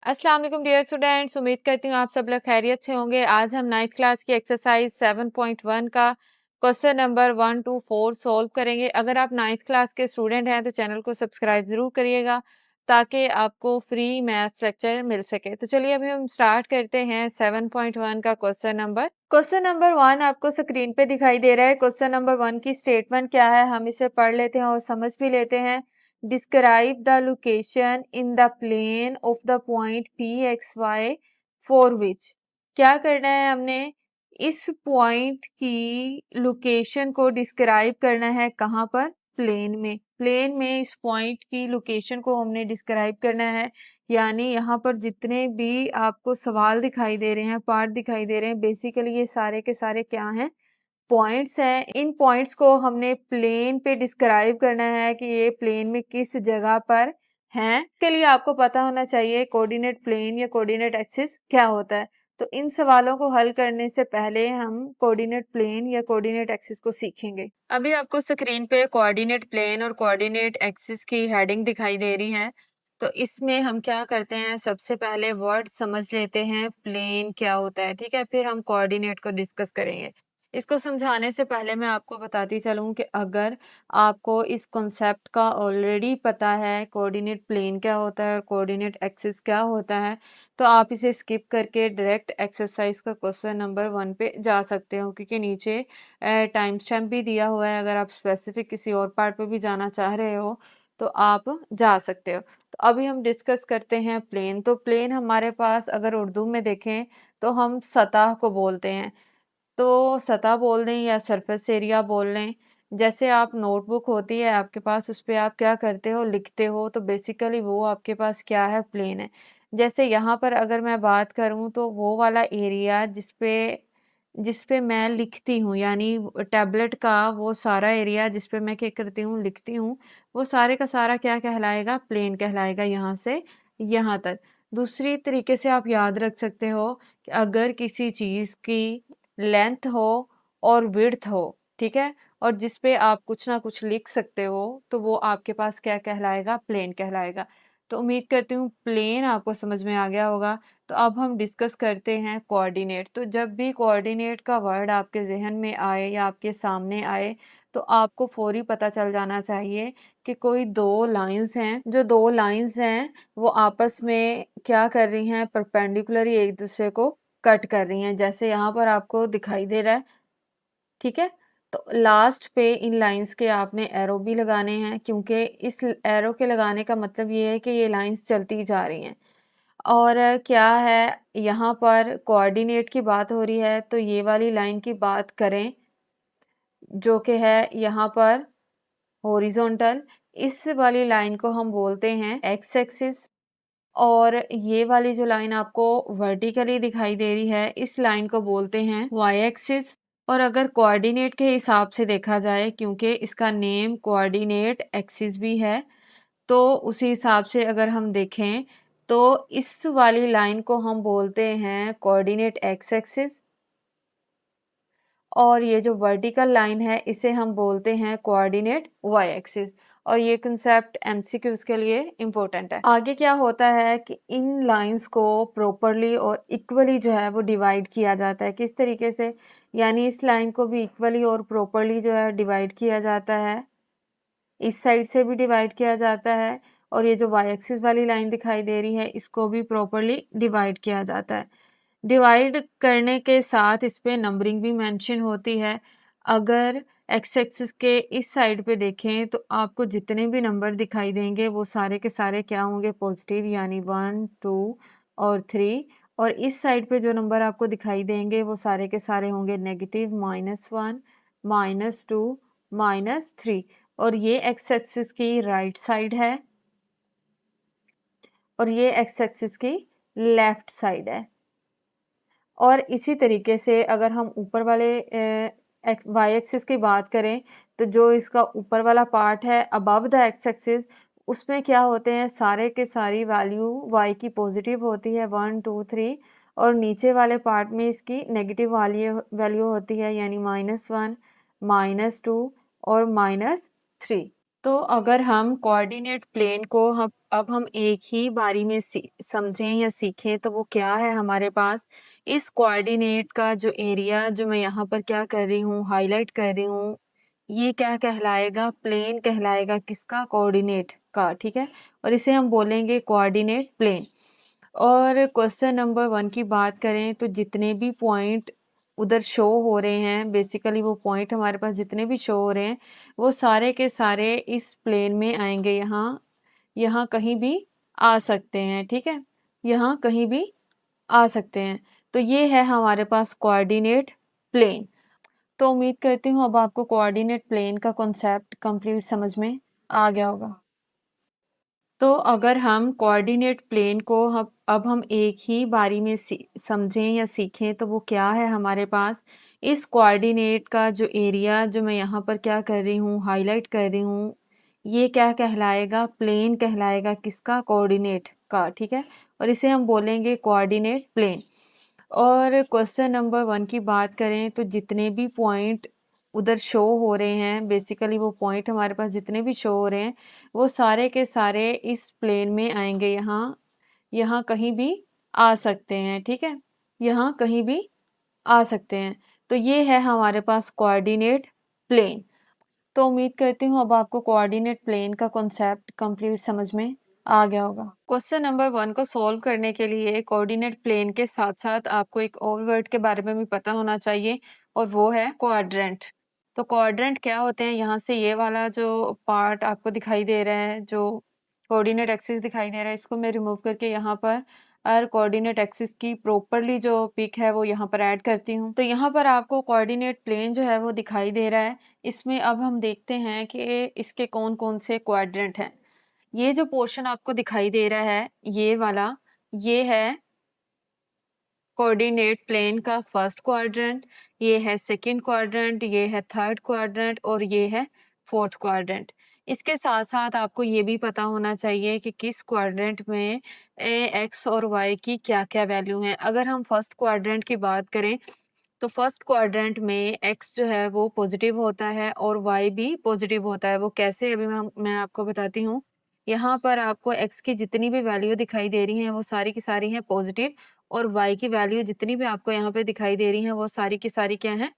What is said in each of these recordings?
अस्सलाम वालेकुम dear students, उम्मीद करती हूँ आप सब लोग खैरियत से होंगे। आज हम 9th क्लास की एक्सरसाइज 7.1 का क्वेश्चन नंबर 1 to 4 सॉल्व करेंगे। अगर आप 9th क्लास के स्टूडेंट हैं तो चैनल को सब्सक्राइब ज़रूर करिएगा ताकि आपको फ्री मैथ्स लेक्चर मिल सके। तो चलिए अभी हम स्टार्ट करते हैं 7.1 का क्वेश्चन नंबर 1 आपको स्क्रीन पे दिखाई दे रहा है। क्वेश्चन नंबर 1 की स्टेटमेंट क्या है, हम इसे पढ़ लेते हैं और समझ भी लेते हैं। Describe the location in the plane of the point PXY for which क्या करना है, हमने इस पॉइंट की लोकेशन को डिस्क्राइब करना है। कहाँ पर? प्लेन में इस पॉइंट की लोकेशन को हमने डिस्क्राइब करना है। यानी यहाँ पर जितने भी आपको सवाल दिखाई दे रहे हैं, पार्ट दिखाई दे रहे हैं, बेसिकली ये सारे के सारे क्या हैं? पॉइंट्स हैं। इन पॉइंट्स को हमने प्लेन पे डिस्क्राइब करना है कि ये प्लेन में किस जगह पर हैं। इसके लिए आपको पता होना चाहिए कोऑर्डिनेट प्लेन या कोऑर्डिनेट एक्सिस क्या होता है। तो इन सवालों को हल करने से पहले हम कोऑर्डिनेट प्लेन या कोऑर्डिनेट एक्सिस को सीखेंगे। अभी आपको स्क्रीन पे कोऑर्डिनेट प्लेन और कोऑर्डिनेट एक्सिस की हेडिंग दिखाई दे रही है। तो इसमें हम क्या करते हैं, सबसे पहले वर्ड समझ लेते हैं प्लेन क्या होता है, ठीक है, फिर हम कोऑर्डिनेट को डिस्कस करेंगे। इसको समझाने से पहले मैं आपको बताती चलूँ कि अगर आपको इस कॉन्सेप्ट का ऑलरेडी पता है कोऑर्डिनेट प्लेन क्या होता है और कोऑर्डिनेट एक्सिस क्या होता है, तो आप इसे स्किप करके डायरेक्ट एक्सरसाइज का क्वेश्चन नंबर 1 पे जा सकते हो, क्योंकि नीचे टाइम स्टैम्प भी दिया हुआ है। अगर आप स्पेसिफिक किसी और पार्ट पे भी जाना चाह रहे हो तो आप जा सकते हो। तो अभी हम डिस्कस करते हैं प्लेन। तो प्लेन हमारे पास अगर उर्दू में देखें तो हम सतह को बोलते हैं। तो सतह बोल दें या सरफेस एरिया बोल लें। जैसे आप नोटबुक होती है आपके पास, उस पे आप क्या करते हो, लिखते हो, तो बेसिकली वो आपके पास क्या है, प्लेन है। जैसे यहाँ पर अगर मैं बात करूँ तो वो वाला एरिया जिस पे मैं लिखती हूँ, यानी टैबलेट का वो सारा एरिया जिस पे मैं क्या करती हूँ, लिखती हूँ, वो सारे का सारा क्या कहलाएगा, प्लेन कहलाएगा, यहाँ से यहाँ तक। दूसरी तरीके से आप याद रख सकते हो कि अगर किसी चीज़ की लेंथ हो और विड्थ हो, ठीक है, और जिस पे आप कुछ ना कुछ लिख सकते हो, तो वो आपके पास क्या कहलाएगा, प्लेन कहलाएगा। तो उम्मीद करती हूँ प्लेन आपको समझ में आ गया होगा। तो अब हम डिस्कस करते हैं कोऑर्डिनेट। तो जब भी कोऑर्डिनेट का वर्ड आपके ज़हन में आए या आपके सामने आए तो आपको फौरी पता चल जाना चाहिए कि कोई दो लाइंस हैं, जो दो लाइंस हैं वो आपस में क्या कर रही हैं, परपेंडिकुलरली एक दूसरे को कट कर रही हैं, जैसे यहाँ पर आपको दिखाई दे रहा है, ठीक है। तो लास्ट पे इन लाइंस के आपने एरो भी लगाने हैं, क्योंकि इस एरो के लगाने का मतलब ये है कि ये लाइंस चलती जा रही हैं। और क्या है, यहाँ पर कोऑर्डिनेट की बात हो रही है, तो ये वाली लाइन की बात करें जो कि है यहाँ पर हॉरिजॉन्टल, इस वाली लाइन को हम बोलते हैं एक्स एक्सिस। और ये वाली जो लाइन आपको वर्टिकली दिखाई दे रही है, इस लाइन को बोलते हैं वाई एक्सिस। और अगर कोऑर्डिनेट के हिसाब से देखा जाए, क्योंकि इसका नेम कोऑर्डिनेट एक्सिस भी है, तो उसी हिसाब से अगर हम देखें तो इस वाली लाइन को हम बोलते हैं कोऑर्डिनेट एक्स एक्सिस, और ये जो वर्टिकल लाइन है इसे हम बोलते हैं कोऑर्डिनेट वाई एक्सिस। और ये कंसेप्ट एमसीक्यूज के लिए इम्पोर्टेंट है। आगे क्या होता है कि इन लाइंस को प्रॉपरली और इक्वली जो है वो डिवाइड किया जाता है। किस तरीके से? यानी इस लाइन को भी इक्वली और प्रॉपरली जो है डिवाइड किया जाता है, इस साइड से भी डिवाइड किया जाता है, और ये जो वाई एक्सिस वाली लाइन दिखाई दे रही है इसको भी प्रॉपरली डिवाइड किया जाता है। डिवाइड करने के साथ इस पे नंबरिंग भी मेंशन होती है। अगर एक्स एक्सिस के इस साइड पे देखें तो आपको जितने भी नंबर दिखाई देंगे वो सारे के सारे क्या होंगे, पॉजिटिव, यानी 1 2 और 3। और इस साइड पे जो नंबर आपको दिखाई देंगे वो सारे के सारे होंगे नेगेटिव, -1 -2 -3। और ये एक्स एक्सिस की राइट साइड है और ये एक्स एक्सिस की लेफ्ट साइड है। और इसी तरीके से अगर हम ऊपर वाले वाई एक्सिस की बात करें तो जो इसका ऊपर वाला पार्ट है अबव द एक्स एक्सिस, उसमें क्या होते हैं, सारे के सारी वैल्यू वाई की पॉजिटिव होती है 1 2 3, और नीचे वाले पार्ट में इसकी नेगेटिव वैल्यू होती है, यानी -1 -2 और -3। तो अगर हम कोऑर्डिनेट प्लेन को हम अब हम एक ही बारी में समझें या सीखें तो वो क्या है हमारे पास इस कोऑर्डिनेट का जो एरिया जो मैं यहाँ पर क्या कर रही हूँ हाईलाइट कर रही हूँ, ये क्या कहलाएगा, प्लेन कहलाएगा, किसका, कोऑर्डिनेट का, ठीक है। और इसे हम बोलेंगे कोऑर्डिनेट प्लेन। और क्वेश्चन नंबर 1 की बात करें तो जितने भी पॉइंट उधर शो हो रहे हैं, बेसिकली वो पॉइंट हमारे पास जितने भी शो हो रहे हैं वो सारे के सारे इस प्लेन में आएंगे। यहाँ यहाँ कहीं भी आ सकते हैं, ठीक है, यहाँ कहीं भी आ सकते हैं। तो ये है हमारे पास कोऑर्डिनेट प्लेन। तो उम्मीद करती हूँ अब आपको कोऑर्डिनेट प्लेन का कॉन्सेप्ट कंप्लीट समझ में आ गया होगा। तो अगर हम कोऑर्डिनेट प्लेन को अब हम एक ही बारी में समझें या सीखें तो वो क्या है हमारे पास इस कोऑर्डिनेट का जो एरिया जो मैं यहाँ पर क्या कर रही हूँ हाईलाइट कर रही हूँ, ये क्या कहलाएगा, प्लेन कहलाएगा, किसका, कोऑर्डिनेट का, ठीक है। और इसे हम बोलेंगे कोऑर्डिनेट प्लेन। और क्वेश्चन नंबर 1 की बात करें तो जितने भी पॉइंट उधर शो हो रहे हैं, बेसिकली वो पॉइंट हमारे पास जितने भी शो हो रहे हैं वो सारे के सारे इस प्लेन में आएंगे। यहाँ यहाँ कहीं भी आ सकते हैं, ठीक है, यहाँ कहीं भी आ सकते हैं। तो ये है हमारे पास कोऑर्डिनेट प्लेन। तो उम्मीद करती हूँ अब आपको कोऑर्डिनेट प्लेन का कॉन्सेप्ट कंप्लीट समझ में आ गया होगा। क्वेश्चन नंबर 1 को सॉल्व करने के लिए कोऑर्डिनेट प्लेन के साथ साथ आपको एक और वर्ड के बारे में भी पता होना चाहिए और वो है क्वाड्रेंट। तो क्वाड्रेंट क्या होते हैं, यहाँ से ये वाला जो पार्ट आपको दिखाई दे रहा है, जो कोऑर्डिनेट एक्सिस दिखाई दे रहा है, इसको मैं रिमूव करके यहाँ पर और कोऑर्डिनेट एक्सिस की प्रॉपरली जो पिक है वो यहाँ पर ऐड करती हूँ। तो यहाँ पर आपको कोऑर्डिनेट प्लेन जो है वो दिखाई दे रहा है। इसमें अब हम देखते हैं कि इसके कौन कौन से क्वाड्रेंट हैं। ये जो पोर्शन आपको दिखाई दे रहा है ये वाला, ये है कोऑर्डिनेट प्लेन का फर्स्ट क्वाड्रेंट, ये है सेकंड क्वाड्रेंट, ये है थर्ड क्वाड्रेंट और ये है फोर्थ क्वाड्रेंट। इसके साथ साथ आपको ये भी पता होना चाहिए कि किस क्वाड्रेंट में एक्स और वाई की क्या क्या वैल्यू है। अगर हम फर्स्ट क्वाड्रेंट की बात करें तो फर्स्ट क्वाड्रेंट में एक्स जो है वो पॉजिटिव होता है और वाई भी पॉजिटिव होता है। वो कैसे, अभी मैं आपको बताती हूँ। यहाँ पर आपको एक्स की जितनी भी वैल्यू दिखाई दे रही हैं वो सारी की सारी हैं पॉजिटिव और वाई की वैल्यू जितनी भी आपको यहाँ पे दिखाई दे रही हैं वो सारी की सारी क्या है,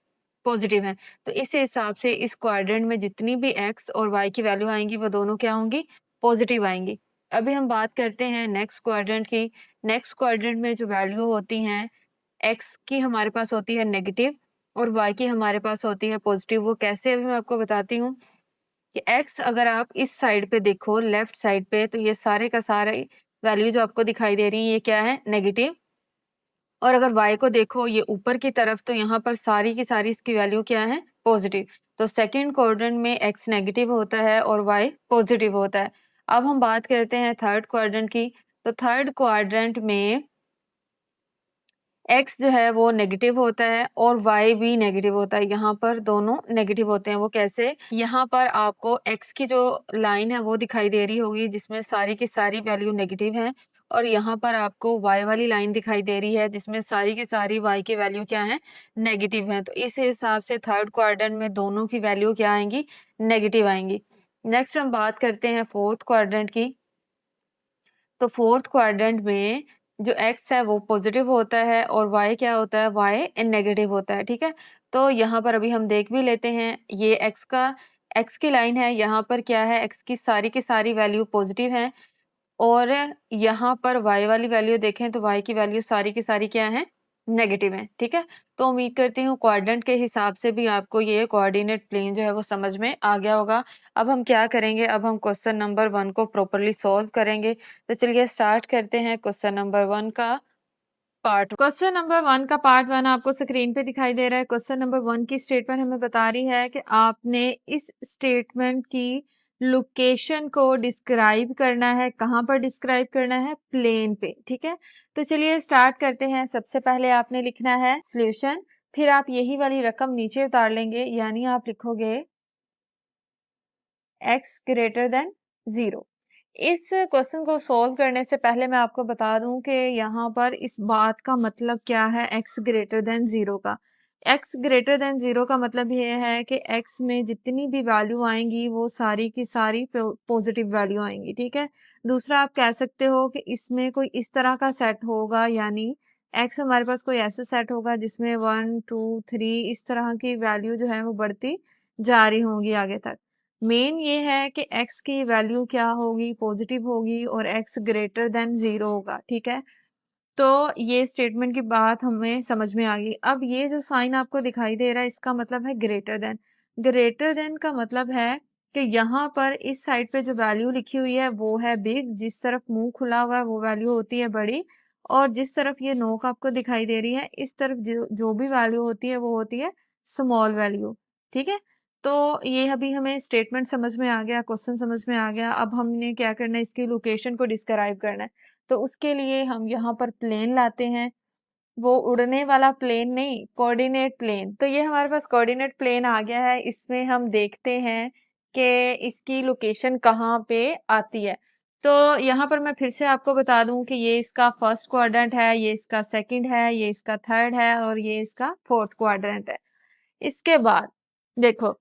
पॉजिटिव है। तो इस हिसाब से इस क्वाड्रेंट में जितनी भी एक्स और वाई की वैल्यू आएंगी वो दोनों क्या होंगी, पॉजिटिव आएंगी। अभी हम बात करते हैं नेक्स्ट क्वाड्रेंट की। नेक्स्ट क्वाड्रेंट में जो वैल्यू होती हैं एक्स की हमारे पास होती है नेगेटिव और वाई की हमारे पास होती है पॉजिटिव। वो कैसे, अभी मैं आपको बताती हूँ कि एक्स अगर आप इस साइड पे देखो लेफ्ट साइड पे तो ये सारे का सारा वैल्यू जो आपको दिखाई दे रही है ये क्या है, नेगेटिव। और अगर वाई को देखो ये ऊपर की तरफ तो यहाँ पर सारी की सारी इसकी वैल्यू क्या है, पॉजिटिव। तो सेकंड क्वाड्रेंट में एक्स नेगेटिव होता है और वाई पॉजिटिव होता है। अब हम बात करते हैं थर्ड क्वाड्रेंट की। तो थर्ड क्वाड्रेंट में एक्स जो है वो नेगेटिव होता है और वाई भी नेगेटिव होता है। यहाँ पर दोनों नेगेटिव होते हैं। वो कैसे, यहाँ पर आपको एक्स की जो लाइन है वो दिखाई दे रही होगी जिसमें सारी की सारी वैल्यू नेगेटिव है और यहाँ पर आपको वाई वाली लाइन दिखाई दे रही है जिसमें सारी की सारी वाई की वैल्यू क्या है, नेगेटिव है। तो इस हिसाब से थर्ड क्वाड्रेंट में दोनों की वैल्यू क्या आएंगी, नेगेटिव आएंगी। नेक्स्ट हम बात करते हैं फोर्थ क्वाड्रेंट की। तो फोर्थ क्वाड्रेंट में जो एक्स है वो पॉजिटिव होता है और वाई क्या होता है, वाई नेगेटिव होता है, ठीक है। तो यहाँ पर अभी हम देख भी लेते हैं, ये एक्स की लाइन है, यहाँ पर क्या है, एक्स की सारी वैल्यू पॉजिटिव है और यहाँ पर y वाली वैल्यू देखें तो y की वैल्यू सारी की सारी क्या है, नेगेटिव है, ठीक है। तो उम्मीद करती हूँ क्वाड्रेंट के हिसाब से भी आपको ये कोऑर्डिनेट प्लेन जो है वो समझ में आ गया होगा। अब हम क्या करेंगे, अब हम क्वेश्चन नंबर 1 को प्रॉपर्ली सॉल्व करेंगे। तो चलिए स्टार्ट करते हैं क्वेश्चन नंबर 1 का पार्ट। क्वेश्चन नंबर 1 का पार्ट 1 आपको स्क्रीन पे दिखाई दे रहा है। क्वेश्चन नंबर 1 की स्टेटमेंट हमें बता रही है कि आपने इस स्टेटमेंट की लोकेशन को डिस्क्राइब करना है। कहाँ पर डिस्क्राइब करना है, प्लेन पे, ठीक है। तो चलिए स्टार्ट करते हैं। सबसे पहले आपने लिखना है सॉल्यूशन, फिर आप यही वाली रकम नीचे उतार लेंगे, यानी आप लिखोगे x ग्रेटर देन 0। इस क्वेश्चन को सॉल्व करने से पहले मैं आपको बता दूं कि यहाँ पर इस बात का मतलब क्या है x ग्रेटर देन 0 का। x ग्रेटर देन 0 का मतलब ये है कि x में जितनी भी वैल्यू आएंगी वो सारी की सारी पॉजिटिव वैल्यू आएंगी, ठीक है। दूसरा आप कह सकते हो कि इसमें कोई इस तरह का सेट होगा, यानी x हमारे पास कोई ऐसा सेट होगा जिसमें 1 2 3 इस तरह की वैल्यू जो है वो बढ़ती जा रही होंगी आगे तक। मेन ये है कि x की वैल्यू क्या होगी, पॉजिटिव होगी और x ग्रेटर देन 0 होगा, ठीक है। तो ये स्टेटमेंट की बात हमें समझ में आ गई। अब ये जो साइन आपको दिखाई दे रहा है इसका मतलब है ग्रेटर देन। ग्रेटर देन का मतलब है कि यहाँ पर इस साइड पे जो वैल्यू लिखी हुई है वो है बिग, जिस तरफ मुंह खुला हुआ है वो वैल्यू होती है बड़ी, और जिस तरफ ये नोक आपको दिखाई दे रही है इस तरफ जो भी वैल्यू होती है वो होती है स्मॉल वैल्यू, ठीक है। तो ये अभी हमें स्टेटमेंट समझ में आ गया, क्वेश्चन समझ में आ गया। अब हमने क्या करना है, इसकी लोकेशन को डिस्क्राइब करना है। तो उसके लिए हम यहाँ पर प्लेन लाते हैं, वो उड़ने वाला प्लेन नहीं, कोऑर्डिनेट प्लेन। तो ये हमारे पास कोऑर्डिनेट प्लेन आ गया है। इसमें हम देखते हैं कि इसकी लोकेशन कहाँ पे आती है। तो यहाँ पर मैं फिर से आपको बता दूं कि ये इसका फर्स्ट क्वाड्रेंट है, ये इसका सेकंड है, ये इसका थर्ड है और ये इसका फोर्थ क्वाड्रेंट है। इसके बाद देखो,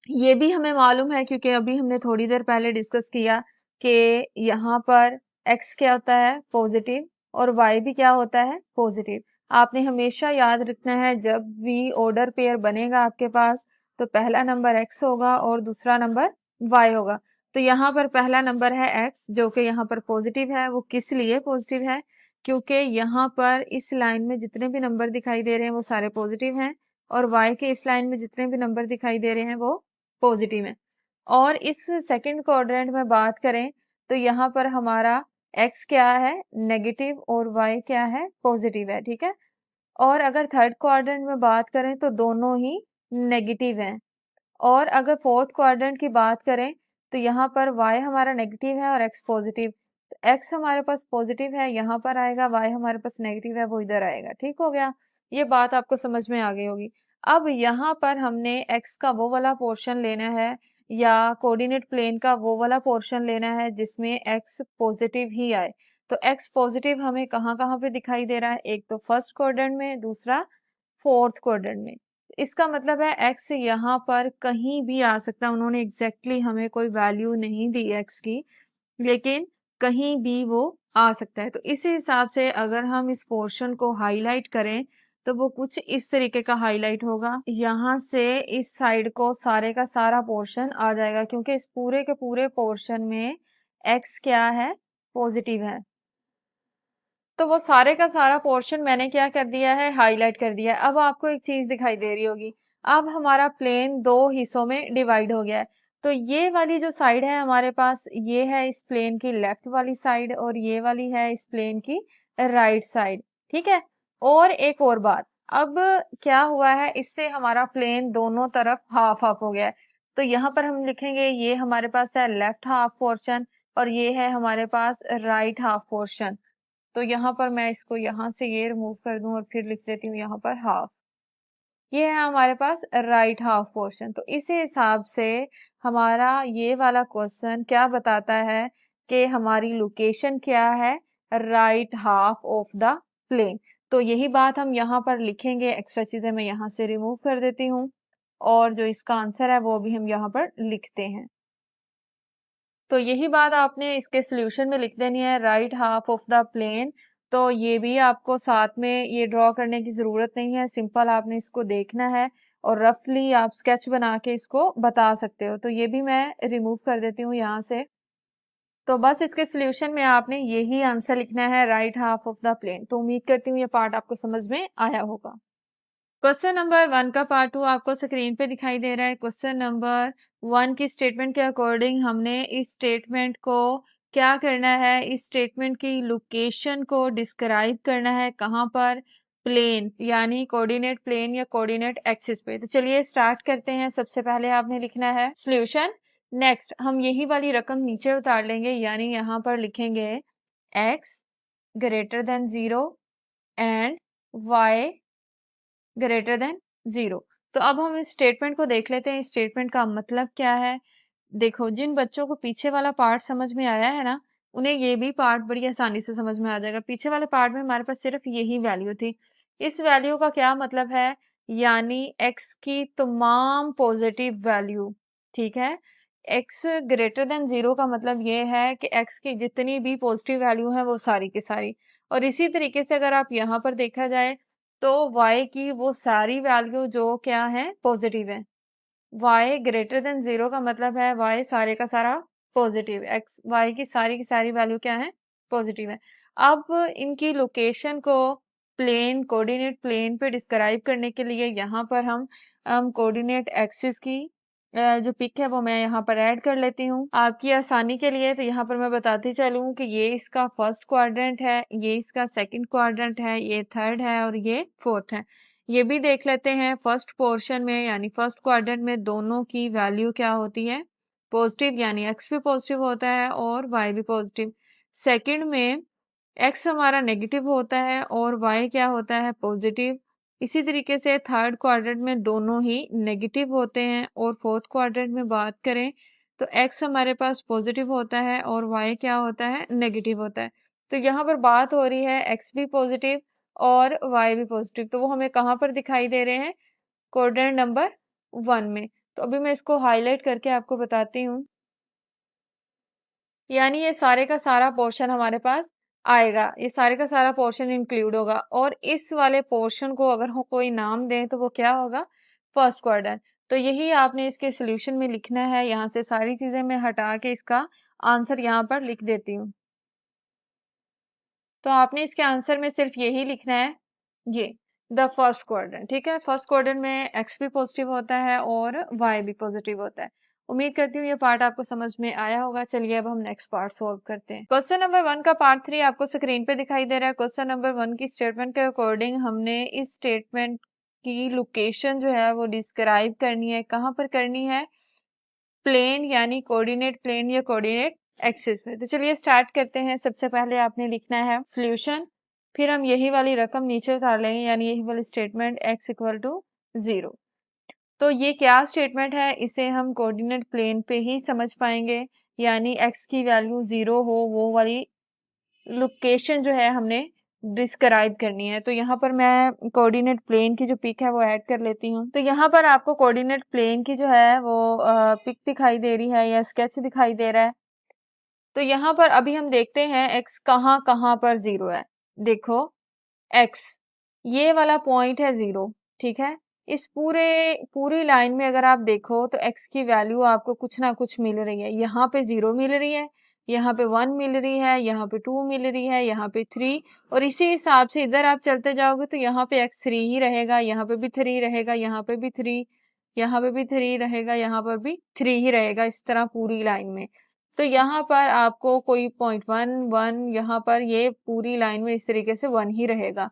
ये भी हमें मालूम है क्योंकि अभी हमने थोड़ी देर पहले डिस्कस किया कि यहाँ पर x क्या होता है, पॉजिटिव, और y भी क्या होता है, पॉजिटिव। आपने हमेशा याद रखना है जब भी ऑर्डर पेयर बनेगा आपके पास तो पहला नंबर x होगा और दूसरा नंबर y होगा। तो यहाँ पर पहला नंबर है x जो कि यहाँ पर पॉजिटिव है। वो किस लिए पॉजिटिव है, क्योंकि यहाँ पर इस लाइन में जितने भी नंबर दिखाई दे रहे हैं वो सारे पॉजिटिव हैं, और y के इस लाइन में जितने भी नंबर दिखाई दे रहे हैं वो पॉजिटिव है। और इस सेकंड क्वाड्रेंट में बात करें तो यहाँ पर हमारा x क्या है, नेगेटिव, और y क्या है, पॉजिटिव है, ठीक है। और अगर थर्ड क्वाड्रेंट में बात करें तो दोनों ही नेगेटिव हैं। और अगर फोर्थ क्वाड्रेंट की बात करें तो यहाँ पर y हमारा नेगेटिव है और x पॉजिटिव। तो x हमारे पास पॉजिटिव है यहाँ पर आएगा, y हमारे पास नेगेटिव है वो इधर आएगा, ठीक हो गया। ये बात आपको समझ में आ गई होगी। अब यहाँ पर हमने x का वो वाला पोर्शन लेना है या कोऑर्डिनेट प्लेन का वो वाला पोर्शन लेना है जिसमें x पॉजिटिव ही आए। तो x पॉजिटिव हमें कहाँ कहाँ पे दिखाई दे रहा है, एक तो फर्स्ट क्वाड्रेंट में, दूसरा फोर्थ क्वाड्रेंट में। इसका मतलब है x यहाँ पर कहीं भी आ सकता है। उन्होंने एग्जैक्टली हमें कोई वैल्यू नहीं दी x की, लेकिन कहीं भी वो आ सकता है। तो इस हिसाब से अगर हम इस पोर्शन को हाईलाइट करें तो वो कुछ इस तरीके का हाईलाइट होगा। यहाँ से इस साइड को सारे का सारा पोर्शन आ जाएगा क्योंकि इस पूरे के पूरे पोर्शन में x क्या है, पॉजिटिव है। तो वो सारे का सारा पोर्शन मैंने क्या कर दिया है, हाईलाइट कर दिया है। अब आपको एक चीज दिखाई दे रही होगी, अब हमारा प्लेन दो हिस्सों में डिवाइड हो गया है। तो ये वाली जो साइड है हमारे पास, ये है इस प्लेन की लेफ्ट वाली साइड और ये वाली है इस प्लेन की राइट साइड, ठीक है। और एक और बात, अब क्या हुआ है, इससे हमारा प्लेन दोनों तरफ हाफ हाफ हो गया है। तो यहाँ पर हम लिखेंगे ये हमारे पास है लेफ्ट हाफ पोर्शन और ये है हमारे पास राइट हाफ पोर्शन। तो यहाँ पर मैं इसको यहाँ से ये रिमूव कर दूं और फिर लिख देती हूँ यहाँ पर हाफ। ये है हमारे पास राइट हाफ पोर्शन। तो इस हिसाब से हमारा ये वाला क्वेश्चन क्या बताता है कि हमारी लोकेशन क्या है, right half of the plane. तो यही बात हम यहाँ पर लिखेंगे, एक्स्ट्रा चीजें मैं यहाँ से रिमूव कर देती हूँ और जो इसका आंसर है वो भी हम यहाँ पर लिखते हैं। तो यही बात आपने इसके सोल्यूशन में लिख देनी है, right half of the plane. तो ये भी आपको साथ में ये ड्रॉ करने की ज़रूरत नहीं है, सिंपल आपने इसको देखना है और रफली आप स्केच बना के इसको बता सकते हो। तो ये भी मैं रिमूव कर देती हूँ यहाँ से। तो बस इसके सोल्यूशन में आपने यही आंसर लिखना है, right half of the plane. तो उम्मीद करती हूँ ये पार्ट आपको समझ में आया होगा। क्वेश्चन नंबर 1 का पार्ट 2 आपको स्क्रीन पे दिखाई दे रहा है। क्वेश्चन नंबर 1 की स्टेटमेंट के अकॉर्डिंग हमने इस स्टेटमेंट को क्या करना है, इस स्टेटमेंट की लोकेशन को डिस्क्राइब करना है। कहाँ पर, प्लेन, यानी कोऑर्डिनेट प्लेन या कोऑर्डिनेट एक्सिस पे। तो चलिए स्टार्ट करते हैं। सबसे पहले आपने लिखना है सॉल्यूशन। नेक्स्ट हम यही वाली रकम नीचे उतार लेंगे, यानी यहाँ पर लिखेंगे x greater than 0 and y greater than 0। तो अब हम इस स्टेटमेंट को देख लेते हैं, इस स्टेटमेंट का मतलब क्या है। देखो, जिन बच्चों को पीछे वाला पार्ट समझ में आया है ना, उन्हें ये भी पार्ट बड़ी आसानी से समझ में आ जाएगा। पीछे वाले पार्ट में हमारे पास सिर्फ यही वैल्यू थी। इस वैल्यू का क्या मतलब है, यानी x की तमाम पॉजिटिव वैल्यू, ठीक है। x ग्रेटर देन 0 का मतलब ये है कि x की जितनी भी पॉजिटिव वैल्यू है वो सारी की सारी। और इसी तरीके से अगर आप यहाँ पर देखा जाए तो y की वो सारी वैल्यू जो क्या है, पॉजिटिव है। y ग्रेटर देन 0 का मतलब है y सारे का सारा पॉजिटिव, x y की सारी वैल्यू क्या है, पॉजिटिव है। अब इनकी लोकेशन को प्लेन, कोऑर्डिनेट प्लेन पे डिस्क्राइब करने के लिए यहाँ पर हम कोऑर्डिनेट एक्सिस की जो पिक है वो मैं यहाँ पर ऐड कर लेती हूँ आपकी आसानी के लिए। तो यहाँ पर मैं बताती चलूँ कि ये इसका फर्स्ट क्वाड्रेंट है, ये इसका सेकंड क्वाड्रेंट है, ये थर्ड है और ये फोर्थ है। ये भी देख लेते हैं फर्स्ट पोर्शन में यानी फर्स्ट क्वाड्रेंट में दोनों की वैल्यू क्या होती है, पॉजिटिव, यानी एक्स भी पॉजिटिव होता है और वाई भी पॉजिटिव। सेकंड में एक्स हमारा नेगेटिव होता है और वाई क्या होता है, पॉजिटिव। इसी तरीके से थर्ड क्वाड्रेंट में दोनों ही नेगेटिव होते हैं और फोर्थ क्वाड्रेंट में बात करें तो एक्स हमारे पास पॉजिटिव होता है और वाई क्या होता है, नेगेटिव होता है। तो यहाँ पर बात हो रही है एक्स भी पॉजिटिव और वाई भी पॉजिटिव, तो वो हमें कहाँ पर दिखाई दे रहे हैं, क्वाड्रेंट नंबर 1 में। तो अभी मैं इसको हाईलाइट करके आपको बताती हूँ। यानी ये सारे का सारा पोर्शन हमारे पास आएगा, ये सारे का सारा पोर्शन इंक्लूड होगा और इस वाले पोर्शन को अगर हम कोई नाम दें तो वो क्या होगा, फर्स्ट क्वाड्रेंट। तो यही आपने इसके सोल्यूशन में लिखना है। यहाँ से सारी चीजें मैं हटा के इसका आंसर यहाँ पर लिख देती हूँ। तो आपने इसके आंसर में सिर्फ यही लिखना है, ये द फर्स्ट क्वाड्रेंट, ठीक है। फर्स्ट क्वाड्रेंट में एक्स भी पॉजिटिव होता है और वाई भी पॉजिटिव होता है। उम्मीद करती हूँ ये पार्ट आपको समझ में आया होगा। चलिए अब हम नेक्स्ट पार्ट सॉल्व करते हैं। क्वेश्चन नंबर 1 का पार्ट 3 आपको स्क्रीन पे दिखाई दे रहा है। क्वेश्चन नंबर 1 की स्टेटमेंट के अकॉर्डिंग हमने इस स्टेटमेंट की लोकेशन जो है वो डिस्क्राइब करनी है। कहाँ पर करनी है, प्लेन यानी कोऑर्डिनेट प्लेन या कोऑर्डिनेट एक्सिस में। तो चलिए स्टार्ट करते हैं। सबसे पहले आपने लिखना है सॉल्यूशन, फिर हम यही वाली रकम नीचे उतार लेंगे यानी यही वाली स्टेटमेंट x इक्वल टू 0। तो ये क्या स्टेटमेंट है, इसे हम कोऑर्डिनेट प्लेन पे ही समझ पाएंगे, यानी x की वैल्यू 0 हो वो वाली लोकेशन जो है हमने डिस्क्राइब करनी है। तो यहाँ पर मैं कोऑर्डिनेट प्लेन की जो पिक है वो ऐड कर लेती हूँ। तो यहाँ पर आपको कोऑर्डिनेट प्लेन की जो है वो पिक दिखाई दे रही है या स्केच दिखाई दे रहा है। तो यहाँ पर अभी हम देखते हैं x कहाँ कहाँ पर 0 है। देखो x ये वाला पॉइंट है 0, ठीक है। इस पूरी लाइन में अगर आप देखो तो x की वैल्यू आपको कुछ ना कुछ मिल रही है। यहाँ पे 0 मिल रही है, यहाँ पे 1 मिल रही है, यहाँ पे 2 मिल रही है, यहाँ पे 3, और इसी हिसाब से इधर आप चलते जाओगे तो यहाँ पे x 3 ही रहेगा, यहाँ पे भी 3 रहेगा, यहाँ पे भी 3, यहाँ पे भी 3 रहेगा, यहाँ पर भी 3 ही रहेगा, इस तरह पूरी लाइन में। तो यहाँ पर आपको कोई पॉइंट 1 यहाँ पर ये पूरी लाइन में इस तरीके से 1 ही रहेगा।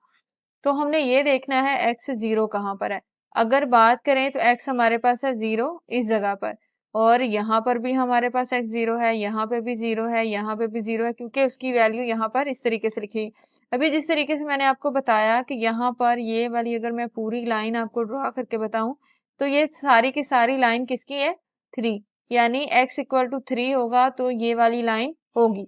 तो हमने ये देखना है x 0 कहाँ पर है। अगर बात करें तो x हमारे पास है 0 इस जगह पर, और यहाँ पर भी हमारे पास x 0 है, यहाँ पे भी 0 है, यहाँ पे भी 0 है, क्योंकि उसकी वैल्यू यहाँ पर इस तरीके से लिखी। अभी जिस तरीके से मैंने आपको बताया कि यहाँ पर ये वाली अगर मैं पूरी लाइन आपको ड्रॉ करके बताऊं तो ये सारी की सारी लाइन किसकी है, 3, यानी x इक्वल टू 3 होगा तो ये वाली लाइन होगी।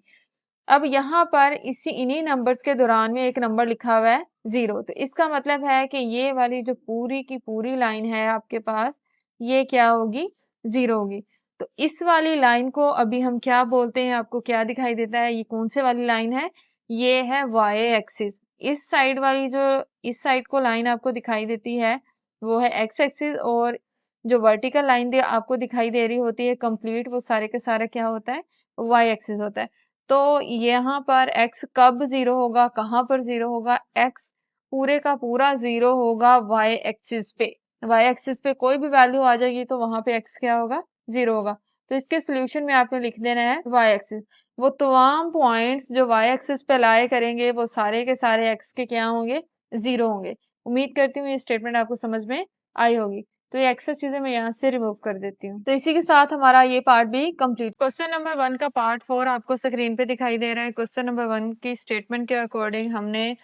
अब यहाँ पर इन्हीं नंबर्स के दौरान में एक नंबर लिखा हुआ है 0, तो इसका मतलब है कि ये वाली जो पूरी की पूरी लाइन है आपके पास ये क्या होगी, 0 होगी। तो इस वाली लाइन को अभी हम क्या बोलते हैं, आपको क्या दिखाई देता है, ये कौन से वाली लाइन है, ये है y एक्सिस। इस साइड वाली जो इस साइड को लाइन आपको दिखाई देती है वो है x एक्सिस, और जो वर्टिकल लाइन आपको दिखाई दे रही होती है कंप्लीट, वो सारे के सारा क्या होता है, y एक्सिस होता है। तो यहाँ पर x कब 0 होगा, कहाँ पर 0 होगा, x पूरे का पूरा 0 होगा y एक्सिस पे। y एक्सिस पे कोई भी वैल्यू आ जाएगी तो वहां पे x क्या होगा, 0 होगा। तो इसके सोल्यूशन में आपने लिख देना है y एक्सिस। वो तमाम पॉइंट्स जो y एक्सिस पे लाए करेंगे वो सारे के सारे x के क्या होंगे, 0 होंगे। उम्मीद करती हूँ ये स्टेटमेंट आपको समझ में आई होगी। तो ये एक्स्ट्रा चीजें मैं यहाँ से रिमूव कर देती हूँ। तो इसी के साथ हमारा ये पार्ट भी कंप्लीट। क्वेश्चन नंबर 1 का पार्ट 4 आपको स्क्रीन पे दिखाई दे रहा है। क्वेश्चन नंबर 1 की स्टेटमेंट के अकॉर्डिंग हमने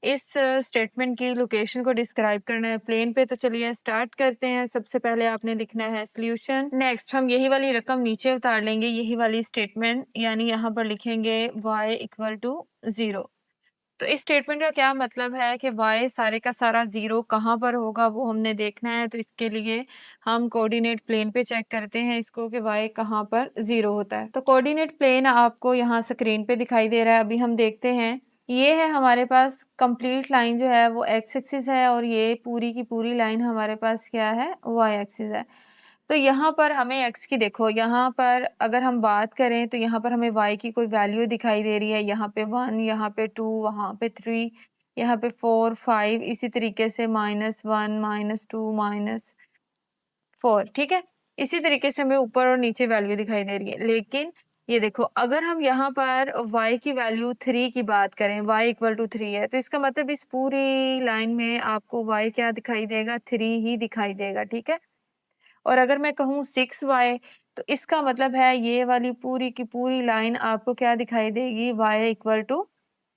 इस स्टेटमेंट की लोकेशन को डिस्क्राइब करना है प्लेन पे। तो चलिए स्टार्ट करते हैं। सबसे पहले आपने लिखना है सोल्यूशन। नेक्स्ट हम यही वाली रकम नीचे उतार लेंगे, यही वाली स्टेटमेंट, यानी यहाँ पर लिखेंगे y इक्वल टू 0। तो इस स्टेटमेंट का क्या मतलब है कि y सारे का सारा 0 कहाँ पर होगा वो हमने देखना है। तो इसके लिए हम कोऑर्डिनेट प्लेन पे चेक करते हैं इसको कि y कहाँ पर 0 होता है। तो कोऑर्डिनेट प्लेन आपको यहाँ स्क्रीन पे दिखाई दे रहा है। अभी हम देखते हैं, ये है हमारे पास कंप्लीट लाइन जो है वो x एक्सिस है और ये पूरी की पूरी लाइन हमारे पास क्या है, y एक्सिस है। तो यहाँ पर हमें x की देखो, यहाँ पर अगर हम बात करें तो यहाँ पर हमें y की कोई वैल्यू दिखाई दे रही है। यहाँ पे 1, यहाँ पे 2, वहाँ पे 3, यहाँ पे 4, 5, इसी तरीके से -1, -2, -4, ठीक है। इसी तरीके से हमें ऊपर और नीचे वैल्यू दिखाई दे रही है। लेकिन ये देखो, अगर हम यहाँ पर y की वैल्यू 3 की बात करें, y इक्वल टू 3 है, तो इसका मतलब इस पूरी लाइन में आपको y क्या दिखाई देगा, 3 ही दिखाई देगा, ठीक है। और अगर मैं कहूँ 6y, तो इसका मतलब है ये वाली पूरी की पूरी लाइन आपको क्या दिखाई देगी, y equal to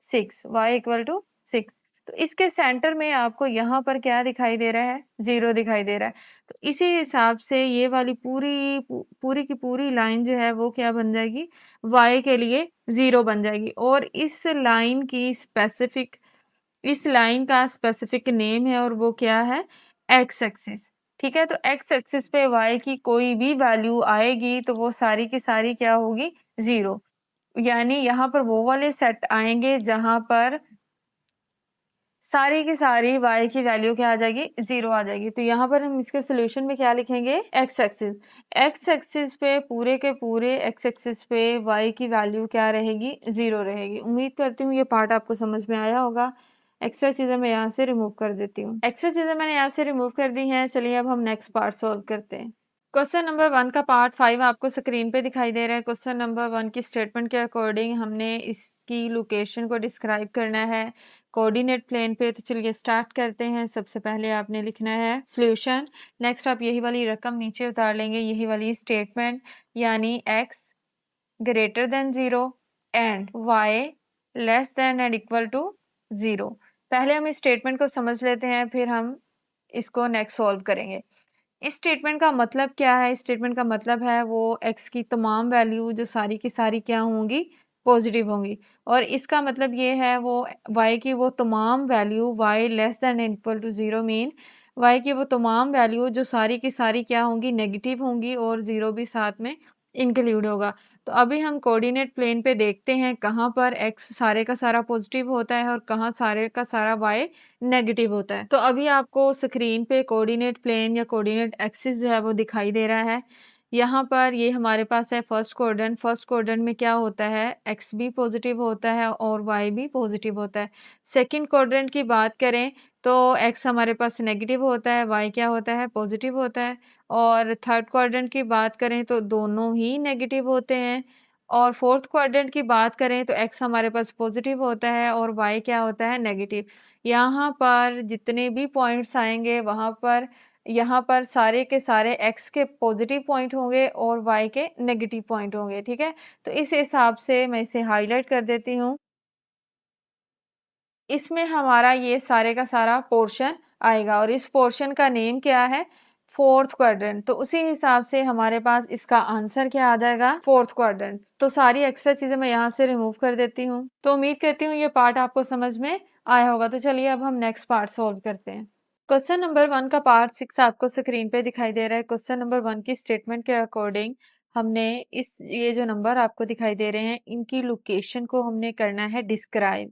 6, y equal to 6। तो इसके सेंटर में आपको यहाँ पर क्या दिखाई दे रहा है, 0 दिखाई दे रहा है। तो इसी हिसाब से ये वाली पूरी की पूरी लाइन जो है वो क्या बन जाएगी, y के लिए 0 बन जाएगी। और इस लाइन का स्पेसिफिक नेम है और वो क्या है, एक्स एक्सिस, ठीक है। तो एक्स एक्सिस पे y की कोई भी वैल्यू आएगी तो वो सारी की सारी क्या होगी, 0। यानी यहाँ पर वो वाले सेट आएंगे जहां पर सारी की सारी y की वैल्यू क्या आ जाएगी, 0 आ जाएगी। तो यहाँ पर हम इसके सोल्यूशन में क्या लिखेंगे, एक्स एक्सिस पे पूरे के पूरे एक्स एक्सिस पे y की वैल्यू क्या रहेगी, 0 रहेगी। उम्मीद करती हूँ ये पार्ट आपको समझ में आया होगा। एक्स्ट्रा चीज़ें मैं यहाँ से रिमूव कर देती हूँ। एक्स्ट्रा चीज़ें मैंने यहाँ से रिमूव कर दी हैं। चलिए अब हम नेक्स्ट पार्ट सॉल्व करते हैं। क्वेश्चन नंबर 1 का पार्ट 5 आपको स्क्रीन पे दिखाई दे रहा है। क्वेश्चन नंबर 1 की स्टेटमेंट के अकॉर्डिंग हमने इसकी लोकेशन को डिस्क्राइब करना है कोऑर्डिनेट प्लेन पे। तो चलिए स्टार्ट करते हैं। सबसे पहले आपने लिखना है सॉल्यूशन। नेक्स्ट आप यही वाली रकम नीचे उतार लेंगे, यही वाली स्टेटमेंट, यानी x greater than 0 and y less than and equal to 0। पहले हम इस स्टेटमेंट को समझ लेते हैं, फिर हम इसको नेक्स्ट सॉल्व करेंगे। इस स्टेटमेंट का मतलब क्या है, इस स्टेटमेंट का मतलब है वो x की तमाम वैल्यू जो सारी की सारी क्या होंगी, पॉजिटिव होंगी। और इसका मतलब ये है वो y की वो तमाम value y less than equal to 0 mean y की वो तमाम वैल्यू जो सारी की सारी क्या होंगी, नेगेटिव होंगी और 0 भी साथ में इंक्लूड होगा। तो अभी हम कोऑर्डिनेट प्लेन पे देखते हैं कहाँ पर x सारे का सारा पॉजिटिव होता है और कहाँ सारे का सारा y नेगेटिव होता है। तो अभी आपको स्क्रीन पे कोऑर्डिनेट प्लेन या कोऑर्डिनेट एक्सिस जो है वो दिखाई दे रहा है। यहाँ पर ये हमारे पास है फर्स्ट क्वाड्रेंट। फर्स्ट क्वाड्रेंट में क्या होता है, एक्स भी पॉजिटिव होता है और वाई भी पॉजिटिव होता है। सेकंड क्वाड्रेंट की बात करें तो एक्स हमारे पास नेगेटिव होता है, वाई क्या होता है, पॉजिटिव होता है। और थर्ड क्वाड्रेंट की बात करें तो दोनों ही नेगेटिव होते हैं। और फोर्थ क्वाड्रेंट की बात करें तो एक्स हमारे पास पॉजिटिव होता है और वाई क्या होता है, नेगेटिव। यहाँ पर जितने भी पॉइंट्स आएंगे वहाँ पर यहाँ पर सारे के सारे x के पॉजिटिव पॉइंट होंगे और y के नेगेटिव पॉइंट होंगे, ठीक है। तो इस हिसाब से मैं इसे हाईलाइट कर देती हूँ। इसमें हमारा ये सारे का सारा पोर्शन आएगा और इस पोर्शन का नेम क्या है, फोर्थ क्वाड्रेंट। तो उसी हिसाब से हमारे पास इसका आंसर क्या आ जाएगा, फोर्थ क्वाड्रेंट। तो सारी एक्स्ट्रा चीजें मैं यहाँ से रिमूव कर देती हूँ। तो उम्मीद करती हूँ ये पार्ट आपको समझ में आया होगा। तो चलिए अब हम नेक्स्ट पार्ट सॉल्व करते हैं। क्वेश्चन नंबर 1 का पार्ट 6 आपको स्क्रीन पे दिखाई दे रहा है। क्वेश्चन नंबर 1 की स्टेटमेंट के अकॉर्डिंग हमने ये जो नंबर आपको दिखाई दे रहे हैं इनकी लोकेशन को हमने करना है डिस्क्राइब।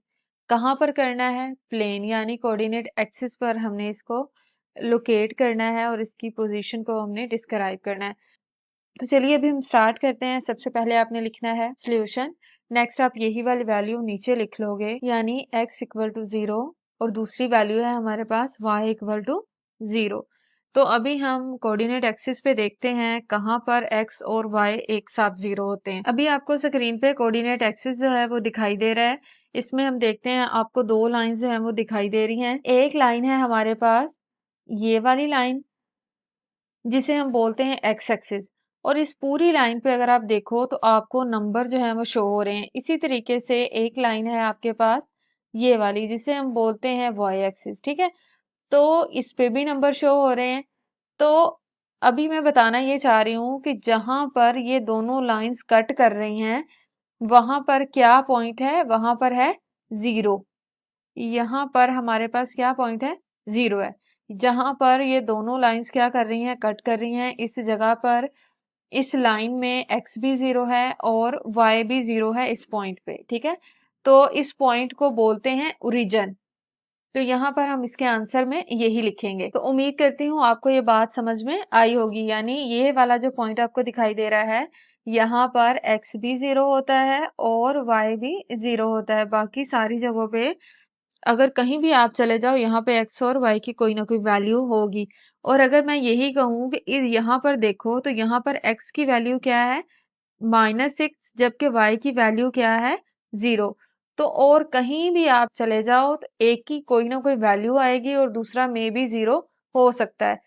कहाँ पर करना है, प्लेन यानी कोऑर्डिनेट एक्सिस पर हमने इसको लोकेट करना है और इसकी पोजीशन को हमने डिस्क्राइब करना है। तो चलिए अभी हम स्टार्ट करते हैं। सबसे पहले आपने लिखना है सॉल्यूशन। नेक्स्ट आप यही वाली वैल्यू नीचे लिख लोगे, यानी x इक्वल टू 0 और दूसरी वैल्यू है हमारे पास y इक्वल टू 0। तो अभी हम कोऑर्डिनेट एक्सिस पे देखते हैं कहाँ पर x और y एक साथ 0 होते हैं। अभी आपको स्क्रीन पे कोऑर्डिनेट एक्सिस जो है वो दिखाई दे रहा है। इसमें हम देखते हैं आपको दो लाइंस जो है वो दिखाई दे रही हैं। एक लाइन है हमारे पास ये वाली लाइन जिसे हम बोलते हैं एक्स एक्सिस, और इस पूरी लाइन पे अगर आप देखो तो आपको नंबर जो है वो शो हो रहे हैं। इसी तरीके से एक लाइन है आपके पास ये वाली जिसे हम बोलते हैं वाई एक्सिस, ठीक है। तो इस पे भी नंबर शो हो रहे हैं। तो अभी मैं बताना ये चाह रही हूँ कि जहां पर ये दोनों लाइंस कट कर रही हैं वहां पर क्या पॉइंट है, वहां पर है 0। यहाँ पर हमारे पास क्या पॉइंट है, 0 है। जहां पर ये दोनों लाइंस क्या कर रही हैं, कट कर रही हैं, इस जगह पर इस लाइन में x भी 0 है और y भी 0 है इस पॉइंट पे, ठीक है। तो इस पॉइंट को बोलते हैं ओरिजिन। तो यहाँ पर हम इसके आंसर में यही लिखेंगे। तो उम्मीद करती हूँ आपको ये बात समझ में आई होगी। यानी ये वाला जो पॉइंट आपको दिखाई दे रहा है, यहाँ पर x भी 0 होता है और y भी 0 होता है। बाकी सारी जगहों पे अगर कहीं भी आप चले जाओ, यहाँ पे x और y की कोई ना कोई वैल्यू होगी। और अगर मैं यही कहूँ कि यहाँ पर देखो, तो यहाँ पर x की वैल्यू क्या है, -6, जबकि y की वैल्यू क्या है, 0। तो और कहीं भी आप चले जाओ तो एक की कोई ना कोई वैल्यू आएगी और दूसरा में भी 0 हो सकता है।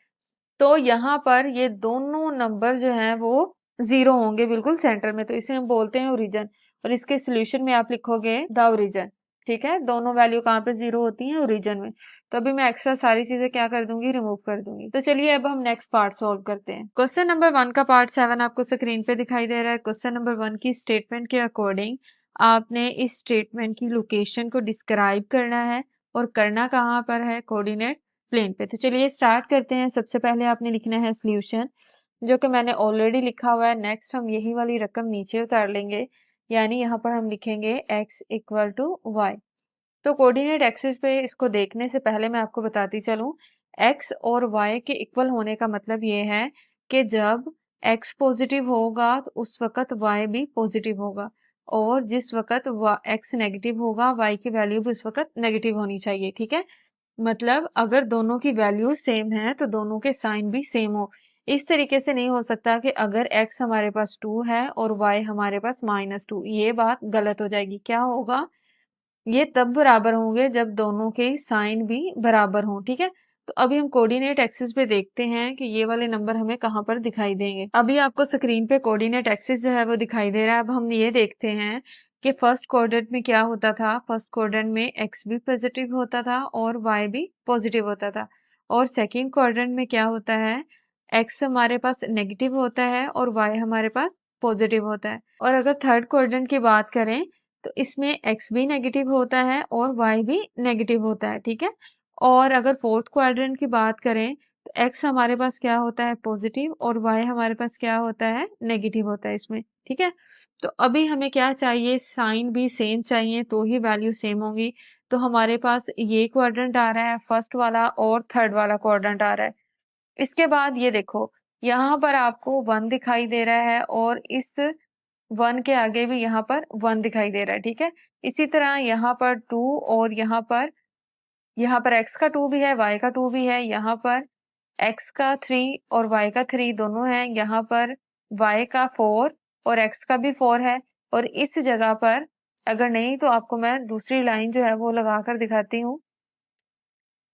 तो यहाँ पर ये दोनों नंबर जो हैं वो 0 होंगे बिल्कुल सेंटर में। तो इसे हम बोलते हैं ओरिजिन। और इसके सोल्यूशन में आप लिखोगे द ओरिजिन, ठीक है। दोनों वैल्यू कहाँ पे 0 होती हैं, ओरिजिन में। तो अभी मैं एक्स्ट्रा सारी चीजें क्या कर दूंगी, रिमूव कर दूंगी। तो चलिए अब हम नेक्स्ट पार्ट सॉल्व करते हैं। क्वेश्चन नंबर 1 का पार्ट 7 आपको स्क्रीन पे दिखाई दे रहा है। क्वेश्चन नंबर 1 की स्टेटमेंट के अकॉर्डिंग आपने इस स्टेटमेंट की लोकेशन को डिस्क्राइब करना है और करना कहाँ पर है, कोऑर्डिनेट प्लेन पे। तो चलिए स्टार्ट करते हैं। सबसे पहले आपने लिखना है सॉल्यूशन, जो कि मैंने ऑलरेडी लिखा हुआ है। नेक्स्ट हम यही वाली रकम नीचे उतार लेंगे, यानी यहाँ पर हम लिखेंगे x इक्वल टू वाई। तो कोऑर्डिनेट एक्सिस पे इसको देखने से पहले मैं आपको बताती चलूं, x और y के इक्वल होने का मतलब ये है कि जब x पॉजिटिव होगा तो उस वक्त y भी पॉजिटिव होगा, और जिस वक्त x नेगेटिव होगा y की वैल्यू भी उस वक्त नेगेटिव होनी चाहिए, ठीक है। मतलब अगर दोनों की वैल्यू सेम है तो दोनों के साइन भी सेम हो। इस तरीके से नहीं हो सकता कि अगर x हमारे पास 2 है और y हमारे पास -2, ये बात गलत हो जाएगी। क्या होगा, ये तब बराबर होंगे जब दोनों के साइन भी बराबर हों, ठीक है। तो अभी हम कोऑर्डिनेट एक्सिस पे देखते हैं कि ये वाले नंबर हमें कहाँ पर दिखाई देंगे। अभी आपको स्क्रीन पे कोऑर्डिनेट एक्सिस जो है वो दिखाई दे रहा है। अब हम ये देखते हैं कि फर्स्ट क्वाड्रेंट में क्या होता था। फर्स्ट क्वाड्रेंट में x भी पॉजिटिव होता था और y भी पॉजिटिव होता था। और सेकेंड क्वाड्रेंट में क्या होता है, x हमारे पास नेगेटिव होता है और y हमारे पास पॉजिटिव होता है। और अगर थर्ड क्वाड्रेंट की बात करें तो इसमें x भी नेगेटिव होता है और y भी नेगेटिव होता है, ठीक है। और अगर फोर्थ क्वाड्रेंट की बात करें तो x हमारे पास क्या होता है, पॉजिटिव, और y हमारे पास क्या होता है, नेगेटिव होता है इसमें, ठीक है। तो अभी हमें क्या चाहिए, साइन भी सेम चाहिए तो ही वैल्यू सेम होगी। तो हमारे पास ये क्वाड्रेंट आ रहा है फर्स्ट वाला और थर्ड वाला क्वाड्रेंट आ रहा है। इसके बाद ये देखो, यहाँ पर आपको 1 दिखाई दे रहा है और इस 1 के आगे भी यहाँ पर 1 दिखाई दे रहा है, ठीक है। इसी तरह यहाँ पर 2 और यहाँ पर x का 2 भी है, y का 2 भी है। यहाँ पर x का 3 और y का 3 दोनों हैं। यहाँ पर y का 4 और x का भी 4 है। और इस जगह पर अगर नहीं तो आपको मैं दूसरी लाइन जो है वो लगाकर दिखाती हूँ।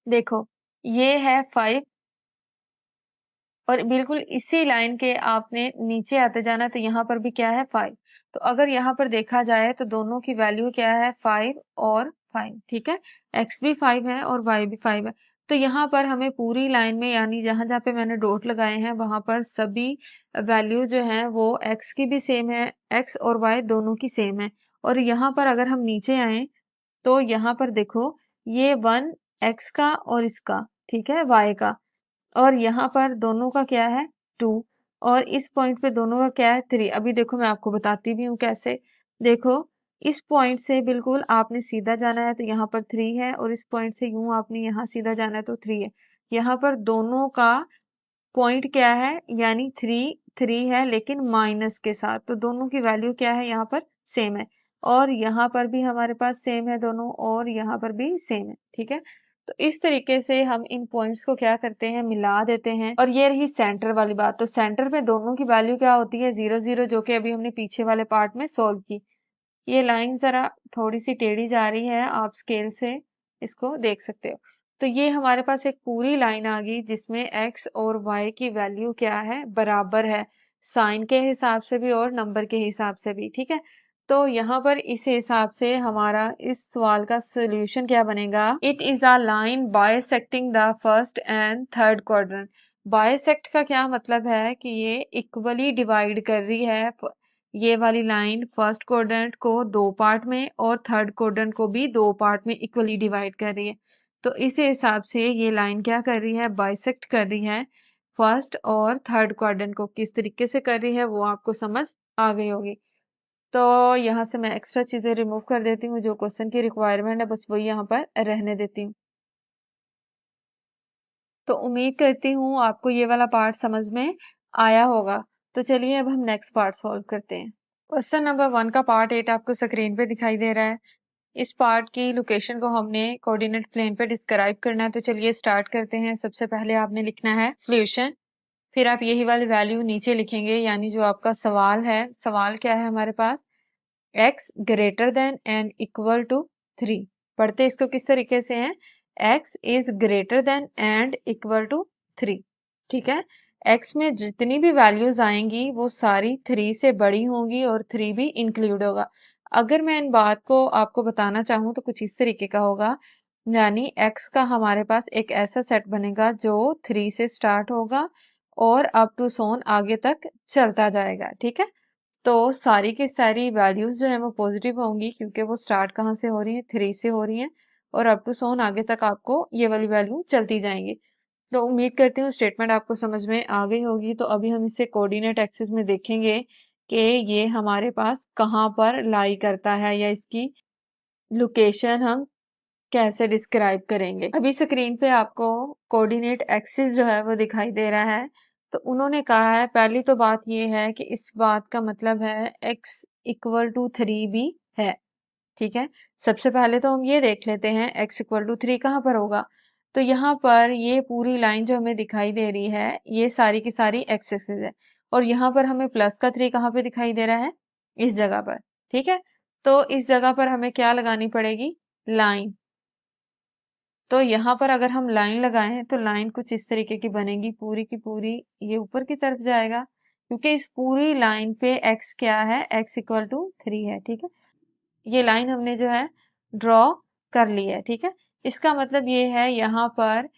देखो, ये है 5 और बिल्कुल इसी लाइन के आपने नीचे आते जाना, तो यहाँ पर भी क्या है, 5। तो अगर यहाँ पर देखा जाए तो दोनों की वैल्यू क्या है, 5 और 5, ठीक है। x भी 5 है और y भी 5 है। तो यहाँ पर हमें पूरी लाइन में, यानी जहां जहां पे मैंने डॉट लगाए हैं वहां पर सभी वैल्यू जो है वो x की भी सेम है, x और y दोनों की सेम है। और यहाँ पर अगर हम नीचे आए तो यहाँ पर देखो, ये 1 x का और इसका, ठीक है, y का, और यहाँ पर दोनों का क्या है, 2, और इस पॉइंट पे दोनों का क्या है, 3। अभी देखो मैं आपको बताती भी हूँ कैसे। देखो, इस पॉइंट से बिल्कुल आपने सीधा जाना है तो यहाँ पर 3 है, और इस पॉइंट से यूं आपने यहाँ सीधा जाना है तो 3 है। यहाँ पर दोनों का पॉइंट क्या है, यानी 3 है लेकिन माइनस के साथ। तो दोनों की वैल्यू क्या है, यहाँ पर सेम है, और यहाँ पर भी हमारे पास सेम है दोनों, और यहाँ पर भी सेम है, ठीक है। तो इस तरीके से हम इन पॉइंट्स को क्या करते हैं, मिला देते हैं। और ये रही सेंटर वाली बात। तो सेंटर पे दोनों की वैल्यू क्या होती है, 0 0, जो कि अभी हमने पीछे वाले पार्ट में सोल्व की। ये लाइन जरा थोड़ी सी टेढ़ी जा रही है, आप स्केल से इसको देख सकते हो। तो ये हमारे पास एक पूरी लाइन आ गई जिसमें x और y की वैल्यू क्या है, बराबर है, साइन के हिसाब से भी और नंबर के हिसाब से भी, ठीक है। तो यहाँ पर इस हिसाब से हमारा इस सवाल का सोल्यूशन क्या बनेगा, it is a line bisecting the first and third quadrant. Bisect का क्या मतलब है कि ये इक्वली डिवाइड कर रही है ये वाली लाइन फर्स्ट क्वाड्रेंट को 2 पार्ट में और थर्ड क्वाड्रेंट को भी 2 पार्ट में इक्वली डिवाइड कर रही है। तो इस हिसाब से ये लाइन क्या कर रही है, बाइसेक्ट कर रही है फर्स्ट और थर्ड क्वाड्रेंट को। किस तरीके से कर रही है वो आपको समझ आ गई होगी। तो यहाँ से मैं एक्स्ट्रा चीज़ें रिमूव कर देती हूँ, जो क्वेश्चन की रिक्वायरमेंट है बस वही यहाँ पर रहने देती हूँ। तो उम्मीद करती हूँ आपको ये वाला पार्ट समझ में आया होगा। तो चलिए अब हम नेक्स्ट पार्ट सॉल्व करते हैं। क्वेश्चन नंबर 1 का पार्ट 8 आपको स्क्रीन पे दिखाई दे रहा है। इस पार्ट की लोकेशन को हमने कोऑर्डिनेट प्लेन पे डिस्क्राइब करना है। तो चलिए स्टार्ट करते हैं। सबसे पहले आपने लिखना है सॉल्यूशन, फिर आप यही वाली वैल्यू नीचे लिखेंगे, यानी जो आपका सवाल है, सवाल क्या है हमारे पास, x greater than and equal to 3। पढ़ते इसको किस तरीके से है, x is greater than and equal to 3। ठीक है, x में जितनी भी वैल्यूज आएंगी वो सारी 3 से बड़ी होंगी और 3 भी इंक्लूड होगा। अगर मैं इन बात को आपको बताना चाहूँ तो कुछ इस तरीके का होगा, यानी x का हमारे पास एक ऐसा सेट बनेगा जो 3 से स्टार्ट होगा और अप टू सोन आगे तक चलता जाएगा। ठीक है, तो सारी की सारी वैल्यूज जो है वो पॉजिटिव होंगी, क्योंकि वो स्टार्ट कहाँ से हो रही है, 3 से हो रही है और अप टू सोन आगे तक आपको ये वाली वैल्यू चलती जाएंगी। तो उम्मीद करती हूँ स्टेटमेंट आपको समझ में आ गई होगी। तो अभी हम इसे कोऑर्डिनेट एक्सिस में देखेंगे कि ये हमारे पास कहाँ पर लाई करता है या इसकी लोकेशन हम कैसे डिस्क्राइब करेंगे। अभी स्क्रीन पे आपको कोऑर्डिनेट एक्सिस जो है वो दिखाई दे रहा है। तो उन्होंने कहा है, पहली तो बात ये है कि इस बात का मतलब है x इक्वल टू 3 भी है। ठीक है, सबसे पहले तो हम ये देख लेते हैं x इक्वल टू 3 कहाँ पर होगा। तो यहाँ पर ये पूरी लाइन जो हमें दिखाई दे रही है ये सारी की सारी x एक्सिस है और यहाँ पर हमें प्लस का 3 कहाँ पे दिखाई दे रहा है, इस जगह पर। ठीक है, तो इस जगह पर हमें क्या लगानी पड़ेगी, लाइन। तो यहाँ पर अगर हम लाइन लगाएं तो लाइन कुछ इस तरीके की बनेगी, पूरी की पूरी ये ऊपर की तरफ जाएगा, क्योंकि इस पूरी लाइन पे x क्या है, x इक्वल टू 3 है। ठीक है, ये लाइन हमने जो है ड्रॉ कर ली है। ठीक है, इसका मतलब ये है यहाँ पर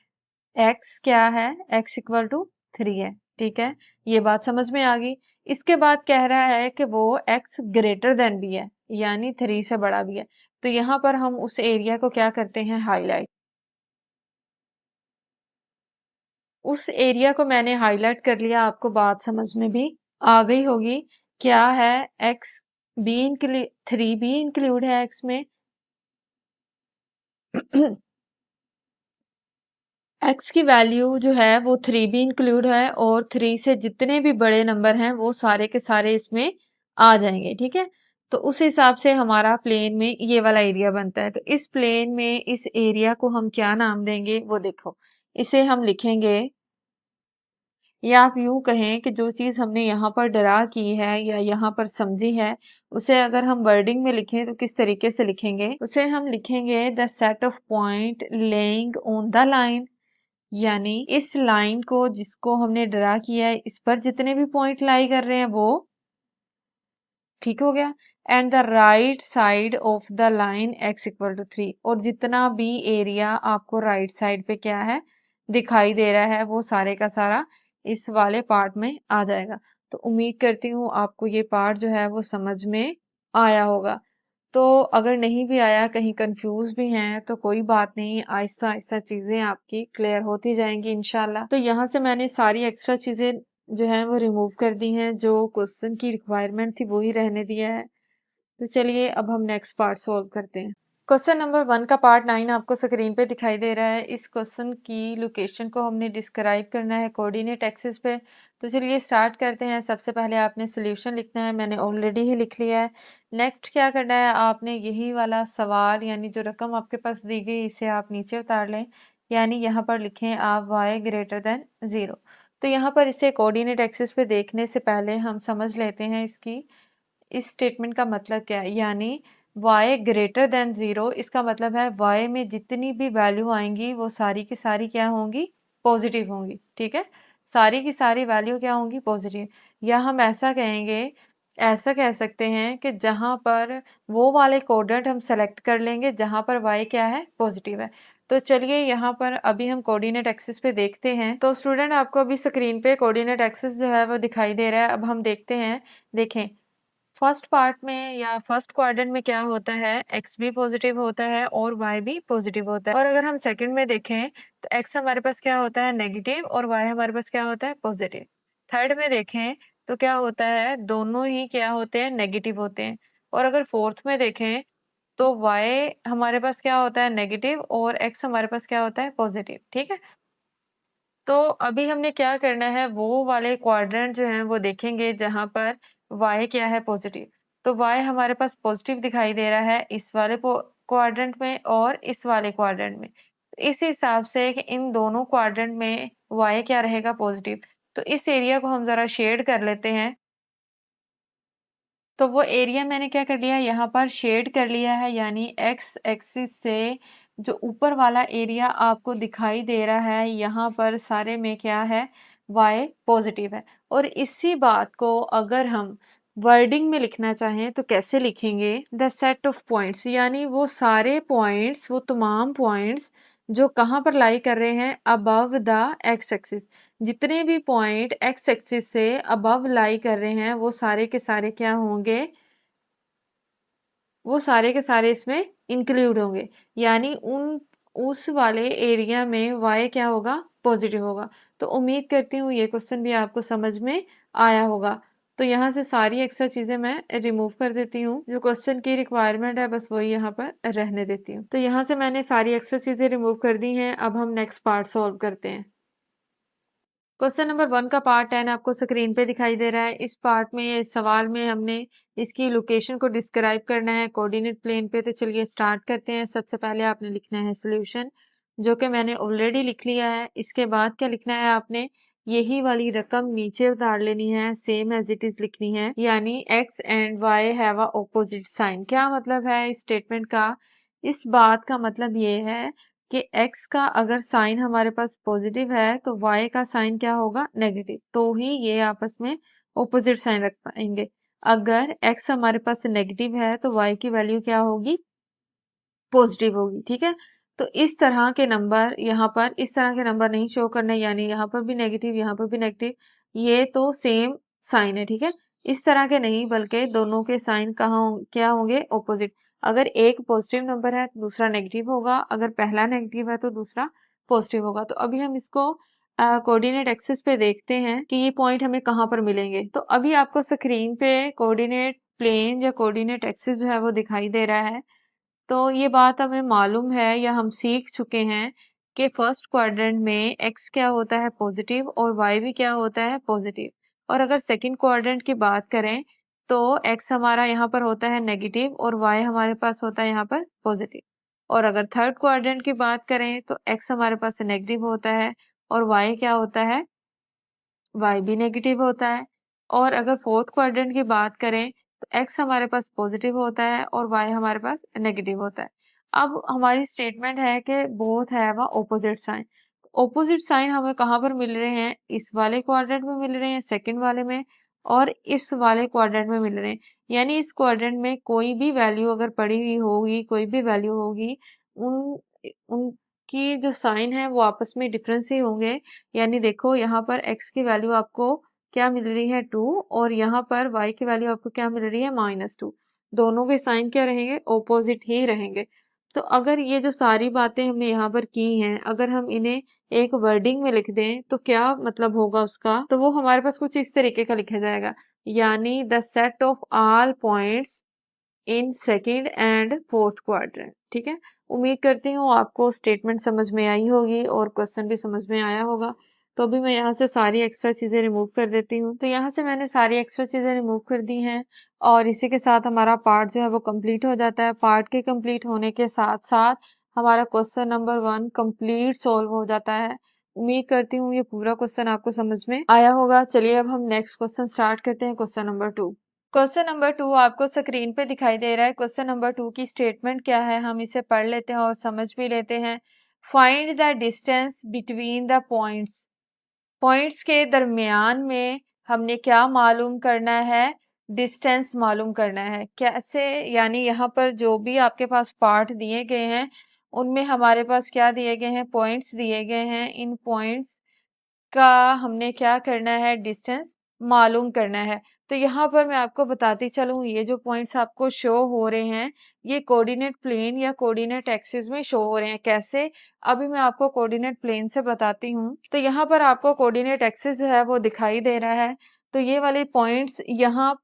x क्या है, x इक्वल टू 3 है। ठीक है, ये बात समझ में आ गई। इसके बाद कह रहा है कि वो x ग्रेटर देन भी है, यानी 3 से बड़ा भी है। तो यहाँ पर हम उस एरिया को क्या करते हैं, हाईलाइट। उस एरिया को मैंने हाईलाइट कर लिया, आपको बात समझ में भी आ गई होगी। क्या है, एक्स बी इंक्लूड, 3 भी इंक्लूड है एक्स में। एक्स की वैल्यू जो है वो 3 भी इंक्लूड है और 3 से जितने भी बड़े नंबर हैं वो सारे के सारे इसमें आ जाएंगे। ठीक है, तो उस हिसाब से हमारा प्लेन में ये वाला एरिया बनता है। तो इस प्लेन में इस एरिया को हम क्या नाम देंगे, वो देखो, इसे हम लिखेंगे, या आप यूं कहें कि जो चीज हमने यहाँ पर ड्रा की है या यहाँ पर समझी है, उसे अगर हम वर्डिंग में लिखें तो किस तरीके से लिखेंगे, उसे हम लिखेंगे the set of point laying on the line, यानी इस लाइन को जिसको हमने ड्रा किया है इस पर जितने भी पॉइंट लाई कर रहे हैं वो, ठीक हो गया, and the right side of the line x equal to 3, और जितना भी एरिया आपको राइट साइड पे क्या है दिखाई दे रहा है वो सारे का सारा इस वाले पार्ट में आ जाएगा। तो उम्मीद करती हूँ आपको ये पार्ट जो है वो समझ में आया होगा। तो अगर नहीं भी आया, कहीं कंफ्यूज भी हैं, तो कोई बात नहीं, आहिस्ता आहिस्ता चीज़ें आपकी क्लियर होती जाएंगी इंशाल्लाह। तो यहाँ से मैंने सारी एक्स्ट्रा चीज़ें जो है वो रिमूव कर दी हैं, जो क्वेश्चन की रिक्वायरमेंट थी वो ही रहने दिया है। तो चलिए अब हम नेक्स्ट पार्ट सॉल्व करते हैं। क्वेश्चन नंबर 1 का पार्ट 9 आपको स्क्रीन पे दिखाई दे रहा है। इस क्वेश्चन की लोकेशन को हमने डिस्क्राइब करना है कोऑर्डिनेट एक्सिस पे। तो चलिए स्टार्ट करते हैं। सबसे पहले आपने सोल्यूशन लिखना है, मैंने ऑलरेडी ही लिख लिया है। नेक्स्ट क्या करना है, आपने यही वाला सवाल यानी जो रकम आपके पास दी गई इसे आप नीचे उतार लें, यानी यहाँ पर लिखें आप y ग्रेटर देन 0। तो यहाँ पर इसे कोऑर्डिनेट एक्सिस पे देखने से पहले हम समझ लेते हैं इसकी, इस स्टेटमेंट का मतलब क्या है, यानी y ग्रेटर देन 0, इसका मतलब है y में जितनी भी वैल्यू आएंगी वो सारी की सारी क्या होंगी, पॉजिटिव होंगी। ठीक है, सारी की सारी वैल्यू क्या होंगी, पॉजिटिव। या हम ऐसा कहेंगे, ऐसा कह सकते हैं कि जहां पर वो वाले कोऑर्डिनेट हम सेलेक्ट कर लेंगे जहां पर y क्या है, पॉजिटिव है। तो चलिए यहाँ पर अभी हम कोऑर्डिनेट एक्सिस पे देखते हैं। तो स्टूडेंट आपको अभी स्क्रीन पे कोऑर्डिनेट एक्सिस जो है वो दिखाई दे रहा है। अब हम देखते हैं, देखें फर्स्ट पार्ट में या फर्स्ट क्वाड्रेंट में क्या होता है, एक्स भी पॉजिटिव होता है और वाई भी पॉजिटिव होता है। और अगर हम सेकंड में देखें तो एक्स हमारे पास क्या होता है, नेगेटिव, और वाई हमारे पास क्या होता है, पॉजिटिव। थर्ड में देखें तो क्या होता है, दोनों ही क्या होते हैं, नेगेटिव होते हैं। और अगर फोर्थ में देखें तो वाई हमारे पास क्या होता है, नेगेटिव, और एक्स हमारे पास क्या होता है, पॉजिटिव। ठीक है, तो अभी हमने क्या करना है, वो वाले क्वाड्रेंट जो हैं वो देखेंगे जहाँ पर y क्या है, पॉजिटिव। तो y हमारे पास पॉजिटिव दिखाई दे रहा है इस वाले क्वाड्रेंट में और इस वाले क्वाड्रेंट में। इस हिसाब से कि इन दोनों क्वाड्रेंट में y क्या रहेगा, पॉजिटिव। तो इस एरिया को हम ज़रा शेड कर लेते हैं। तो वो एरिया मैंने क्या कर लिया, यहाँ पर शेड कर लिया है, यानी एक्स एक्सिस से जो ऊपर वाला एरिया आपको दिखाई दे रहा है, यहाँ पर सारे में क्या है, वाई पॉजिटिव है। और इसी बात को अगर हम वर्डिंग में लिखना चाहें तो कैसे लिखेंगे, द सेट ऑफ पॉइंट्स, यानी वो सारे पॉइंट्स, वो तमाम पॉइंट्स जो कहाँ पर लाई कर रहे हैं, अबव द एक्स एक्सिस। जितने भी पॉइंट एक्स एक्सिस से अबव लाई कर रहे हैं वो सारे के सारे क्या होंगे, वो सारे के सारे इसमें इंक्लूड होंगे, यानी उन उस वाले एरिया में वाई क्या होगा, पॉजिटिव होगा। तो उम्मीद करती हूँ ये क्वेश्चन भी आपको समझ में आया होगा। तो यहाँ से सारी एक्स्ट्रा चीज़ें मैं रिमूव कर देती हूँ, जो क्वेश्चन की रिक्वायरमेंट है बस वही यहाँ पर रहने देती हूँ। तो यहाँ से मैंने सारी एक्स्ट्रा चीज़ें रिमूव कर दी हैं। अब हम नेक्स्ट पार्ट सॉल्व करते हैं। क्वेश्चन नंबर 1 का पार्ट 10 आपको स्क्रीन पे दिखाई दे रहा है। इस पार्ट में, इस सवाल में हमने इसकी लोकेशन को डिस्क्राइब करना है कोऑर्डिनेट प्लेन पे। तो चलिए स्टार्ट करते हैं। सबसे पहले आपने लिखना है सॉल्यूशन, जो कि मैंने ऑलरेडी लिख लिया है। इसके बाद क्या लिखना है, आपने यही वाली रकम नीचे उतार लेनी है, सेम एज इट इज लिखनी है, यानी x and y have a opposite sign. क्या मतलब है इस स्टेटमेंट का, इस बात का मतलब ये है कि x का अगर साइन हमारे पास पॉजिटिव है तो y का साइन क्या होगा, नेगेटिव। तो ही ये आपस में ऑपोजिट साइन रख पाएंगे। अगर x हमारे पास नेगेटिव है तो y की वैल्यू क्या होगी, पॉजिटिव होगी। ठीक है, तो इस तरह के नंबर यहाँ पर, इस तरह के नंबर नहीं शो करने, यानी यहाँ पर भी नेगेटिव, यहाँ पर भी नेगेटिव, ये तो सेम साइन है। ठीक है, इस तरह के नहीं, बल्कि दोनों के साइन कहाँ क्या होंगे, ऑपोजिट। अगर एक पॉजिटिव नंबर है तो दूसरा नेगेटिव होगा, अगर पहला नेगेटिव है तो दूसरा पॉजिटिव होगा। तो अभी हम इसको कोऑर्डिनेट एक्सिस पे देखते हैं कि ये पॉइंट हमें कहाँ पर मिलेंगे। तो अभी आपको स्क्रीन पे कोऑर्डिनेट प्लेन या कोऑर्डिनेट एक्सिस जो है वो दिखाई दे रहा है। तो ये बात हमें मालूम है या हम सीख चुके हैं कि फर्स्ट क्वाड्रेंट में x क्या होता है, पॉजिटिव, और y भी क्या होता है, पॉजिटिव। और अगर सेकंड क्वाड्रेंट की बात करें तो x हमारा यहाँ पर होता है नेगेटिव और y हमारे पास होता है यहाँ पर पॉजिटिव। और अगर थर्ड क्वाड्रेंट की बात करें तो x हमारे पास नेगेटिव होता है और y क्या होता है, y भी नेगेटिव होता है। और अगर फोर्थ क्वाड्रेंट की बात करें तो x हमारे पास पॉजिटिव होता है और y हमारे पास नेगेटिव होता है। अब हमारी स्टेटमेंट है कि both have a opposite sign. Opposite sign हमें कहाँ पर मिल रहे हैं, इस वाले क्वाड्रेंट में मिल रहे हैं, सेकंड वाले में, और इस वाले क्वाड्रेंट में मिल रहे हैं। यानी इस क्वाड्रेंट में कोई भी वैल्यू अगर पड़ी हुई होगी, कोई भी वैल्यू होगी, उन उनकी जो साइन है वो आपस में डिफरेंस ही होंगे। यानी देखो यहाँ पर x की वैल्यू आपको क्या मिल रही है, 2, और यहाँ पर y की वैल्यू आपको क्या मिल रही है, -2। दोनों के साइन क्या रहेंगे, ऑपोजिट ही रहेंगे। तो अगर ये जो सारी बातें हमने यहाँ पर की हैं, अगर हम इन्हें एक वर्डिंग में लिख दें तो क्या मतलब होगा उसका, तो वो हमारे पास कुछ इस तरीके का लिखा जाएगा, यानी the set of all points in second and fourth quadrant. ठीक है, उम्मीद करती हूँ आपको स्टेटमेंट समझ में आई होगी और क्वेश्चन भी समझ में आया होगा। तो अभी मैं यहाँ से सारी एक्स्ट्रा चीज़ें रिमूव कर देती हूँ। तो यहाँ से मैंने सारी एक्स्ट्रा चीज़ें रिमूव कर दी हैं और इसी के साथ हमारा पार्ट जो है वो कंप्लीट हो जाता है। पार्ट के कंप्लीट होने के साथ साथ हमारा क्वेश्चन नंबर 1 कंप्लीट सॉल्व हो जाता है। उम्मीद करती हूँ ये पूरा क्वेश्चन आपको समझ में आया होगा। चलिए अब हम नेक्स्ट क्वेश्चन स्टार्ट करते हैं, क्वेश्चन नंबर 2। क्वेश्चन नंबर 2 आपको स्क्रीन पे दिखाई दे रहा है। क्वेश्चन नंबर 2 की स्टेटमेंट क्या है, हम इसे पढ़ लेते हैं और समझ भी लेते हैं। Find the distance between the points. Points के दरमियान में हमने क्या मालूम करना है, डिस्टेंस मालूम करना है। कैसे, यानी यहाँ पर जो भी आपके पास पार्ट दिए गए हैं उनमें हमारे पास क्या दिए गए हैं, पॉइंट्स दिए गए हैं। इन पॉइंट्स का हमने क्या करना है, डिस्टेंस मालूम करना है। तो यहाँ पर मैं आपको बताती चलूँ, ये जो पॉइंट्स आपको शो हो रहे हैं ये कोऑर्डिनेट प्लेन या कोऑर्डिनेट एक्सिस में शो हो रहे हैं। कैसे? अभी मैं आपको कोऑर्डिनेट प्लेन से बताती हूँ। तो यहाँ पर आपको कोऑर्डिनेट एक्सिस जो है वो दिखाई दे रहा है। तो ये वाले पॉइंट्स यहाँ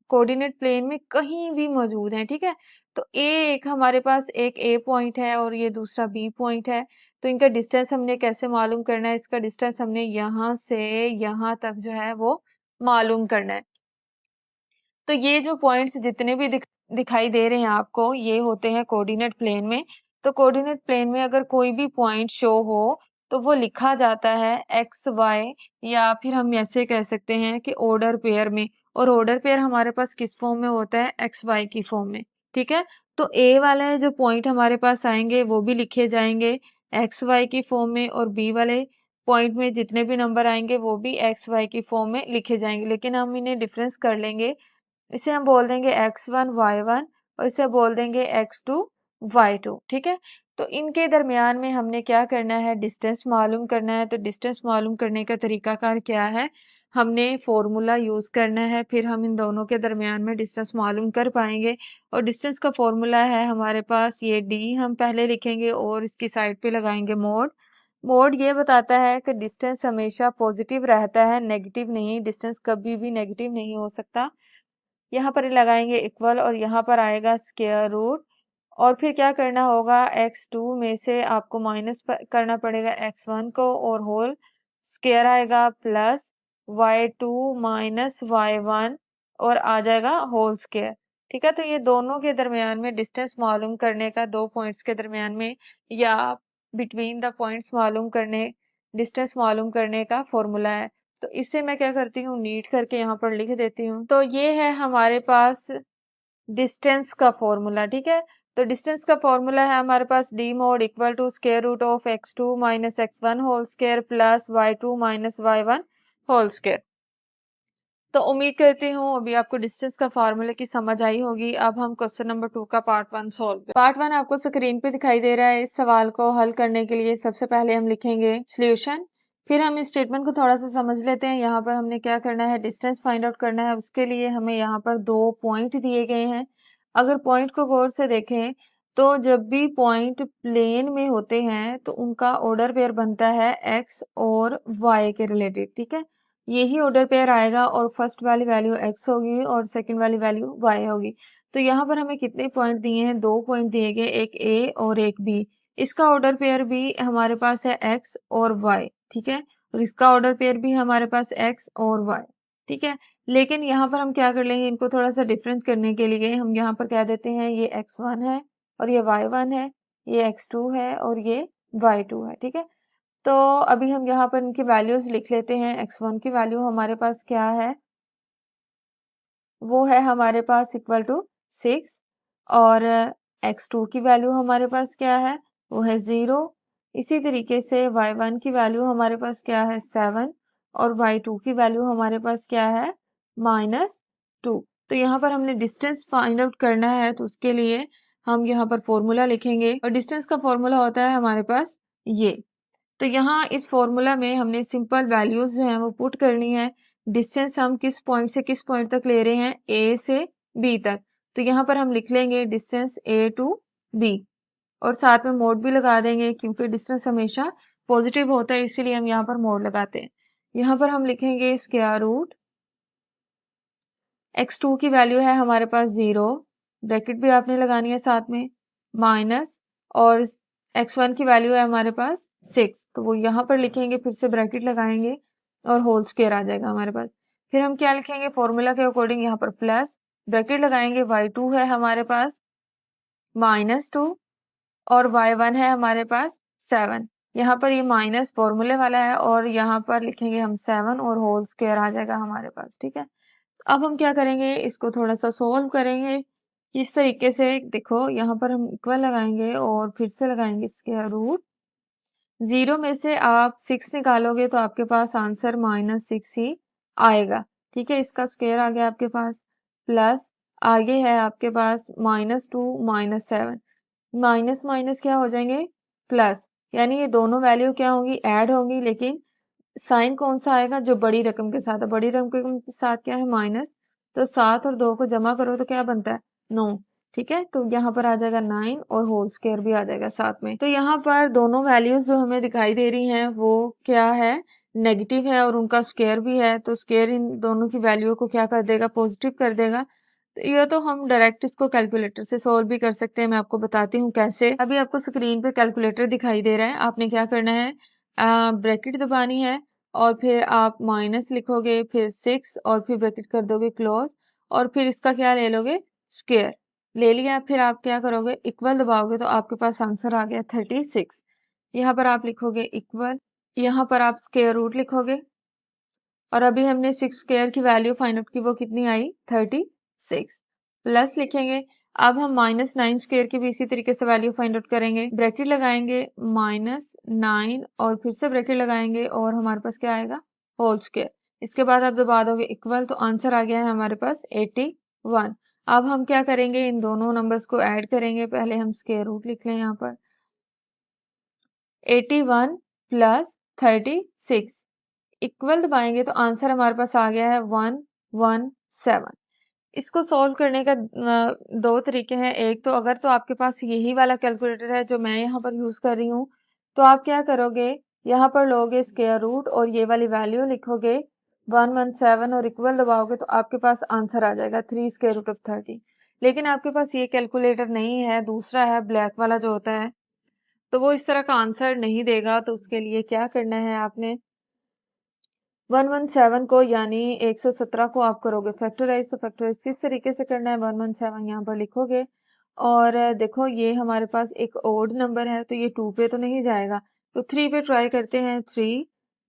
कोऑर्डिनेट प्लेन में कहीं भी मौजूद हैं, ठीक है। तो ए एक हमारे पास एक ए पॉइंट है और ये दूसरा बी पॉइंट है। तो इनका डिस्टेंस हमने कैसे मालूम करना है? इसका डिस्टेंस हमने यहाँ से यहाँ तक जो है वो मालूम करना है। तो ये जो पॉइंट्स जितने भी दिखाई दे रहे हैं आपको, ये होते हैं कोऑर्डिनेट प्लेन में। तो कोऑर्डिनेट प्लेन में अगर कोई भी पॉइंट शो हो तो वो लिखा जाता है एक्स वाई, या फिर हम ऐसे कह सकते हैं कि ऑर्डर पेयर में। और ऑर्डर पेयर हमारे पास किस फॉर्म में होता है? एक्स वाई की फॉर्म में, ठीक है। तो ए वाले जो पॉइंट हमारे पास आएंगे वो भी लिखे जाएंगे एक्स वाई की फॉर्म में, और बी वाले पॉइंट में जितने भी नंबर आएंगे वो भी एक्स वाई की फॉर्म में लिखे जाएंगे। लेकिन हम इन्हें डिफरेंस कर लेंगे। इसे हम बोल देंगे x1 y1 और इसे बोल देंगे x2 y2, ठीक है। तो इनके दरमियान में हमने क्या करना है? डिस्टेंस मालूम करना है। तो डिस्टेंस मालूम करने का तरीकाकार क्या है? हमने फॉर्मूला यूज करना है, फिर हम इन दोनों के दरमियान में डिस्टेंस मालूम कर पाएंगे। और डिस्टेंस का फॉर्मूला है हमारे पास ये d हम पहले लिखेंगे और इसकी साइड पे लगाएंगे मोड। मोड ये बताता है कि डिस्टेंस हमेशा पॉजिटिव रहता है, नेगेटिव नहीं। डिस्टेंस कभी भी नेगेटिव नहीं हो सकता। यहाँ पर लगाएंगे इक्वल और यहाँ पर आएगा स्क्वायर रूट। और फिर क्या करना होगा? x2 में से आपको माइनस करना पड़ेगा x1 को, और होल स्क्वायर आएगा प्लस y2 माइनस y1 और आ जाएगा होल स्क्वायर, ठीक है। तो ये दोनों के दरमियान में डिस्टेंस मालूम करने का, दो पॉइंट्स के दरमियान में या बिटवीन द पॉइंट्स मालूम करने, डिस्टेंस मालूम करने का फॉर्मूला है। तो इसे मैं क्या करती हूँ? नीट करके यहाँ पर लिख देती हूँ। तो ये है हमारे पास डिस्टेंस का फॉर्मूला, ठीक है। तो डिस्टेंस का फॉर्मूला है हमारे पास D mod equal to square root of x2 minus x1 whole square plus y2 minus y1 whole square. तो उम्मीद करती हूँ अभी आपको डिस्टेंस का फार्मूला की समझ आई होगी। अब हम क्वेश्चन नंबर 2 का पार्ट 1 सॉल्व करें। पार्ट 1 आपको स्क्रीन पे दिखाई दे रहा है। इस सवाल को हल करने के लिए सबसे पहले हम लिखेंगे सॉल्यूशन, फिर हम इस स्टेटमेंट को थोड़ा सा समझ लेते हैं। यहाँ पर हमने क्या करना है? डिस्टेंस फाइंड आउट करना है। उसके लिए हमें यहाँ पर दो पॉइंट दिए गए हैं। अगर पॉइंट को गौर से देखें तो जब भी पॉइंट प्लेन में होते हैं तो उनका ऑर्डर पेयर बनता है एक्स और वाई के रिलेटेड, ठीक है। यही ऑर्डर पेयर आएगा और फर्स्ट वाली वैल्यू x होगी और सेकंड वाली वैल्यू y होगी। तो यहाँ पर हमें कितने पॉइंट दिए हैं? दो पॉइंट दिए गए, एक a और एक b। इसका ऑर्डर पेयर भी हमारे पास है x और y, ठीक है। और इसका ऑर्डर पेयर भी हमारे पास x और y, ठीक है। लेकिन यहाँ पर हम क्या कर लेंगे? इनको थोड़ा सा डिफरेंट करने के लिए हम यहाँ पर कह देते हैं ये x1 है और ये y1 है, ये x2 है और ये y2 है, ठीक है। तो अभी हम यहाँ पर इनकी वैल्यूज लिख लेते हैं। x1 की वैल्यू हमारे पास क्या है? वो है हमारे पास इक्वल टू 6, और x2 की वैल्यू हमारे पास क्या है? वो है 0। इसी तरीके से y1 की वैल्यू हमारे पास क्या है? 7, और y2 की वैल्यू हमारे पास क्या है? -2। तो यहाँ पर हमने डिस्टेंस फाइंड आउट करना है, तो उसके लिए हम यहाँ पर फॉर्मूला लिखेंगे और डिस्टेंस का फॉर्मूला होता है हमारे पास ये। तो यहाँ इस फॉर्मूला में हमने सिंपल वैल्यूज जो हैं वो पुट करनी है। डिस्टेंस हम किस पॉइंट से किस पॉइंट तक ले रहे हैं? ए से बी तक। तो यहाँ पर हम लिख लेंगे डिस्टेंस ए टू बी और साथ में मोड भी लगा देंगे, क्योंकि डिस्टेंस हमेशा पॉजिटिव होता है इसीलिए हम यहाँ पर मोड लगाते हैं। यहाँ पर हम लिखेंगे स्क्वायर रूट x2 की वैल्यू है हमारे पास 0, ब्रैकेट भी आपने लगानी है साथ में, माइनस, और x1 की वैल्यू है हमारे पास 6, तो वो यहाँ पर लिखेंगे, फिर से ब्रैकेट लगाएंगे और होल स्क्वायर आ जाएगा हमारे पास। फिर हम क्या लिखेंगे? फॉर्मूला के अकॉर्डिंग यहाँ पर प्लस, ब्रैकेट लगाएंगे, y2 है हमारे पास -2 और y1 है हमारे पास 7। यहाँ पर ये माइनस फॉर्मूले वाला है और यहाँ पर लिखेंगे हम 7 और होल स्क्वायर आ जाएगा हमारे पास, ठीक है। अब हम क्या करेंगे? इसको थोड़ा सा सोल्व करेंगे इस तरीके से। देखो यहाँ पर हम इक्वल लगाएंगे और फिर से लगाएंगे स्क्वायर रूट। 0 में से आप 6 निकालोगे तो आपके पास आंसर -6 ही आएगा, ठीक है। इसका स्क्वायर आ गया आपके पास, प्लस आगे है आपके पास -2 -7, माइनस माइनस क्या हो जाएंगे? प्लस, यानी ये दोनों वैल्यू क्या होंगी? ऐड होंगी, लेकिन साइन कौन सा आएगा, जो बड़ी रकम के साथ है, बड़ी रकम के साथ क्या है माइनस, तो 7 और 2 को जमा करो तो क्या बनता है 9, ठीक है। तो यहाँ पर आ जाएगा 9 और होल स्क्वायर भी आ जाएगा साथ में। तो यहाँ पर दोनों वैल्यूज जो हमें दिखाई दे रही हैं वो क्या है, नेगेटिव है और उनका स्क्वायर भी है, तो स्क्वायर इन दोनों की वैल्यू को क्या कर देगा, पॉजिटिव कर देगा। तो ये तो हम डायरेक्ट इसको कैलकुलेटर से सोल्व भी कर सकते हैं, मैं आपको बताती हूँ कैसे। अभी आपको स्क्रीन पे कैलकुलेटर दिखाई दे रहा है, आपने क्या करना है, ब्रैकेट दबानी है और फिर आप माइनस लिखोगे, फिर 6 और फिर ब्रैकेट कर दोगे क्लोज और फिर इसका क्या ले लोगे, स्क्वायर ले लिया। फिर आप क्या करोगे, इक्वल दबाओगे तो आपके पास आंसर आ गया 36। यहाँ पर आप लिखोगे इक्वल, यहाँ पर आप स्क्वायर रूट लिखोगे और अभी हमने 6 स्क्वायर की वैल्यू फाइंड आउट की, वो कितनी आई 36, प्लस लिखेंगे। अब हम -9 स्क्वायर की भी इसी तरीके से वैल्यू फाइंड आउट करेंगे, ब्रैकेट लगाएंगे -9 और फिर से ब्रैकेट लगाएंगे और हमारे पास क्या आएगा, होल स्क्वायर। इसके बाद आप दबा दोगे इक्वल, तो आंसर आ गया है हमारे पास 81। अब हम क्या करेंगे, इन दोनों नंबर्स को ऐड करेंगे। पहले हम स्क्वायर रूट लिख लें यहाँ पर, 81 प्लस 36 इक्वल दबाएंगे तो आंसर हमारे पास आ गया है 117। इसको सॉल्व करने का दो तरीके हैं। एक तो अगर तो आपके पास यही वाला कैलकुलेटर है जो मैं यहाँ पर यूज कर रही हूँ, तो आप क्या करोगे, यहाँ पर लोगे स्क्वायर रूट और ये वाली वैल्यू लिखोगे 117 और इक्वल दबाओगे तो आपके पास आंसर आ जाएगा 3 स्क्वायर रूट ऑफ 30। लेकिन आपके पास ये कैलकुलेटर नहीं है, दूसरा है ब्लैक वाला जो होता है, तो वो इस तरह का आंसर नहीं देगा। तो उसके लिए क्या करना है, आपने 117 को यानी 117 को आप करोगे फैक्टराइज, तो फैक्टराइज किस तरीके से करना है, 117 यहाँ पर लिखोगे और देखो ये हमारे पास एक ओड नंबर है तो ये 2 पे तो नहीं जाएगा, तो 3 पे ट्राई करते हैं।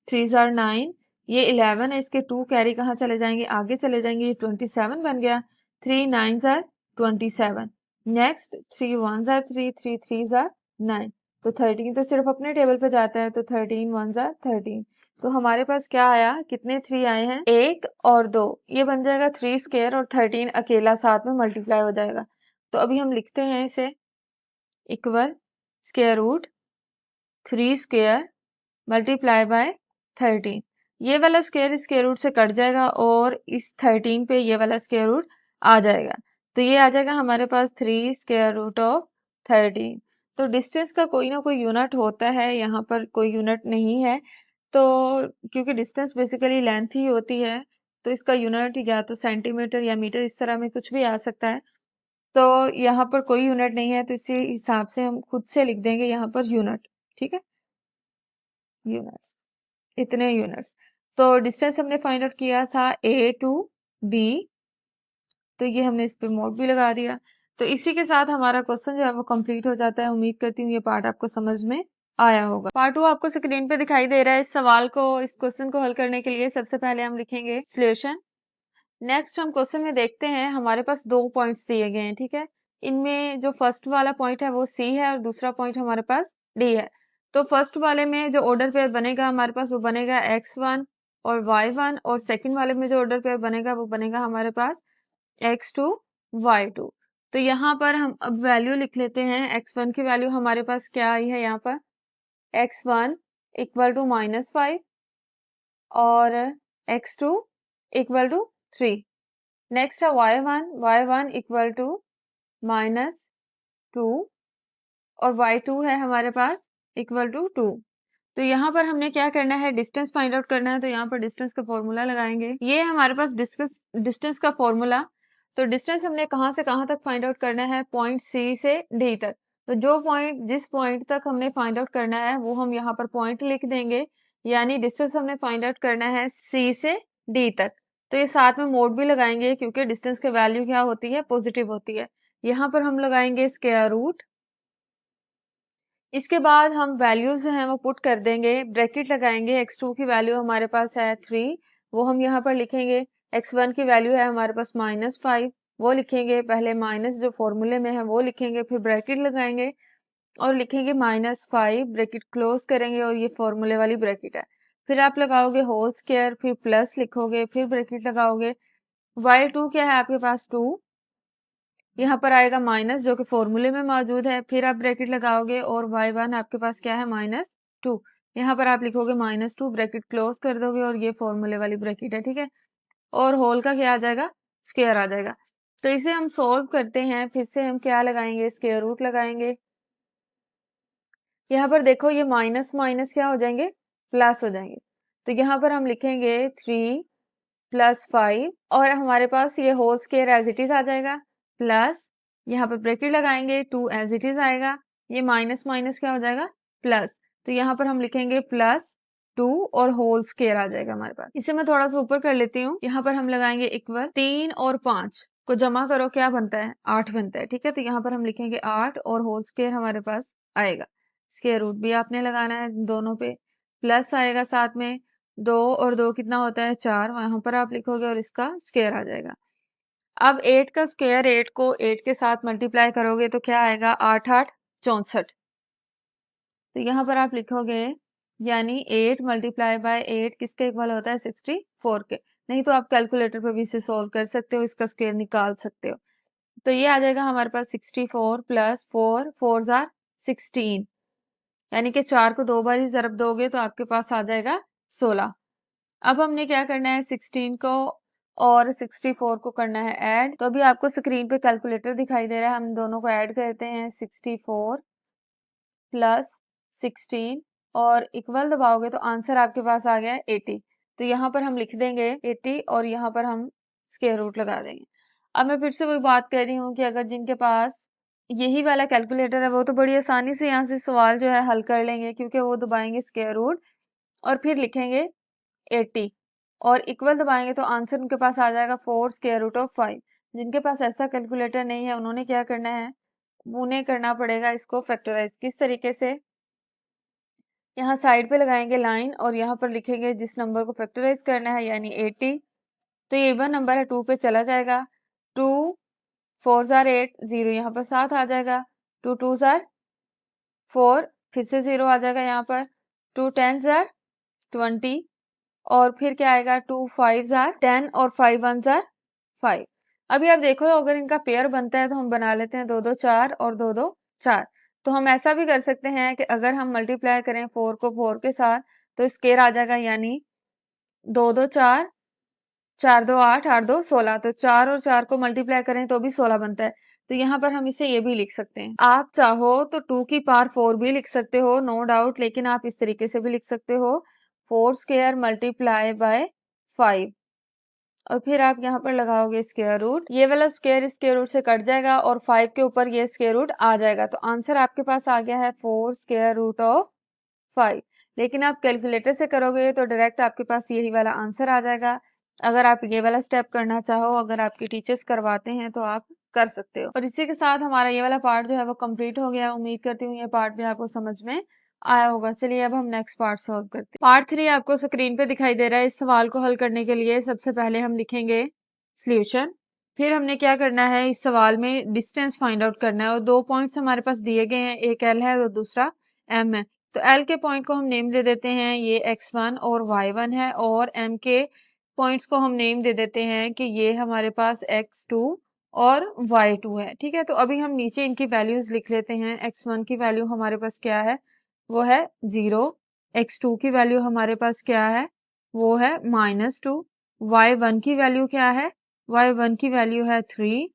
3 आर 9, ये 11 है, इसके 2 कैरी कहाँ चले जाएंगे, आगे चले जाएंगे, ये 27 बन गया। 3 9 आर 27, नेक्स्ट 3 1 आर 3, 3 3 आर 9, तो 13 तो सिर्फ अपने टेबल पे जाता है, तो 13 1 आर 13। तो हमारे पास क्या आया, कितने 3 आए हैं, 1 और 2, ये बन जाएगा 3 स्क्वायर और 13 अकेला साथ में मल्टीप्लाई हो जाएगा। तो अभी हम लिखते हैं इसे equal square root 3 square multiply by 13। ये वाला स्क्वायर स्क्वायर रूट से कट जाएगा और इस 13 पे ये वाला स्क्वायर रूट आ जाएगा, तो ये आ जाएगा हमारे पास 3 स्क्वायर रूट ऑफ 13। तो डिस्टेंस का कोई ना कोई यूनिट होता है, यहाँ पर कोई यूनिट नहीं है, तो क्योंकि डिस्टेंस बेसिकली लेंथ ही होती है, तो इसका यूनिट या तो सेंटीमीटर या मीटर इस तरह में कुछ भी आ सकता है। तो यहाँ पर कोई यूनिट नहीं है, तो इसी हिसाब से हम खुद से लिख देंगे यहाँ पर यूनिट, ठीक है, यूनिट्स, इतने यूनिट्स। तो डिस्टेंस हमने फाइंड आउट किया था ए टू बी, तो ये हमने इस पे मोड भी लगा दिया। तो इसी के साथ हमारा क्वेश्चन जो है वो कंप्लीट हो जाता है। उम्मीद करती हूँ ये पार्ट आपको समझ में आया होगा। पार्ट 2 आपको स्क्रीन पे दिखाई दे रहा है। इस सवाल को, इस क्वेश्चन को हल करने के लिए सबसे पहले हम लिखेंगे सॉल्यूशन। नेक्स्ट हम क्वेश्चन में देखते हैं, हमारे पास 2 पॉइंट्स दिए गए हैं, ठीक है। इनमें जो फर्स्ट वाला पॉइंट है वो सी है और दूसरा पॉइंट हमारे पास डी है। तो फर्स्ट वाले में जो ऑर्डर पेयर बनेगा हमारे पास वो बनेगा x1 और y1, और सेकंड वाले में जो ऑर्डर पेयर बनेगा वो बनेगा हमारे पास x2 y2। तो यहाँ पर हम अब वैल्यू लिख लेते हैं। x1 की वैल्यू हमारे पास क्या आई है, यहाँ पर x1 इक्वल टू -5 और x2 इक्वल टू 3। नेक्स्ट है y1 इक्वल टू -2 और y2 है हमारे पास इक्वल टू 2। तो यहाँ पर हमने क्या करना है, डिस्टेंस फाइंड आउट करना है, तो यहाँ पर डिस्टेंस का फॉर्मूला लगाएंगे। ये हमारे पास डिस्टेंस का फॉर्मूला। तो डिस्टेंस हमने कहाँ से कहाँ तक फाइंड आउट करना है, पॉइंट सी से डी तक। तो जो पॉइंट, जिस पॉइंट तक हमने फाइंड आउट करना है वो हम यहाँ पर पॉइंट लिख देंगे, यानी डिस्टेंस हमने फाइंड आउट करना है सी से डी तक। तो ये साथ में मोड भी लगाएंगे क्योंकि डिस्टेंस की वैल्यू क्या होती है, पॉजिटिव होती है। यहाँ पर हम लगाएंगे स्क्वायर रूट। इसके बाद हम वैल्यूज जो हैं वो पुट कर देंगे, ब्रैकेट लगाएंगे। x2 की वैल्यू हमारे पास है 3, वो हम यहाँ पर लिखेंगे। x1 की वैल्यू है हमारे पास -5, वो लिखेंगे। पहले माइनस जो फॉर्मूले में है वो लिखेंगे, फिर ब्रैकेट लगाएंगे और लिखेंगे -5, ब्रैकेट क्लोज करेंगे और ये फॉर्मूले वाली ब्रैकेट है। फिर आप लगाओगे होल स्क्वायर, फिर प्लस लिखोगे, फिर ब्रैकेट लगाओगे। y2 क्या है आपके पास 2, यहाँ पर आएगा माइनस जो कि फॉर्मूले में मौजूद है, फिर आप ब्रैकेट लगाओगे और y1 आपके पास क्या है -2। यहाँ पर आप लिखोगे -2, ब्रैकेट क्लोज कर दोगे और ये फॉर्मूले वाली ब्रैकेट है, ठीक है। और होल का क्या आ जाएगा, स्क्वायर आ जाएगा। तो इसे हम सोल्व करते हैं, फिर से हम क्या लगाएंगे, स्क्वायर रूट लगाएंगे। यहाँ पर देखो ये माइनस माइनस क्या हो जाएंगे, प्लस हो जाएंगे। तो यहाँ पर हम लिखेंगे 3 + 5 और हमारे पास ये whole square as it is आ जाएगा, प्लस यहाँ पर ब्रैकेट लगाएंगे 2 एज इट इज आएगा, ये माइनस माइनस क्या हो जाएगा, प्लस। तो यहाँ पर हम लिखेंगे +2 और होल स्क्वायर आ जाएगा हमारे पास। इसे मैं थोड़ा सा ऊपर कर लेती हूँ। यहाँ पर हम लगाएंगे इक्वल 3 और 5 को जमा करो, क्या बनता है, 8 बनता है, ठीक है। तो यहाँ पर हम लिखेंगे 8 और होल स्क्वायर हमारे पास आएगा। स्क्वायर रूट भी आपने लगाना है दोनों पे, प्लस आएगा साथ में 2 और 2 कितना होता है, 4, वहां पर आप लिखोगे और इसका स्क्वायर आ जाएगा। अब 8 का स्क्वायर 8 को 8 के साथ मल्टीप्लाई करोगे तो क्या आएगा, 8 8 64। तो यहाँ पर आप लिखोगे यानी 8 × 8 किसके इक्वल होता है, 64 के। नहीं तो आप कैलकुलेटर पर भी इसे सोल्व कर सकते हो, इसका स्क्वायर निकाल सकते हो। तो ये आ जाएगा हमारे पास 64 + 4 4 जार 16, यानी कि 4 को 2 बार ही ज़रब दोगे तो आपके पास आ जाएगा 16। अब हमने क्या करना है, 16 को और 64 को करना है ऐड। तो अभी आपको स्क्रीन पे कैलकुलेटर दिखाई दे रहा है, हम दोनों को ऐड करते हैं, 64 + 16 और इक्वल दबाओगे तो आंसर आपके पास आ गया है 80। तो यहाँ पर हम लिख देंगे 80 और यहाँ पर हम स्क्वायर रूट लगा देंगे। अब मैं फिर से वही बात कर रही हूँ कि अगर जिनके पास यही वाला कैलकुलेटर है वो तो बड़ी आसानी से यहाँ से सवाल जो है हल कर लेंगे, क्योंकि वो दबाएंगे स्क्वायर रूट और फिर लिखेंगे 80 और इक्वल दबाएंगे तो आंसर उनके पास आ जाएगा 4√5। जिनके पास ऐसा कैलकुलेटर नहीं है उन्होंने क्या करना है, उन्हें करना पड़ेगा इसको फैक्टराइज। किस तरीके से, यहाँ साइड पे लगाएंगे लाइन और यहाँ पर लिखेंगे जिस नंबर को फैक्टराइज करना है यानी 80। तो ये इवन नंबर है, 2 पे चला जाएगा, 2 4 जार 8, 0 यहाँ पर 7 आ जाएगा, 2 2 जार 4, फिर से 0 आ जाएगा यहाँ पर, 2 10 जार 20 और फिर क्या आएगा, 2 5 जार 10 और 5 1 जार 5। अभी आप देखो अगर इनका पेयर बनता है तो हम बना लेते हैं 2 2 4 और 2 2 4। तो हम ऐसा भी कर सकते हैं कि अगर हम मल्टीप्लाई करें 4 को 4 के साथ तो स्क्वायर आ जाएगा, यानी 2 2 4 4 2 8 8 2 16। तो 4 और 4 को मल्टीप्लाई करें तो भी 16 बनता है। तो यहाँ पर हम इसे ये भी लिख सकते हैं, आप चाहो तो 2 की पावर 4 भी लिख सकते हो, नो डाउट, लेकिन आप इस तरीके से भी लिख सकते हो 4 स्क्वायर × 5 और फिर आप यहाँ पर लगाओगे स्क्वायर रूट, ये वाला स्क्वायर रूट से कट जाएगा और 5 के ऊपर ये स्क्वायर रूट आ जाएगा। तो आंसर आपके पास आ गया है 4√5। लेकिन आप कैलकुलेटर से करोगे तो डायरेक्ट आपके पास यही वाला आंसर आ जाएगा। अगर आप ये वाला स्टेप करना चाहो, अगर आपके टीचर्स करवाते हैं तो आप कर सकते हो। और इसी के साथ हमारा ये वाला पार्ट जो है वो कंप्लीट हो गया। उम्मीद करती हूँ ये पार्ट भी आपको समझ में आया होगा। चलिए अब हम नेक्स्ट पार्ट सॉल्व करते हैं। पार्ट 3 आपको स्क्रीन पे दिखाई दे रहा है। इस सवाल को हल करने के लिए सबसे पहले हम लिखेंगे सोल्यूशन, फिर हमने क्या करना है, इस सवाल में डिस्टेंस फाइंड आउट करना है और 2 पॉइंट्स हमारे पास दिए गए हैं, एक एल है और दूसरा एम है। तो एल के पॉइंट को हम नेम दे देते हैं, ये x1 और y1 है, और एम के पॉइंट्स को हम नेम दे देते हैं कि ये हमारे पास x2 और y2 है। ठीक है, तो अभी हम नीचे इनकी वैल्यूज लिख लेते हैं। x1 की वैल्यू हमारे पास क्या है, वो है 0। x2 की वैल्यू हमारे पास क्या है, वो है -2। y1 की वैल्यू क्या है, y1 की वैल्यू है 3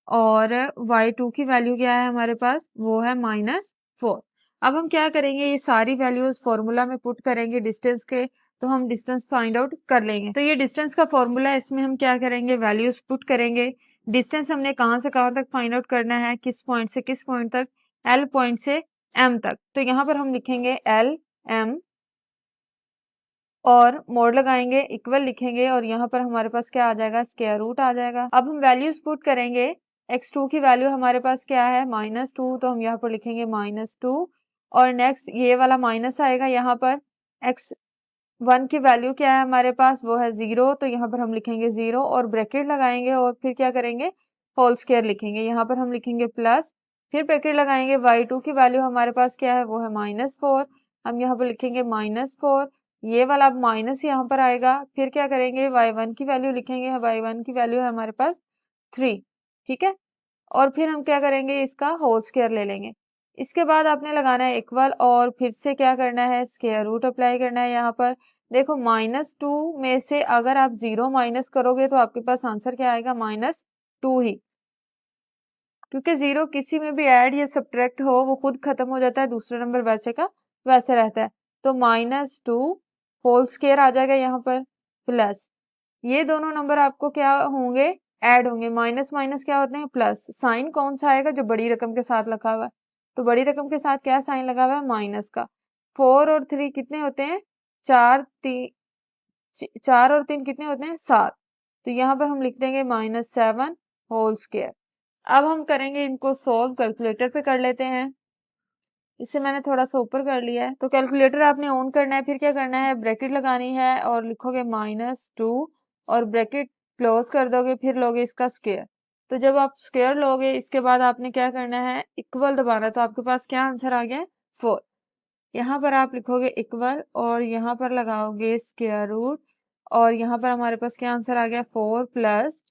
और y2 की वैल्यू क्या है हमारे पास, वो है -4। अब हम क्या करेंगे, ये सारी वैल्यूज फॉर्मूला में पुट करेंगे डिस्टेंस के, तो हम डिस्टेंस फाइंड आउट कर लेंगे। तो ये डिस्टेंस का फॉर्मूला है, इसमें हम क्या करेंगे, वैल्यूज पुट करेंगे। डिस्टेंस हमने कहाँ से कहाँ तक फाइंड आउट करना है, किस पॉइंट से किस पॉइंट तक, एल पॉइंट से एम तक। तो यहाँ पर हम लिखेंगे एल एम और मोड लगाएंगे, इक्वल लिखेंगे और यहाँ पर हमारे पास क्या आ जाएगा, स्क्वायर रूट आ जाएगा। अब हम वैल्यूज पुट करेंगे। x2 की वैल्यू हमारे पास क्या है, -2, तो हम यहाँ पर लिखेंगे -2 और नेक्स्ट ये वाला माइनस आएगा यहाँ पर। x1 की वैल्यू क्या है हमारे पास, वो है 0, तो यहाँ पर हम लिखेंगे 0 और ब्रैकेट लगाएंगे और फिर क्या करेंगे, होल स्क्वायर लिखेंगे। यहाँ पर हम लिखेंगे प्लस, फिर ब्रैकेट लगाएंगे। y2 की वैल्यू हमारे पास क्या है, वो है -4, हम यहाँ पर लिखेंगे -4, ये वाला अब माइनस यहाँ पर आएगा। फिर क्या करेंगे, y1 की वैल्यू लिखेंगे, y1 की वैल्यू है हमारे पास 3। ठीक है, और फिर हम क्या करेंगे, इसका होल स्क्वायर ले लेंगे। इसके बाद आपने लगाना है इक्वल और फिर से क्या करना है, स्क्वायर रूट अप्लाई करना है। यहाँ पर देखो -2 में से अगर आप 0 माइनस करोगे तो आपके पास आंसर क्या आएगा, -2 ही, क्योंकि 0 किसी में भी ऐड या सब्ट्रैक्ट हो वो खुद खत्म हो जाता है, दूसरा नंबर वैसे का वैसे रहता है। तो -2 होल स्क्वायर आ जाएगा यहाँ पर, प्लस ये दोनों नंबर आपको क्या होंगे, ऐड होंगे। माइनस माइनस क्या होते हैं, प्लस। साइन कौन सा आएगा, जो बड़ी रकम के साथ लिखा हुआ है, तो बड़ी रकम के साथ क्या साइन लगा हुआ है, माइनस का। 4 और 3 कितने होते हैं, 4 और 3 कितने होते हैं, 7। तो यहाँ पर हम लिख देंगे -7 होल स्क्वायर। अब हम करेंगे इनको सोल्व, कैलकुलेटर पे कर लेते हैं। इसे मैंने थोड़ा सा ऊपर कर लिया है। तो कैलकुलेटर आपने ऑन करना है, फिर क्या करना है, ब्रैकेट लगानी है और लिखोगे -2 और ब्रैकेट क्लोज कर दोगे, फिर लोगे इसका स्क्वायर। तो जब आप स्क्वायर लोगे इसके बाद आपने क्या करना है, इक्वल दबाना। तो आपके पास क्या आंसर आ गया, 4। यहाँ पर आप लिखोगे इक्वल और यहाँ पर लगाओगे स्क्वायर रूट और यहाँ पर हमारे पास क्या आंसर आ गया, 4 प्लस,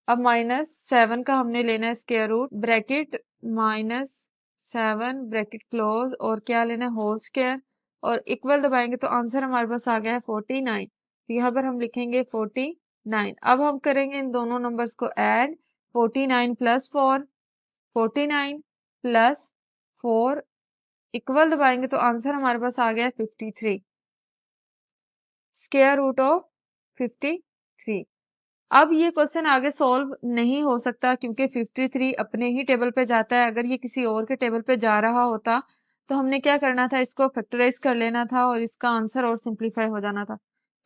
अब -7 का हमने लेना है square root, bracket -7 bracket close और क्या लेना है, होल स्क्वायर और इक्वल दबाएंगे तो आंसर हमारे पास आ गया है 49। तो यहाँ पर हम लिखेंगे 49। अब हम करेंगे इन दोनों नंबर्स को ऐड, 49 प्लस 4, 49 प्लस 4 इक्वल दबाएंगे तो आंसर हमारे पास आ गया है 53, स्क्वायर रूट ऑफ 53। अब ये क्वेश्चन आगे सॉल्व नहीं हो सकता क्योंकि 53 अपने ही टेबल पे जाता है। अगर ये किसी और के टेबल पे जा रहा होता तो हमने क्या करना था, इसको फैक्टराइज कर लेना था और इसका आंसर और सिंप्लीफाई हो जाना था।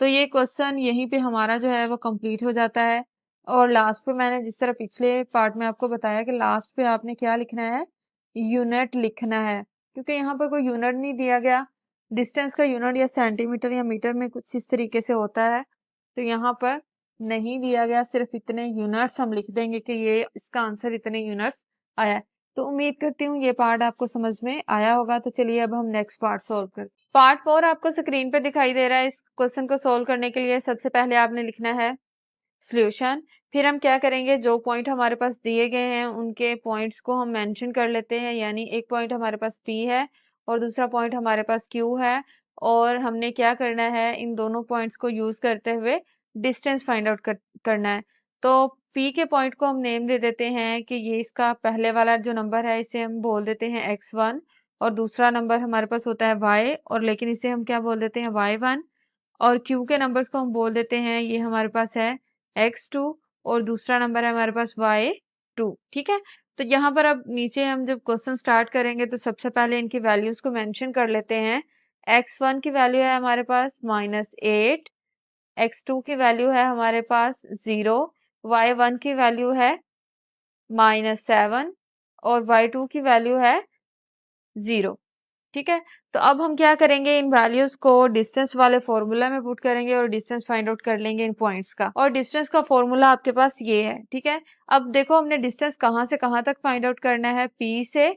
तो ये क्वेश्चन यहीं पे हमारा जो है वो कंप्लीट हो जाता है। और लास्ट पे मैंने जिस तरह पिछले पार्ट में आपको बताया कि लास्ट पे आपने क्या लिखना है, यूनिट लिखना है, क्योंकि यहाँ पर कोई यूनिट नहीं दिया गया। डिस्टेंस का यूनिट या सेंटीमीटर या मीटर में कुछ इस तरीके से होता है, तो यहाँ पर नहीं दिया गया, सिर्फ इतने यूनिट्स हम लिख देंगे कि ये इसका आंसर इतने यूनिट्स आया है। तो उम्मीद करती हूँ ये पार्ट आपको समझ में आया होगा। तो चलिए अब हम नेक्स्ट पार्ट सॉल्व करते हैं। पार्ट 4 आपको स्क्रीन पे दिखाई दे रहा है। इस क्वेश्चन को सॉल्व करने के लिए सबसे पहले आपने लिखना है सॉल्यूशन। फिर हम क्या करेंगे, जो पॉइंट हमारे पास दिए गए हैं उनके पॉइंट्स को हम मेंशन कर लेते हैं। यानी एक पॉइंट हमारे पास P है और दूसरा पॉइंट हमारे पास Q है और हमने क्या करना है, इन दोनों पॉइंट्स को यूज करते हुए डिस्टेंस फाइंड आउट करना है। तो P के पॉइंट को हम नेम दे देते हैं कि ये इसका पहले वाला जो नंबर है इसे हम बोल देते हैं x1 और दूसरा नंबर हमारे पास होता है y, और लेकिन इसे हम क्या बोल देते हैं, y1। और Q के नंबर्स को हम बोल देते हैं, ये हमारे पास है x2 और दूसरा नंबर है हमारे पास y2। ठीक है, तो यहाँ पर अब नीचे हम जब क्वेश्चन स्टार्ट करेंगे तो सबसे पहले इनकी वैल्यूज को मेंशन कर लेते हैं। x1 की वैल्यू है हमारे पास -8, x2 की वैल्यू है हमारे पास 0, y1 की वैल्यू है -7 और y2 की वैल्यू है 0। ठीक है, तो अब हम क्या करेंगे, इन वैल्यूज को डिस्टेंस वाले फॉर्मूला में पुट करेंगे और डिस्टेंस फाइंड आउट कर लेंगे इन पॉइंट्स का। और डिस्टेंस का फॉर्मूला आपके पास ये है। ठीक है, अब देखो हमने डिस्टेंस कहाँ से कहाँ तक फाइंड आउट करना है, P से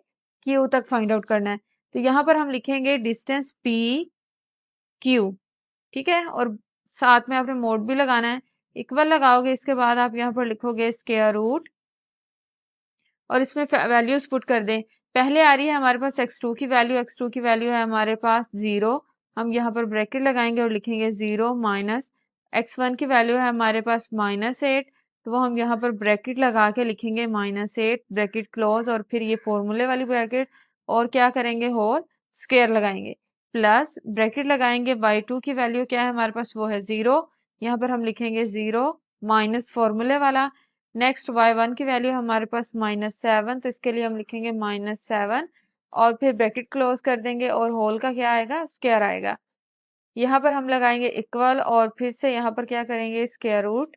Q तक फाइंड आउट करना है। तो यहाँ पर हम लिखेंगे डिस्टेंस P Q। ठीक है, और साथ में आपने मोड भी लगाना है, इक्वल लगाओगे, इसके बाद आप यहाँ पर लिखोगे स्क्वायर रूट और इसमें वैल्यूज पुट कर दें। पहले आ रही है हमारे पास x2 की वैल्यू, x2 की वैल्यू है हमारे पास 0। हम यहाँ पर ब्रैकेट लगाएंगे और लिखेंगे 0 माइनस x1 की वैल्यू है हमारे पास -8, तो वो हम यहाँ पर ब्रैकेट लगा के लिखेंगे -8 ब्रैकेट क्लोज और फिर ये फॉर्मूले वाली ब्रैकेट और क्या करेंगे, होल स्क्वायर लगाएंगे, प्लस ब्रैकेट लगाएंगे y2 की वैल्यू क्या है हमारे पास, वो है 0। यहाँ पर हम लिखेंगे 0 माइनस फॉर्मूले वाला। नेक्स्ट y1 की वैल्यू हमारे पास -7, तो इसके लिए हम लिखेंगे -7 और फिर ब्रैकेट क्लोज कर देंगे और होल का क्या आएगा, स्क्वायर आएगा। यहाँ पर हम लगाएंगे इक्वल और फिर से यहाँ पर क्या करेंगे, स्क्वायर रूट।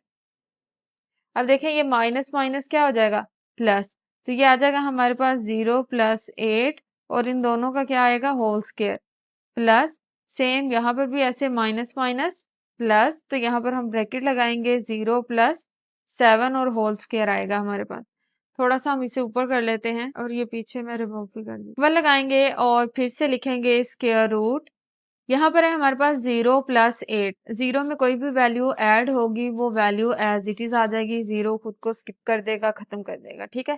अब देखें ये माइनस माइनस क्या हो जाएगा, प्लस, तो ये आ जाएगा हमारे पास 0 + 8 और इन दोनों का क्या आएगा, होल स्क्वायर, प्लस सेम यहाँ पर भी ऐसे माइनस माइनस प्लस, तो यहाँ पर हम ब्रैकेट लगाएंगे 0 + 7 और होल स्क्वायर आएगा हमारे पास। थोड़ा सा हम इसे ऊपर कर लेते हैं और ये पीछे मैं रिमूव भी कर दूँ, वह लगाएंगे और फिर से लिखेंगे स्क्वायर रूट। यहाँ पर है हमारे पास 0 + 8, 0 में कोई भी वैल्यू ऐड होगी वो वैल्यू एज इट इज आ जाएगी, 0 खुद को स्किप कर देगा, खत्म कर देगा। ठीक है,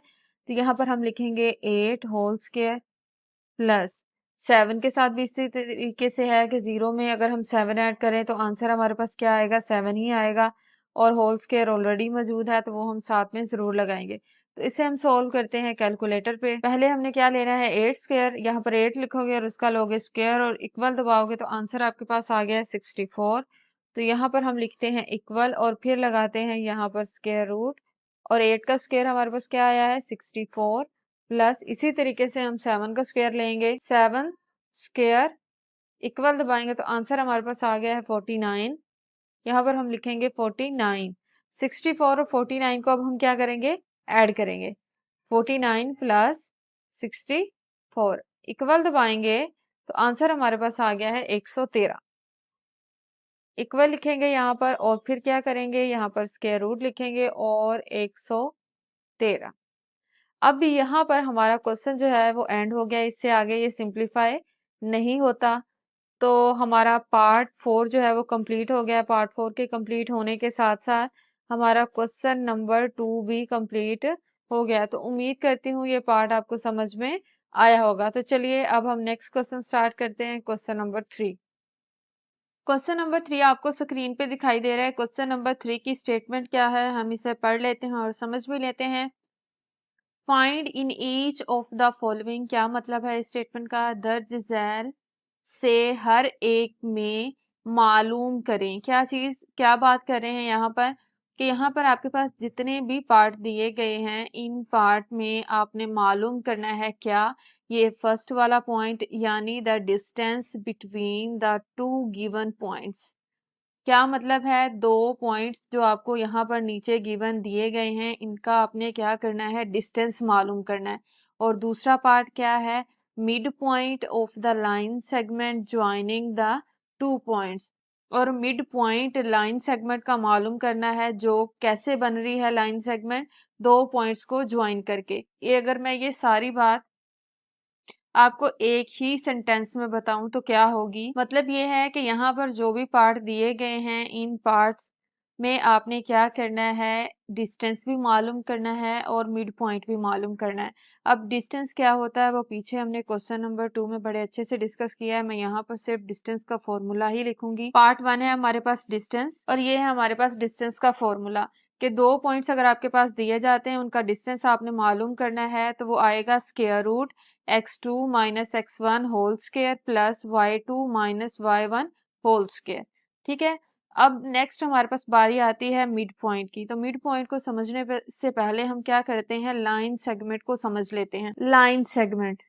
तो यहाँ पर हम लिखेंगे 8 होल स्क्वायर प्लस 7 के साथ भी इसी तरीके से है कि 0 में अगर हम 7 ऐड करें तो आंसर हमारे पास क्या आएगा, 7 ही आएगा। और होल स्क्वायर ऑलरेडी मौजूद है तो वो हम साथ में ज़रूर लगाएंगे। तो इसे हम सोल्व करते हैं कैलकुलेटर पे। पहले हमने क्या लेना है, 8 स्क्वायर, यहाँ पर 8 लिखोगे और उसका लोगे स्क्वायर और इक्वल दबाओगे तो आंसर आपके पास आ गया है 64। तो यहाँ पर हम लिखते हैं इक्वल और फिर लगाते हैं यहाँ पर स्क्वायर रूट, और 8 का स्क्वायर हमारे पास क्या आया है, 64। प्लस इसी तरीके से हम 7 का स्क्वायर लेंगे, 7 स्क्वायर इक्वल दबाएंगे तो आंसर हमारे पास आ गया है 49। यहाँ पर हम लिखेंगे 49। 64 और 49 को अब हम क्या करेंगे, ऐड करेंगे। 49 प्लस 64 इक्वल दबाएंगे तो आंसर हमारे पास आ गया है 113। इक्वल लिखेंगे यहाँ पर और फिर क्या करेंगे, यहाँ पर स्क्वायर रूट लिखेंगे और 113। अब यहाँ पर हमारा क्वेश्चन जो है वो एंड हो गया, इससे आगे ये सिंप्लीफाई नहीं होता। तो हमारा पार्ट 4 जो है वो कंप्लीट हो गया। पार्ट 4 के कंप्लीट होने के साथ साथ हमारा क्वेश्चन नंबर 2 भी कंप्लीट हो गया। तो उम्मीद करती हूँ ये पार्ट आपको समझ में आया होगा। तो चलिए अब हम नेक्स्ट क्वेश्चन स्टार्ट करते हैं, क्वेश्चन नंबर 3। क्वेश्चन नंबर 3 आपको स्क्रीन पे दिखाई दे रहा है। क्वेश्चन नंबर 3 की स्टेटमेंट क्या है, हम इसे पढ़ लेते हैं और समझ भी लेते हैं। Find in each of the following, क्या मतलब है स्टेटमेंट का, दर्ज झैल से हर एक में मालूम करें। क्या चीज, क्या बात कर रहे हैं यहाँ पर कि यहाँ पर आपके पास जितने भी पार्ट दिए गए हैं इन पार्ट में आपने मालूम करना है क्या, ये फर्स्ट वाला पॉइंट यानी the distance between the two given points. क्या मतलब है, दो पॉइंट्स जो आपको यहाँ पर नीचे गिवन दिए गए हैं इनका आपने क्या करना है, डिस्टेंस मालूम करना है। और दूसरा पार्ट क्या है, mid point of the line segment joining the two points. और मिड पॉइंट लाइन सेगमेंट का मालूम करना है, जो कैसे बन रही है लाइन सेगमेंट, दो पॉइंट्स को ज्वाइन करके। ये अगर मैं ये सारी बात आपको एक ही सेंटेंस में बताऊं तो क्या होगी, मतलब ये है कि यहाँ पर जो भी पार्ट दिए गए हैं इन पार्ट्स में आपने क्या करना है, डिस्टेंस भी मालूम करना है और मिड पॉइंट भी मालूम करना है। अब डिस्टेंस क्या होता है वो पीछे हमने क्वेश्चन नंबर 2 में बड़े अच्छे से डिस्कस किया है। मैं यहाँ पर सिर्फ डिस्टेंस का फॉर्मूला ही लिखूंगी। पार्ट 1 है हमारे पास डिस्टेंस और ये है हमारे पास डिस्टेंस का फॉर्मूला कि दो पॉइंट्स अगर आपके पास दिए जाते हैं उनका डिस्टेंस आपने मालूम करना है तो वो आएगा square root x2 minus x1 whole square plus y2 minus y1 whole square. ठीक है, अब नेक्स्ट हमारे पास बारी आती है मिड पॉइंट की। तो मिड पॉइंट को समझने से पहले हम क्या करते हैं, लाइन सेगमेंट को समझ लेते हैं। लाइन सेगमेंट,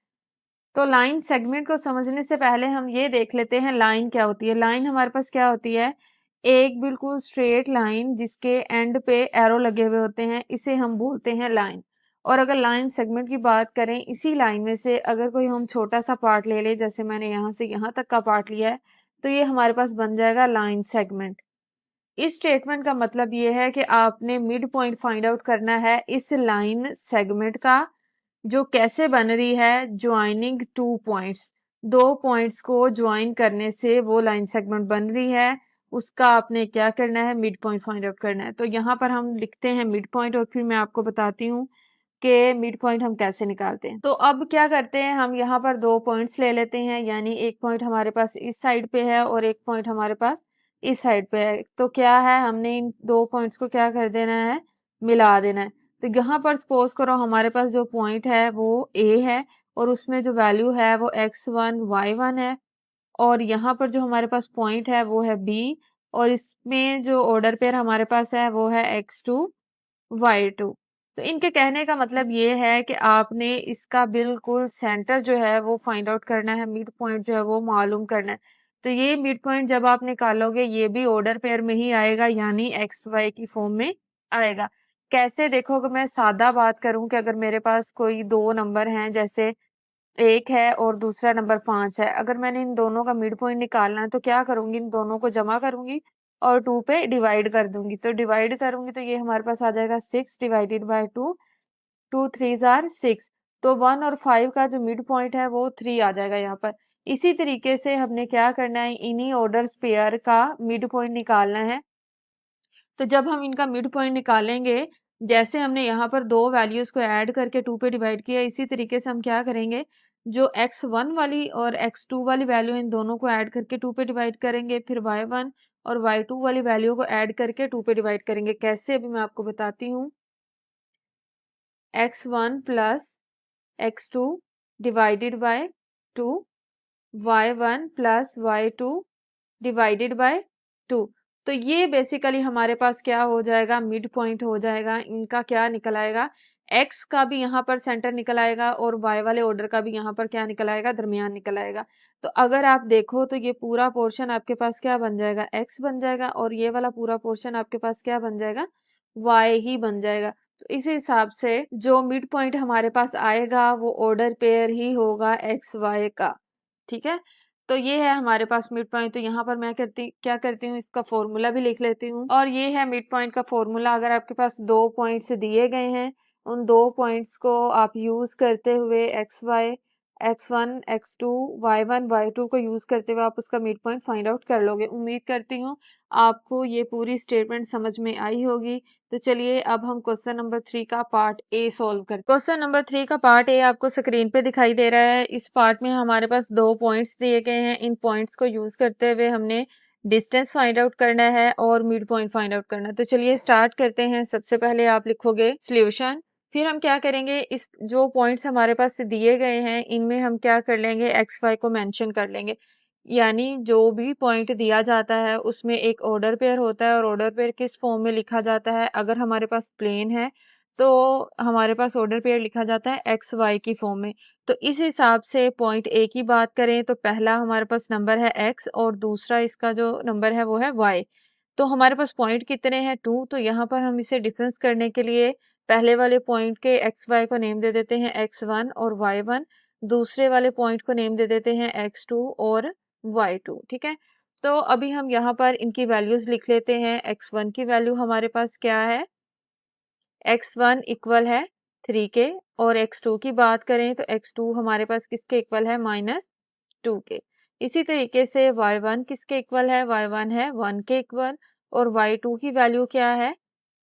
तो लाइन सेगमेंट को समझने से पहले हम ये देख लेते हैं लाइन क्या होती है। लाइन हमारे पास क्या होती है, एक बिल्कुल स्ट्रेट लाइन जिसके एंड पे एरो लगे हुए होते हैं, इसे हम बोलते हैं लाइन। और अगर लाइन सेगमेंट की बात करें, इसी लाइन में से अगर कोई हम छोटा सा पार्ट ले ले, जैसे मैंने यहाँ से यहाँ तक का पार्ट लिया है, तो ये हमारे पास बन जाएगा लाइन सेगमेंट। इस स्टेटमेंट का मतलब ये है कि आपने मिड पॉइंट फाइंड आउट करना है इस लाइन सेगमेंट का, जो कैसे बन रही है, ज्वाइनिंग टू पॉइंट्स, दो पॉइंट्स को ज्वाइन करने से वो लाइन सेगमेंट बन रही है, उसका आपने क्या करना है, मिड पॉइंट फाइंड आउट करना है। तो यहाँ पर हम लिखते हैं मिड पॉइंट और फिर मैं आपको बताती हूँ कि मिड पॉइंट हम कैसे निकालते हैं। तो अब क्या करते हैं, हम यहाँ पर दो पॉइंट्स ले लेते हैं, यानी एक पॉइंट हमारे पास इस साइड पे है और एक पॉइंट हमारे पास इस साइड पे है। तो क्या है, हमने इन दो पॉइंट्स को क्या कर देना है, मिला देना है। तो यहाँ पर सपोज करो हमारे पास जो पॉइंट है वो ए है और उसमें जो वैल्यू है वो x1 y1 है, और यहाँ पर जो हमारे पास पॉइंट है वो है बी, और इसमें जो ऑर्डर पेयर हमारे पास है वो है x2 y2। तो इनके कहने का मतलब ये है कि आपने इसका बिल्कुल सेंटर जो है वो फाइंड आउट करना है, मिड पॉइंट जो है वो मालूम करना है। तो ये मिड पॉइंट जब आप निकालोगे ये भी ऑर्डर पेयर में ही आएगा, यानी एक्स वाई की फॉर्म में आएगा। कैसे, देखो अगर मैं सादा बात करूं कि अगर मेरे पास कोई दो नंबर हैं, जैसे एक है और दूसरा नंबर 5 है, अगर मैंने इन दोनों का मिड पॉइंट निकालना है तो क्या करूंगी, इन दोनों को जमा करूंगी और 2 पे डिवाइड कर दूंगी। तो डिवाइड करूंगी तो ये हमारे पास आ जाएगा 6 डिवाइडेड बाय 2, 2 3 आर 6। तो 1 और 5 का जो मिड पॉइंट है वो 3 आ जाएगा यहाँ पर। इसी तरीके से हमने क्या करना है, इन्हीं ऑर्डर्स पेयर का मिड पॉइंट निकालना है। तो जब हम इनका मिड पॉइंट निकालेंगे, जैसे हमने यहाँ पर दो वैल्यूज को ऐड करके 2 पे डिवाइड किया, इसी तरीके से हम क्या करेंगे, जो x1 वाली और x2 वाली वैल्यू इन दोनों को ऐड करके 2 पे डिवाइड करेंगे, फिर y1 और y2 वाली वैल्यू को ऐड करके 2 पे डिवाइड करेंगे। कैसे, अभी मैं आपको बताती हूँ। x1 plus x2 divided by 2, y1 plus y2 divided by 2। तो ये बेसिकली हमारे पास क्या हो जाएगा, मिड पॉइंट हो जाएगा। इनका क्या निकल आएगा, x का भी यहाँ पर सेंटर निकल आएगा और y वाले ऑर्डर का भी यहाँ पर क्या निकल आएगा, दरमियान निकल आएगा। तो अगर आप देखो तो ये पूरा पोर्शन आपके पास क्या बन जाएगा, x बन जाएगा, और ये वाला पूरा पोर्शन आपके पास क्या बन जाएगा, y ही बन जाएगा। तो इस हिसाब से जो मिड पॉइंट हमारे पास आएगा वो ऑर्डर पेयर ही होगा एक्स वाई का। ठीक है, तो ये है हमारे पास मिड पॉइंट। तो यहाँ पर मैं क्या करती हूँ, इसका फॉर्मूला भी लिख लेती हूँ। और ये है मिड पॉइंट का फॉर्मूला। अगर आपके पास 2 पॉइंट्स दिए गए हैं, उन 2 पॉइंट्स को आप यूज करते हुए x Y, x1 x2 y1 y2 को यूज करते हुए आप उसका मिड पॉइंट फाइंड आउट कर लोगे। उम्मीद करती हूँ आपको ये पूरी स्टेटमेंट समझ में आई होगी। तो चलिए अब हम क्वेश्चन नंबर 3 का पार्ट ए सॉल्व करते हैं। क्वेश्चन नंबर 3 का पार्ट ए आपको स्क्रीन पे दिखाई दे रहा है। इस पार्ट में हमारे पास 2 पॉइंट्स दिए गए हैं। इन पॉइंट्स को यूज करते हुए हमने डिस्टेंस फाइंड आउट करना है और मिड पॉइंट फाइंड आउट करना है। तो चलिए स्टार्ट करते हैं। सबसे पहले आप लिखोगे सॉल्यूशन, फिर हम क्या करेंगे, इस जो पॉइंट्स हमारे पास दिए गए हैं इनमें हम क्या कर लेंगे, एक्स वाई को मेंशन कर लेंगे। यानी जो भी पॉइंट दिया जाता है उसमें एक ऑर्डर पेयर होता है, और ऑर्डर पेयर किस फॉर्म में लिखा जाता है, अगर हमारे पास प्लेन है तो हमारे पास ऑर्डर पेयर लिखा जाता है एक्स वाई की फॉर्म में। तो इस हिसाब से पॉइंट ए की बात करें तो पहला हमारे पास नंबर है एक्स और दूसरा इसका जो नंबर है वो है वाई। तो हमारे पास पॉइंट कितने हैं, 2। तो यहाँ पर हम इसे डिफरेंस करने के लिए पहले वाले पॉइंट के एक्स वाई को नेम दे देते हैं x1 और y1, दूसरे वाले पॉइंट को नेम दे देते हैं x2 और y2। ठीक है, तो अभी हम यहाँ पर इनकी वैल्यूज लिख लेते हैं। x1 की वैल्यू हमारे पास क्या है, x1 इक्वल है 3 के, और x2 की बात करें तो x2 हमारे पास किसके इक्वल है, -2 के। इसी तरीके से y1 किसके इक्वल है, y1 है 1 के इक्वल, और y2 की वैल्यू क्या है,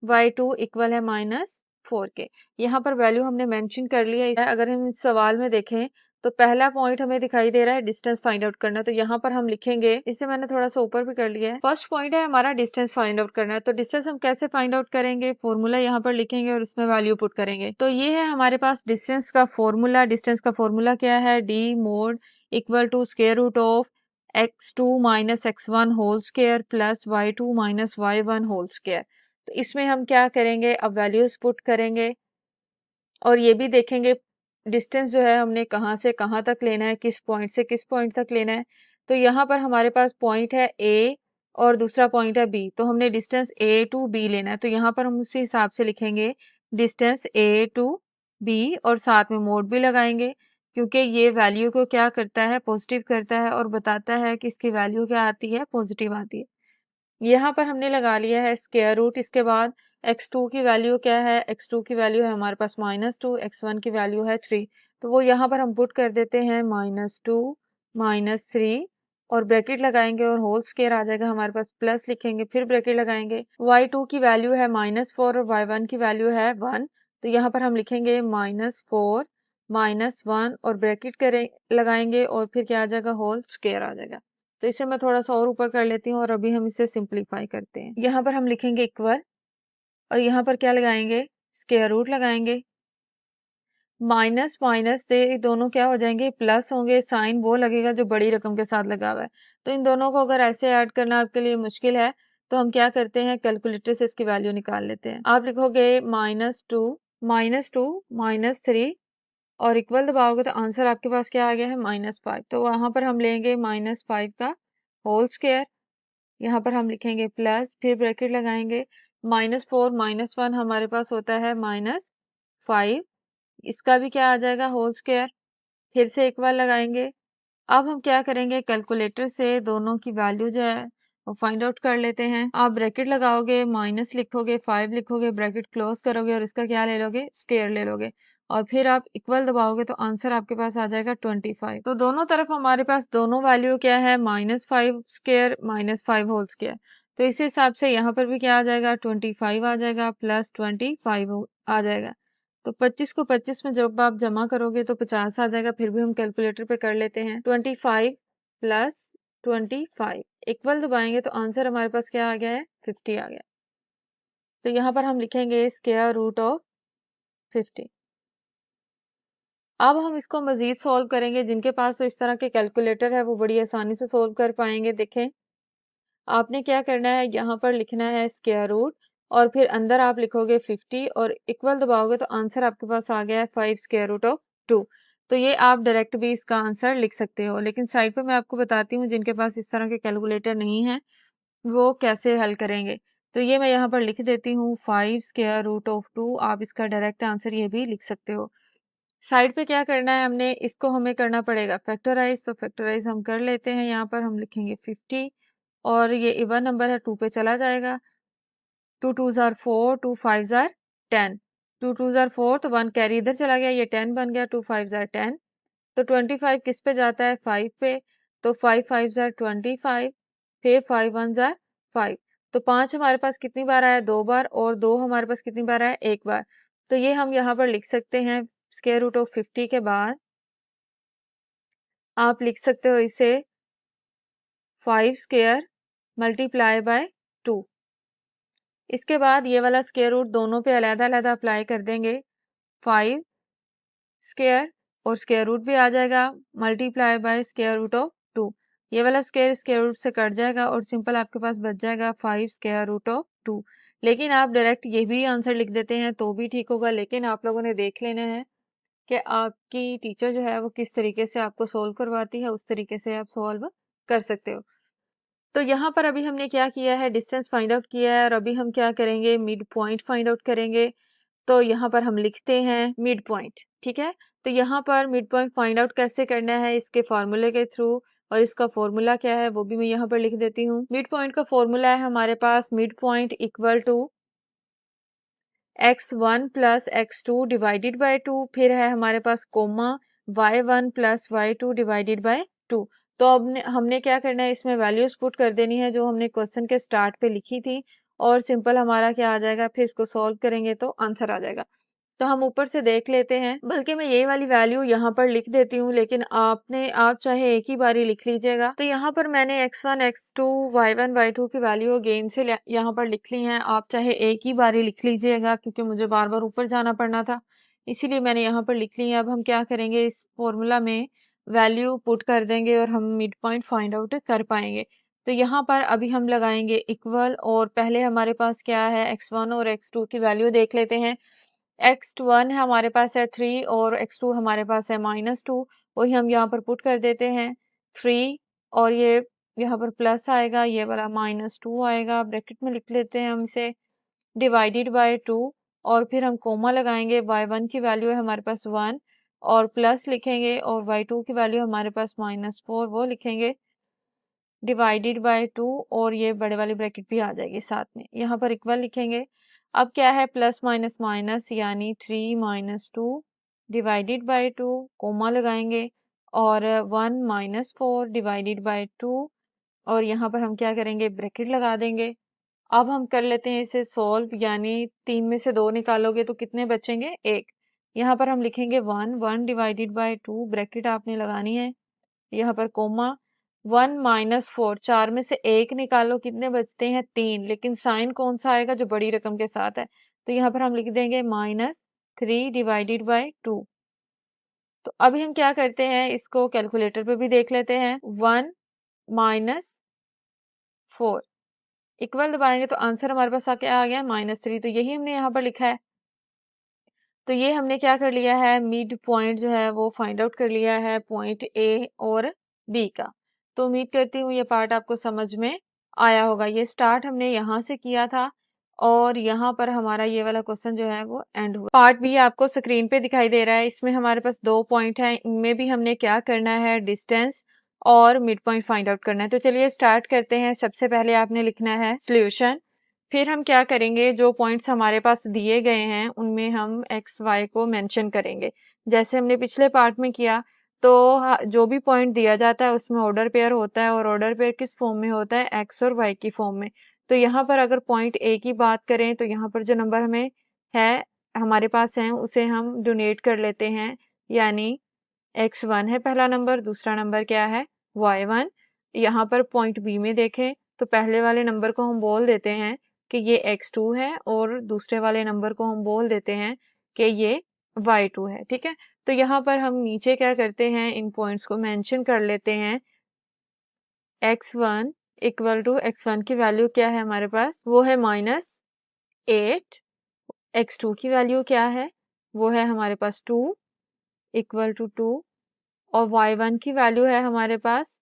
y2 इक्वल है -4 के। यहाँ पर वैल्यू हमने मेंशन कर लिया है। अगर हम इस सवाल में देखें तो पहला पॉइंट हमें दिखाई दे रहा है डिस्टेंस फाइंड आउट करना, तो यहाँ पर हम लिखेंगे, इसे मैंने थोड़ा सा ऊपर भी कर लिया है। फर्स्ट पॉइंट है हमारा डिस्टेंस फाइंड आउट करना है। तो डिस्टेंस हम कैसे फाइंड आउट करेंगे, फॉर्मूला यहाँ पर लिखेंगे और उसमें वैल्यू पुट करेंगे। तो ये है हमारे पास डिस्टेंस का फॉर्मूला। डिस्टेंस का फॉर्मूला क्या है, D mod equal to square root of x2 minus x1 whole square plus y2 minus y1 whole square. तो इसमें हम क्या करेंगे, अब वैल्यूज पुट करेंगे और ये भी देखेंगे डिस्टेंस जो है हमने कहाँ से कहाँ तक लेना है, किस पॉइंट से किस पॉइंट तक लेना है। तो यहाँ पर हमारे पास पॉइंट है ए और दूसरा पॉइंट है बी, तो हमने डिस्टेंस ए टू बी लेना है। तो यहाँ पर हम उसी हिसाब से लिखेंगे डिस्टेंस ए टू बी और साथ में मोड भी लगाएंगे, क्योंकि ये वैल्यू को क्या करता है, पॉजिटिव करता है और बताता है कि इसकी वैल्यू क्या आती है, पॉजिटिव आती है। यहाँ पर हमने लगा लिया है स्क्वायर रूट। इसके बाद x2 की वैल्यू क्या है, x2 की वैल्यू है हमारे पास -2, x1 की वैल्यू है 3, तो वो यहाँ पर हम पुट कर देते हैं -2 -3 और ब्रैकेट लगाएंगे और होल स्क्वायर आ जाएगा हमारे पास, प्लस लिखेंगे फिर ब्रैकेट लगाएंगे। y2 की वैल्यू है -4 और y1 की वैल्यू है 1, तो यहाँ पर हम लिखेंगे -4 -1 और ब्रैकेट करें लगाएंगे और फिर क्या आ जाएगा, होल स्क्वायर आ जाएगा। तो इसे मैं थोड़ा सा और ऊपर कर लेती हूँ और अभी हम इसे सिंप्लीफाई करते हैं। यहाँ पर हम लिखेंगे इक्वल और यहाँ पर क्या लगाएंगे, स्क्वायर रूट लगाएंगे। माइनस माइनस से दोनों क्या हो जाएंगे, प्लस होंगे। साइन वो लगेगा जो बड़ी रकम के साथ लगा हुआ है। तो इन दोनों को अगर ऐसे ऐड करना आपके लिए मुश्किल है तो हम क्या करते हैं, कैलकुलेटर से इसकी वैल्यू निकाल लेते हैं। आप लिखोगे -2 -3 और इक्वल दबाओगे तो आंसर आपके पास क्या आ गया है, -5। तो वहां पर हम लेंगे -5 का होल स्क्वायर, यहाँ पर हम लिखेंगे प्लस फिर ब्रैकेट लगाएंगे। -4 -1 हमारे पास होता है -5, इसका भी क्या आ जाएगा, होल स्क्वायर, फिर से एक बार लगाएंगे। अब हम क्या करेंगे, कैलकुलेटर से दोनों की वैल्यू जो है वो फाइंड आउट कर लेते हैं। आप ब्रैकेट लगाओगे, माइनस लिखोगे, 5 लिखोगे, ब्रैकेट क्लोज करोगे और इसका क्या ले लोगे, स्क्वायर ले लोगे और फिर आप इक्वल दबाओगे तो आंसर आपके पास आ जाएगा 25। तो दोनों तरफ हमारे पास दोनों वैल्यू क्या है, -5 स्क्वायर -5 होल स्क्वायर। तो इस हिसाब से यहाँ पर भी क्या आ जाएगा, 25 आ जाएगा प्लस 25 आ जाएगा। तो 25 को 25 में जब आप जमा करोगे तो 50 आ जाएगा। फिर भी हम कैलकुलेटर पे कर लेते हैं। 25 प्लस 25 इक्वल दबाएंगे तो आंसर हमारे पास क्या आ गया है, 50 आ गया। तो यहाँ पर हम लिखेंगे स्क्वायर रूट ऑफ 50। अब हम इसको मजीद सॉल्व करेंगे। जिनके पास तो इस तरह के कैलकुलेटर है वो बड़ी आसानी से सॉल्व कर पाएंगे। देखें, आपने क्या करना है, यहाँ पर लिखना है स्क्वायर रूट और फिर अंदर आप लिखोगे 50 और इक्वल दबाओगे तो आंसर आपके पास आ गया है 5 स्क्वायर रूट ऑफ 2। तो ये आप डायरेक्ट भी इसका आंसर लिख सकते हो, लेकिन साइड पे मैं आपको बताती हूँ जिनके पास इस तरह के कैलकुलेटर नहीं है वो कैसे हल करेंगे। तो ये मैं यहाँ पर लिख देती हूँ 5 स्क्वायर रूट ऑफ 2। आप इसका डायरेक्ट आंसर ये भी लिख सकते हो। साइड पे क्या करना है, हमने इसको हमें करना पड़ेगा फैक्टराइज। तो फैक्टराइज हम कर लेते हैं। यहाँ पर हम लिखेंगे 50 और ये इवन नंबर है 2 पे चला जाएगा। 2 2s are 4, 2 5s are 10। 2 2s are 4 तो 1 कैरी इधर चला गया, ये 10 बन गया। 2 5s आर 10 तो 25 किस पे जाता है, 5 पे। तो 5 5s आर 25, फिर 5 1s आर 5। तो 5 हमारे पास कितनी बार आया, 2 बार, और 2 हमारे पास कितनी बार आया, 1 बार। तो ये हम यहाँ पर लिख सकते हैं स्क्वायर रूट ऑफ 50 के बाद आप लिख सकते हो इसे 5 स्क्वायर मल्टीप्लाई बाय 2। इसके बाद ये वाला स्क्वायर रूट दोनों पे अलग-अलग अप्लाई कर देंगे। 5 स्क्वायर और स्क्वायर रूट भी आ जाएगा multiply by square root of 2। ये वाला स्क्वायर स्क्वायर रूट से कट जाएगा और सिंपल आपके पास बच जाएगा 5 स्क्वायर रूट ऑफ 2। लेकिन आप डायरेक्ट ये भी आंसर लिख देते हैं तो भी ठीक होगा, लेकिन आप लोगों ने देख लेना है कि आपकी टीचर जो है वो किस तरीके से आपको सोल्व करवाती है, उस तरीके से आप सोल्व कर सकते हो। तो यहाँ पर अभी हमने क्या किया है, डिस्टेंस फाइंड आउट किया है और अभी हम क्या करेंगे, मिड पॉइंट फाइंड आउट करेंगे। तो यहाँ पर हम लिखते हैं मिड पॉइंट, ठीक है। तो यहाँ पर मिड पॉइंट फाइंड आउट कैसे करना है, इसके फार्मूले के थ्रू, और इसका फॉर्मूला क्या है वो भी मैं यहाँ पर लिख देती हूँ। मिड पॉइंट का फॉर्मूला है हमारे पास mid point equal to x1 plus x2 divided by 2, फिर है हमारे पास comma y1 plus y2 divided by 2। तो अब हमने क्या करना है, इसमें वैल्यूज पुट कर देनी है जो हमने क्वेश्चन के स्टार्ट पे लिखी थी और सिंपल हमारा क्या आ जाएगा, फिर इसको सॉल्व करेंगे तो आंसर आ जाएगा। तो हम ऊपर से देख लेते हैं, बल्कि मैं ये वाली वैल्यू यहाँ पर लिख देती हूँ, लेकिन आप चाहे एक ही बारी लिख लीजिएगा। तो यहाँ पर मैंने x1 x2 y1 y2 की वैल्यू अगेन से यहाँ पर लिख ली हैं। आप चाहे एक ही बारी लिख लीजिएगा क्योंकि मुझे बार बार ऊपर जाना पड़ना था, इसीलिए मैंने यहाँ पर लिख ली है। अब हम क्या करेंगे, इस फॉर्मूला में वैल्यू पुट कर देंगे और हम मिड पॉइंट फाइंड आउट कर पाएंगे। तो यहाँ पर अभी हम लगाएंगे इक्वल, और पहले हमारे पास क्या है, x1 और x2 की वैल्यू देख लेते हैं। x1 है हमारे पास है 3 और x2 हमारे पास है -2, वही हम यहाँ पर पुट कर देते हैं 3 और ये यहाँ पर प्लस आएगा, ये वाला -2 आएगा, ब्रैकेट में लिख लेते हैं हम इसे, डिवाइडेड बाय 2 और फिर हम कोमा लगाएंगे। y1 की वैल्यू है हमारे पास 1 और प्लस लिखेंगे, और y2 की वैल्यू हमारे पास -4 वो लिखेंगे डिवाइडेड बाय 2 और ये बड़े वाली ब्रैकेट भी आ जाएगी साथ में, यहाँ पर इक्वल लिखेंगे। अब क्या है, प्लस माइनस माइनस यानी 3 - 2 डिवाइडेड बाय 2, कोमा लगाएंगे और 1 - 4 डिवाइडेड बाय 2 और यहाँ पर हम क्या करेंगे, ब्रैकेट लगा देंगे। अब हम कर लेते हैं इसे सॉल्व, यानी 3 में से 2 निकालोगे तो कितने बचेंगे, 1। यहाँ पर हम लिखेंगे 1 डिवाइडेड बाय 2, ब्रैकेट आपने लगानी है, यहाँ पर कोमा 1 - 4, 4 में से 1 निकालो, कितने बचते हैं, 3, लेकिन साइन कौन सा आएगा, जो बड़ी रकम के साथ है। तो यहाँ पर हम लिख देंगे -3 डिवाइडेड बाय 2। तो अभी हम क्या करते हैं, इसको कैलकुलेटर पे भी देख लेते हैं। 1 - 4 इक्वल दबाएंगे तो आंसर हमारे पास क्या आ गया, -3। तो यही हमने यहाँ पर लिखा है। तो ये हमने क्या कर लिया है, मिड पॉइंट जो है वो फाइंड आउट कर लिया है पॉइंट ए और बी का। तो उम्मीद करती हूँ ये पार्ट आपको समझ में आया होगा। ये स्टार्ट हमने यहाँ से किया था और यहाँ पर हमारा ये वाला क्वेश्चन जो है वो एंड हुआ। पार्ट बी आपको स्क्रीन पे दिखाई दे रहा है, इसमें हमारे पास 2 पॉइंट हैं, इनमें भी हमने क्या करना है, डिस्टेंस और मिड पॉइंट फाइंड आउट करना है। तो चलिए स्टार्ट करते हैं। सबसे पहले आपने लिखना है सोल्यूशन, फिर हम क्या करेंगे, जो पॉइंट्स हमारे पास दिए गए हैं उनमें हम एक्स वाई को मेंशन करेंगे, जैसे हमने पिछले पार्ट में किया। तो जो भी पॉइंट दिया जाता है उसमें ऑर्डर पेयर होता है, और ऑर्डर पेयर किस फॉर्म में होता है, एक्स और वाई की फॉर्म में। तो यहाँ पर अगर पॉइंट ए की बात करें तो यहाँ पर जो नंबर हमें है हमारे पास हैं उसे हम डोनेट कर लेते हैं, यानी x1 है पहला नंबर, दूसरा नंबर क्या है y1। यहाँ पर पॉइंट बी में देखें तो पहले वाले नंबर को हम बोल देते हैं कि ये x2 है और दूसरे वाले नंबर को हम बोल देते हैं कि ये y2 है। ठीक है, तो यहाँ पर हम नीचे क्या करते हैं, इन पॉइंट्स को मेंशन कर लेते हैं। x1 इक्वल टू x1 की वैल्यू क्या है हमारे पास, वो है -8। x2 की वैल्यू क्या है, वो है हमारे पास 2 इक्वल टू 2। और y1 की वैल्यू है हमारे पास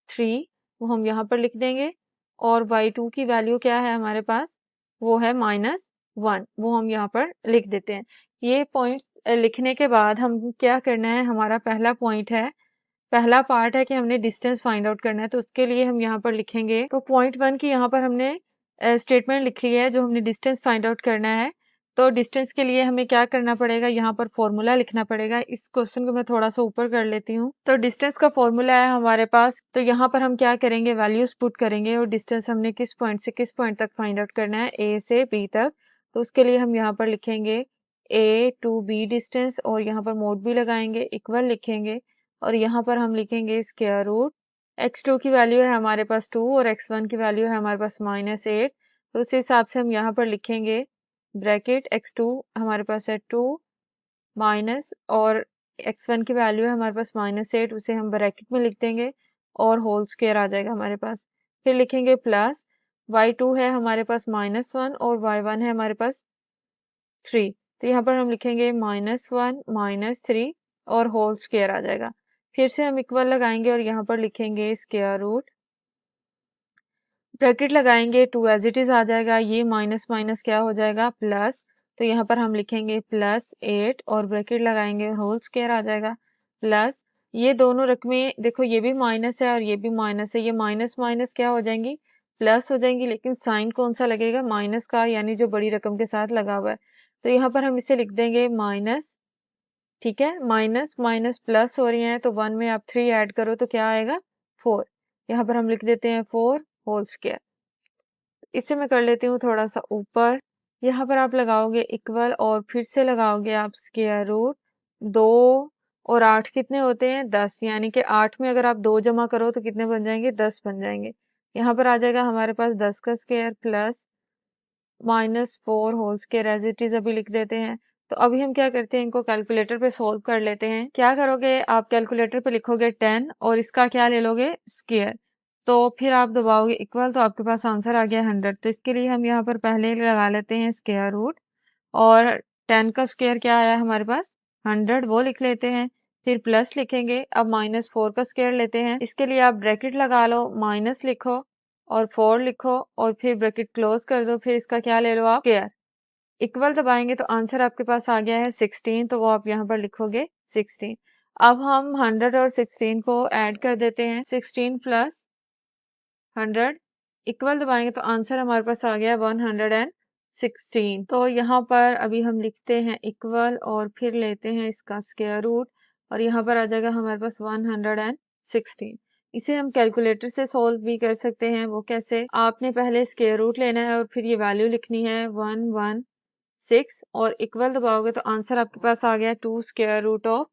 3, वो हम यहाँ पर लिख देंगे। और y2 की वैल्यू क्या है हमारे पास, वो है -1, वो हम यहाँ पर लिख देते हैं। ये पॉइंट्स लिखने के बाद हम क्या करना है, हमारा पहला पॉइंट है, पहला पार्ट है कि हमने डिस्टेंस फाइंड आउट करना है, तो उसके लिए हम यहाँ पर लिखेंगे। तो पॉइंट 1 की यहाँ पर हमने स्टेटमेंट लिख ली है जो हमने डिस्टेंस फाइंड आउट करना है। तो डिस्टेंस के लिए हमें क्या करना पड़ेगा, यहाँ पर फॉर्मूला लिखना पड़ेगा। इस क्वेश्चन को मैं थोड़ा सा ऊपर कर लेती हूँ। तो डिस्टेंस का फॉर्मूला है हमारे पास, तो यहाँ पर हम क्या करेंगे, वैल्यूज पुट करेंगे और डिस्टेंस हमने किस पॉइंट से किस पॉइंट तक फाइंड आउट करना है, ए से बी तक। तो उसके लिए हम यहाँ पर लिखेंगे ए टू बी डिस्टेंस और यहाँ पर मोड भी लगाएंगे, इक्वल लिखेंगे और यहाँ पर हम लिखेंगे स्क्वायर रूट। x2 की वैल्यू है हमारे पास 2 और x1 की वैल्यू है हमारे पास -8। तो उस हिसाब से हम यहाँ पर लिखेंगे ब्रैकेट x2 हमारे पास है 2 माइनस और x1 की वैल्यू है हमारे पास -8, उसे हम ब्रैकेट में लिख देंगे और होल स्क्वायर आ जाएगा हमारे पास। फिर लिखेंगे प्लस y2 है हमारे पास -1 और y1 है हमारे पास 3। तो यहाँ पर हम लिखेंगे -1 -3 और होल स्क्वायर आ जाएगा। फिर से हम इक्वल लगाएंगे और यहाँ पर लिखेंगे स्क्वायर रूट, ब्रैकेट लगाएंगे, 2 एज इट इज आ जाएगा, ये माइनस माइनस क्या हो जाएगा प्लस। तो यहाँ पर हम लिखेंगे +8 और ब्रैकेट लगाएंगे, होल स्क्वायर आ जाएगा प्लस। ये दोनों रकमें देखो, ये भी माइनस है और ये भी माइनस है, ये माइनस माइनस क्या हो जाएंगी, प्लस हो जाएंगी, लेकिन साइन कौन सा लगेगा, माइनस का, यानी जो बड़ी रकम के साथ लगा हुआ है। तो यहाँ पर हम इसे लिख देंगे माइनस। ठीक है, माइनस माइनस प्लस हो रही हैं, तो 1 में आप 3 ऐड करो तो क्या आएगा 4। यहाँ पर हम लिख देते हैं 4 होल स्क्वायर। इसे मैं कर लेती हूँ थोड़ा सा ऊपर। यहाँ पर आप लगाओगे इक्वल और फिर से लगाओगे आप स्क्वायर रूट। 2 और 8 कितने होते हैं 10, यानी कि 8 में अगर आप 2 जमा करो तो कितने बन जाएंगे 10 बन जाएंगे। यहाँ पर आ जाएगा हमारे पास 10 का square plus -4 whole square as it is अभी लिख देते हैं। तो अभी हम क्या करते हैं, इनको कैलकुलेटर पे सॉल्व कर लेते हैं। क्या करोगे आप, कैलकुलेटर पे लिखोगे 10 और इसका क्या ले लोगे स्क्वायर, तो फिर आप दबाओगे इक्वल, तो आपके पास आंसर आ गया 100। तो इसके लिए हम यहाँ पर पहले लगा लेते हैं स्क्वायर रूट और 10 का स्क्वायर क्या आया हमारे पास 100, वो लिख लेते हैं। फिर प्लस लिखेंगे, अब -4 का स्क्वायर लेते हैं, इसके लिए आप ब्रैकेट लगा लो, माइनस लिखो और 4 लिखो और फिर ब्रैकेट क्लोज कर दो, फिर इसका क्या ले लो आप स्क्वायर, इक्वल दबाएंगे तो आंसर आपके पास आ गया है 16, तो वो आप यहाँ पर लिखोगे 16। अब हम 100 और 16 को ऐड कर देते हैं, 16 प्लस 100 इक्वल दबाएंगे तो आंसर हमारे पास आ गया 116। तो यहाँ पर अभी हम लिखते हैं इक्वल और फिर लेते हैं इसका स्क्वायर रूट और यहाँ पर आ जाएगा हमारे पास 116। इसे हम कैलकुलेटर से सॉल्व भी कर सकते हैं। वो कैसे, आपने पहले स्क्वायर रूट लेना है और फिर ये वैल्यू लिखनी है 116 और इक्वल दबाओगे तो आंसर आपके पास आ गया 2 स्क्वायर रूट ऑफ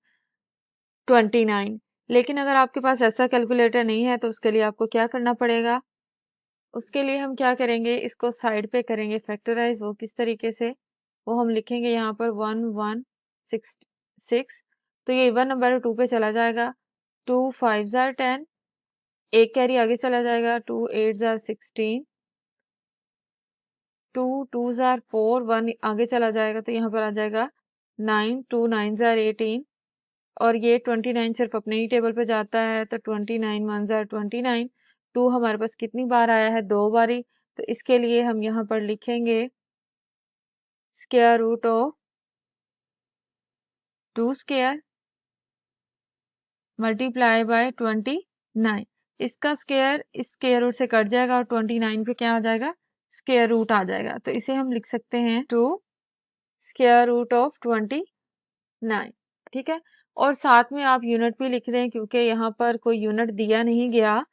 29। लेकिन अगर आपके पास ऐसा कैलकुलेटर नहीं है तो उसके लिए आपको क्या करना पड़ेगा, उसके लिए हम क्या करेंगे, इसको साइड पे करेंगे फैक्टराइज। वो किस तरीके से, वो हम लिखेंगे यहाँ पर 1166। तो ये इवन नंबर 2 पे चला जाएगा, 2 5 जार 10, एक कैरी आगे चला जाएगा, 2 8 जार 16, 2 2 जार 4, 1 आगे चला जाएगा तो यहाँ पर आ जाएगा 9, 2 9 जार 18 और ये 29 सिर्फ अपने ही टेबल पे जाता है, तो 29 1 जार 29। 2 हमारे पास कितनी बार आया है, 2 बारी, तो इसके लिए हम यहाँ पर लिखेंगे square root of 2 square multiply by 29। इसका स्क्वायर इस स्क्वायर रूट से कट जाएगा और 29 पे क्या आ जाएगा स्क्वायर रूट आ जाएगा, तो इसे हम लिख सकते हैं 2 स्क्वायर रूट ऑफ 29। ठीक है, और साथ में आप यूनिट भी लिख दें क्योंकि यहाँ पर कोई यूनिट दिया नहीं गया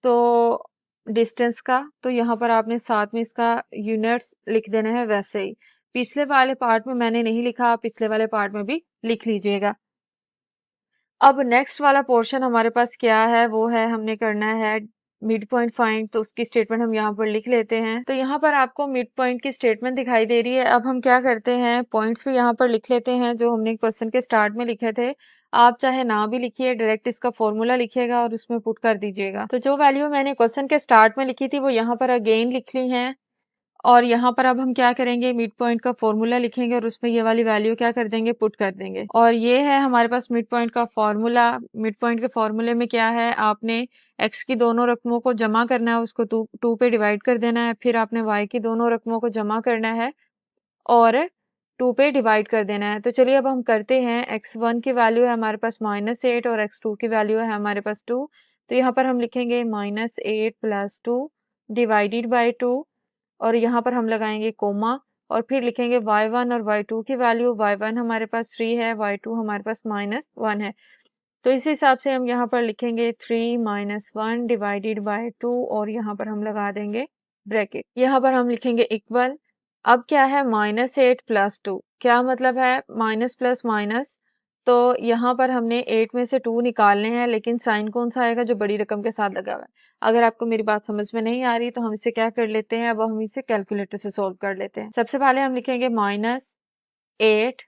तो डिस्टेंस का, तो यहाँ पर आपने साथ में इसका यूनिट्स लिख देना है वैसे ही। पिछले वाले पार्ट में मैंने नहीं लिखा, आप पिछले वाले पार्ट में भी लिख लीजिएगा। अब नेक्स्ट वाला पोर्शन हमारे पास क्या है, वो है हमने करना है मिड पॉइंट फाइंड। तो उसकी स्टेटमेंट हम यहाँ पर लिख लेते हैं। तो यहाँ पर आपको मिड पॉइंट की स्टेटमेंट दिखाई दे रही है। अब हम क्या करते हैं, पॉइंट्स भी यहाँ पर लिख लेते हैं जो हमने क्वेश्चन के स्टार्ट में लिखे थे। आप चाहे ना भी लिखिए, डायरेक्ट इसका फॉर्मूला लिखिएगा और उसमें पुट कर दीजिएगा। तो जो वैल्यू मैंने क्वेश्चन के स्टार्ट में लिखी थी वो यहाँ पर अगेन लिख ली है। और यहाँ पर अब हम क्या करेंगे, मिड पॉइंट का फॉर्मूला लिखेंगे और उसमें ये वाली वैल्यू क्या कर देंगे, पुट कर देंगे। और ये है हमारे पास मिड पॉइंट का फॉर्मूला। मिड पॉइंट के फॉर्मूले में क्या है, आपने x की दोनों रकमों को जमा करना है, उसको टू पे डिवाइड कर देना है। फिर आपने y की दोनों रकमों को जमा करना है और 2 पे डिवाइड कर देना है। तो चलिए अब हम करते हैं। x1 की वैल्यू है हमारे पास -8 और x2 की वैल्यू है हमारे पास 2। तो यहाँ पर हम लिखेंगे -8 + 2 डिवाइडेड बाई 2 और यहाँ पर हम लगाएंगे कोमा और फिर लिखेंगे y1 और y2 की वैल्यू। y1 हमारे पास 3 है, y2 हमारे पास -1 है। तो इस हिसाब से हम यहाँ पर लिखेंगे 3 - 1 डिवाइडेड बाय 2 और यहाँ पर हम लगा देंगे ब्रैकेट। यहाँ पर हम लिखेंगे इक्वल। अब क्या है, -8 + 2, क्या मतलब है माइनस प्लस माइनस। तो यहाँ पर हमने 8 में से 2 निकालने हैं, लेकिन साइन कौन सा आएगा, जो बड़ी रकम के साथ लगा हुआ है। अगर आपको मेरी बात समझ में नहीं आ रही तो हम इसे क्या कर लेते हैं, अब हम इसे कैलकुलेटर से सोल्व कर लेते हैं। सबसे पहले हम लिखेंगे -8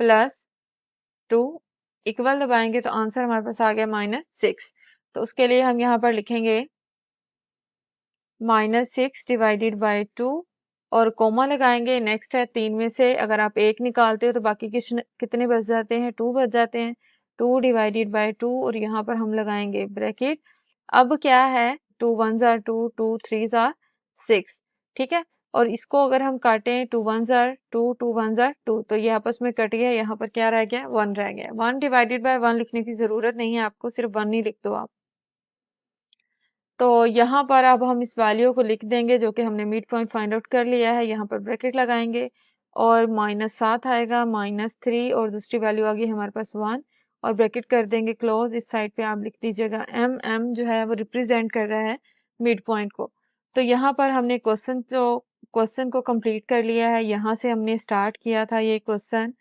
+ 2 इक्वल दबाएंगे तो आंसर हमारे पास आ गया -6। तो उसके लिए हम यहाँ पर लिखेंगे -6 डिवाइडेड बाय 2 और कोमा लगाएंगे। नेक्स्ट है 3 में से अगर आप 1 निकालते हो तो बाकी कितने बच जाते हैं, 2 बच जाते हैं। 2 डिवाइडेड बाय 2 और यहाँ पर हम लगाएंगे ब्रैकेट। अब क्या है, 2 1 जार 2, 2 3 जार 6, ठीक है। और इसको अगर हम काटें 2 1 जार 2, 2 1 जार 2, तो ये आपस में कट गया। यहाँ पर क्या रह गया, 1 रह गया। 1 डिवाइडेड बाय 1 लिखने की जरूरत नहीं है आपको, सिर्फ 1 ही लिख दो आप। तो यहाँ पर अब हम इस वैल्यू को लिख देंगे जो कि हमने मिड पॉइंट फाइंड आउट कर लिया है। यहाँ पर ब्रैकेट लगाएंगे और -7 आएगा, -3 और दूसरी वैल्यू आ गई हमारे पास 1 और ब्रैकेट कर देंगे क्लोज। इस साइड पे आप लिख दीजिएगा m जो है वो रिप्रेजेंट कर रहा है मिड पॉइंट को। तो यहाँ पर हमने क्वेश्चन को कंप्लीट कर लिया है। यहाँ से हमने स्टार्ट किया था ये क्वेश्चन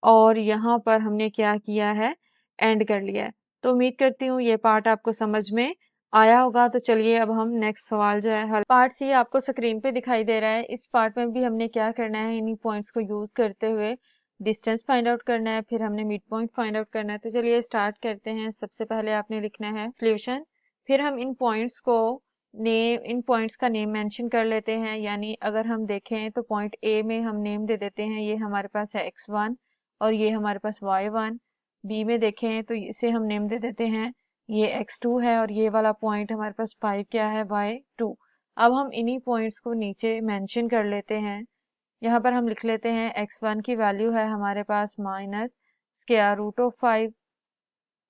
और यहाँ पर हमने क्या किया है, एंड कर लिया है। तो उम्मीद करती हूँ ये पार्ट आपको समझ में आया होगा। तो चलिए अब हम नेक्स्ट सवाल जो है हल। पार्ट सी आपको स्क्रीन पे दिखाई दे रहा है। इस पार्ट में भी हमने क्या करना है, इन्हीं पॉइंट्स को यूज करते हुए डिस्टेंस फाइंड आउट करना है, फिर हमने मिड पॉइंट फाइंड आउट करना है। तो चलिए स्टार्ट करते हैं। सबसे पहले आपने लिखना है सोल्यूशन, फिर हम इन पॉइंट्स का नेम मेंशन कर लेते हैं। यानी अगर हम देखें तो पॉइंट ए में हम नेम दे देते हैं, ये हमारे पास है x1 और ये हमारे पास y1। बी में देखें तो इसे हम नेम दे देते हैं, ये x2 है और ये वाला पॉइंट हमारे पास 5 क्या है, y2। अब हम इन्हीं पॉइंट्स को नीचे मेंशन कर लेते हैं। यहाँ पर हम लिख लेते हैं x1 की वैल्यू है हमारे पास -√5,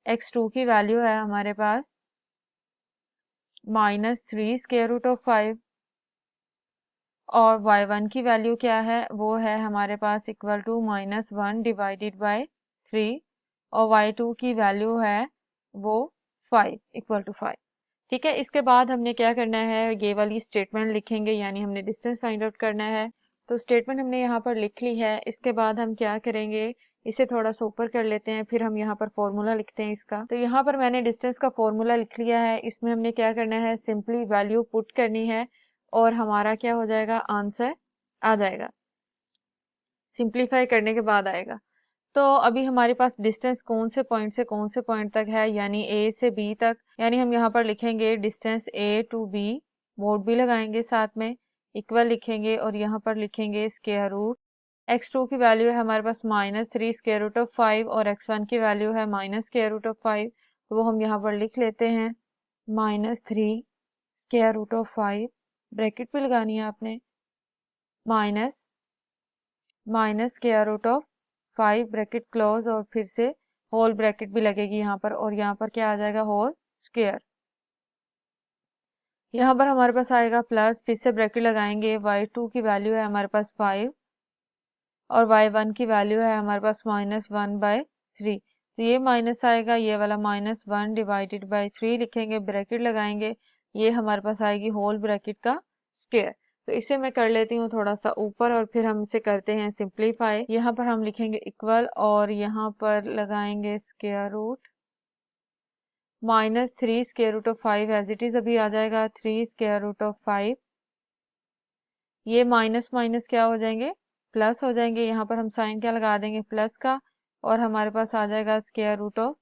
x2 की वैल्यू है हमारे पास -3√5 और y1 की वैल्यू क्या है, वो है हमारे पास इक्वल टू -1 डिवाइडेड बाय 3 और y2 की वैल्यू है वो 5 इक्वल टू 5। ठीक है, इसके बाद हमने क्या करना है, ये वाली स्टेटमेंट लिखेंगे, यानी हमने डिस्टेंस फाइंड आउट करना है। तो स्टेटमेंट हमने यहाँ पर लिख ली है। इसके बाद हम क्या करेंगे, इसे थोड़ा सा ऊपर कर लेते हैं, फिर हम यहाँ पर फॉर्मूला लिखते हैं इसका। तो यहाँ पर मैंने डिस्टेंस का फॉर्मूला लिख लिया है। इसमें हमने क्या करना है, सिंपली वैल्यू पुट करनी है और हमारा क्या हो जाएगा, आंसर आ जाएगा। सिंप्लीफाई करने के बाद आएगा। तो अभी हमारे पास डिस्टेंस कौन से पॉइंट से कौन से पॉइंट तक है, यानी ए से बी तक। यानी हम यहाँ पर लिखेंगे distance A to B, mod भी लगाएंगे साथ में, इक्वल लिखेंगे और यहाँ पर लिखेंगे स्क्वायर रूट। x2 की वैल्यू है हमारे पास -3√5 और x1 की वैल्यू है -√5। तो वो हम यहाँ पर लिख लेते हैं -3√5, ब्रैकेट भी लगानी है आपने, -√5 ब्रैकेट क्लोज और फिर से होल ब्रैकेट भी लगेगी यहाँ पर और यहाँ पर क्या आ जाएगा, होल स्क्वायर। यहाँ पर हमारे पास आएगा प्लस, फिर से ब्रैकेट लगाएंगे। y2 की वैल्यू है हमारे पास 5 और y1 की वैल्यू है हमारे पास -1/3। तो ये माइनस आएगा, ये वाला -1 डिवाइडेड बाय 3 लिखेंगे, ब्रैकेट लगाएंगे, ये हमारे पास आएगी होल ब्रैकेट का स्क्वायर। तो इसे मैं कर लेती हूँ थोड़ा सा ऊपर और फिर हम इसे करते हैं सिंप्लीफाई। यहाँ पर हम लिखेंगे इक्वल और यहाँ पर लगाएंगे square root -3 square root of 5 as it is अभी आ जाएगा 3 स्क्वायर रूट ऑफ 5। ये माइनस माइनस क्या हो जाएंगे, प्लस हो जाएंगे। यहाँ पर हम साइन क्या लगा देंगे, प्लस का, और हमारे पास आ जाएगा स्क्वायर रूट ऑफ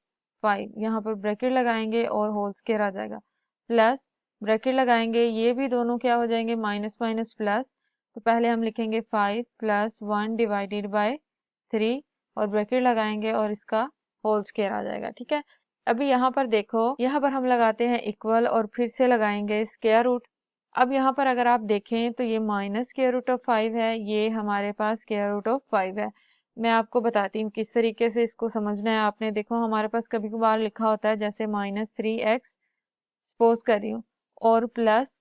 5। यहाँ पर ब्रैकेट लगाएंगे और होल स्क्वायर आ जाएगा, प्लस ब्रैकेट लगाएंगे, ये भी दोनों क्या हो जाएंगे, माइनस माइनस प्लस। तो पहले हम लिखेंगे 5 + 1 डिवाइडेड बाय 3 और ब्रैकेट लगाएंगे और इसका होल स्क्वायर आ जाएगा। ठीक है, अभी यहाँ पर देखो, यहाँ पर हम लगाते हैं इक्वल और फिर से लगाएंगे स्क्वायर रूट। अब यहाँ पर अगर आप देखें तो ये माइनस स्क्वायर रूट ऑफ 5 है, ये हमारे पास स्क्वायर रूट ऑफ 5 है। मैं आपको बताती हूँ किस तरीके से इसको समझना है आपने। देखो हमारे पास कभी कभार लिखा होता है जैसे -3x सपोज कर रही हूँ और प्लस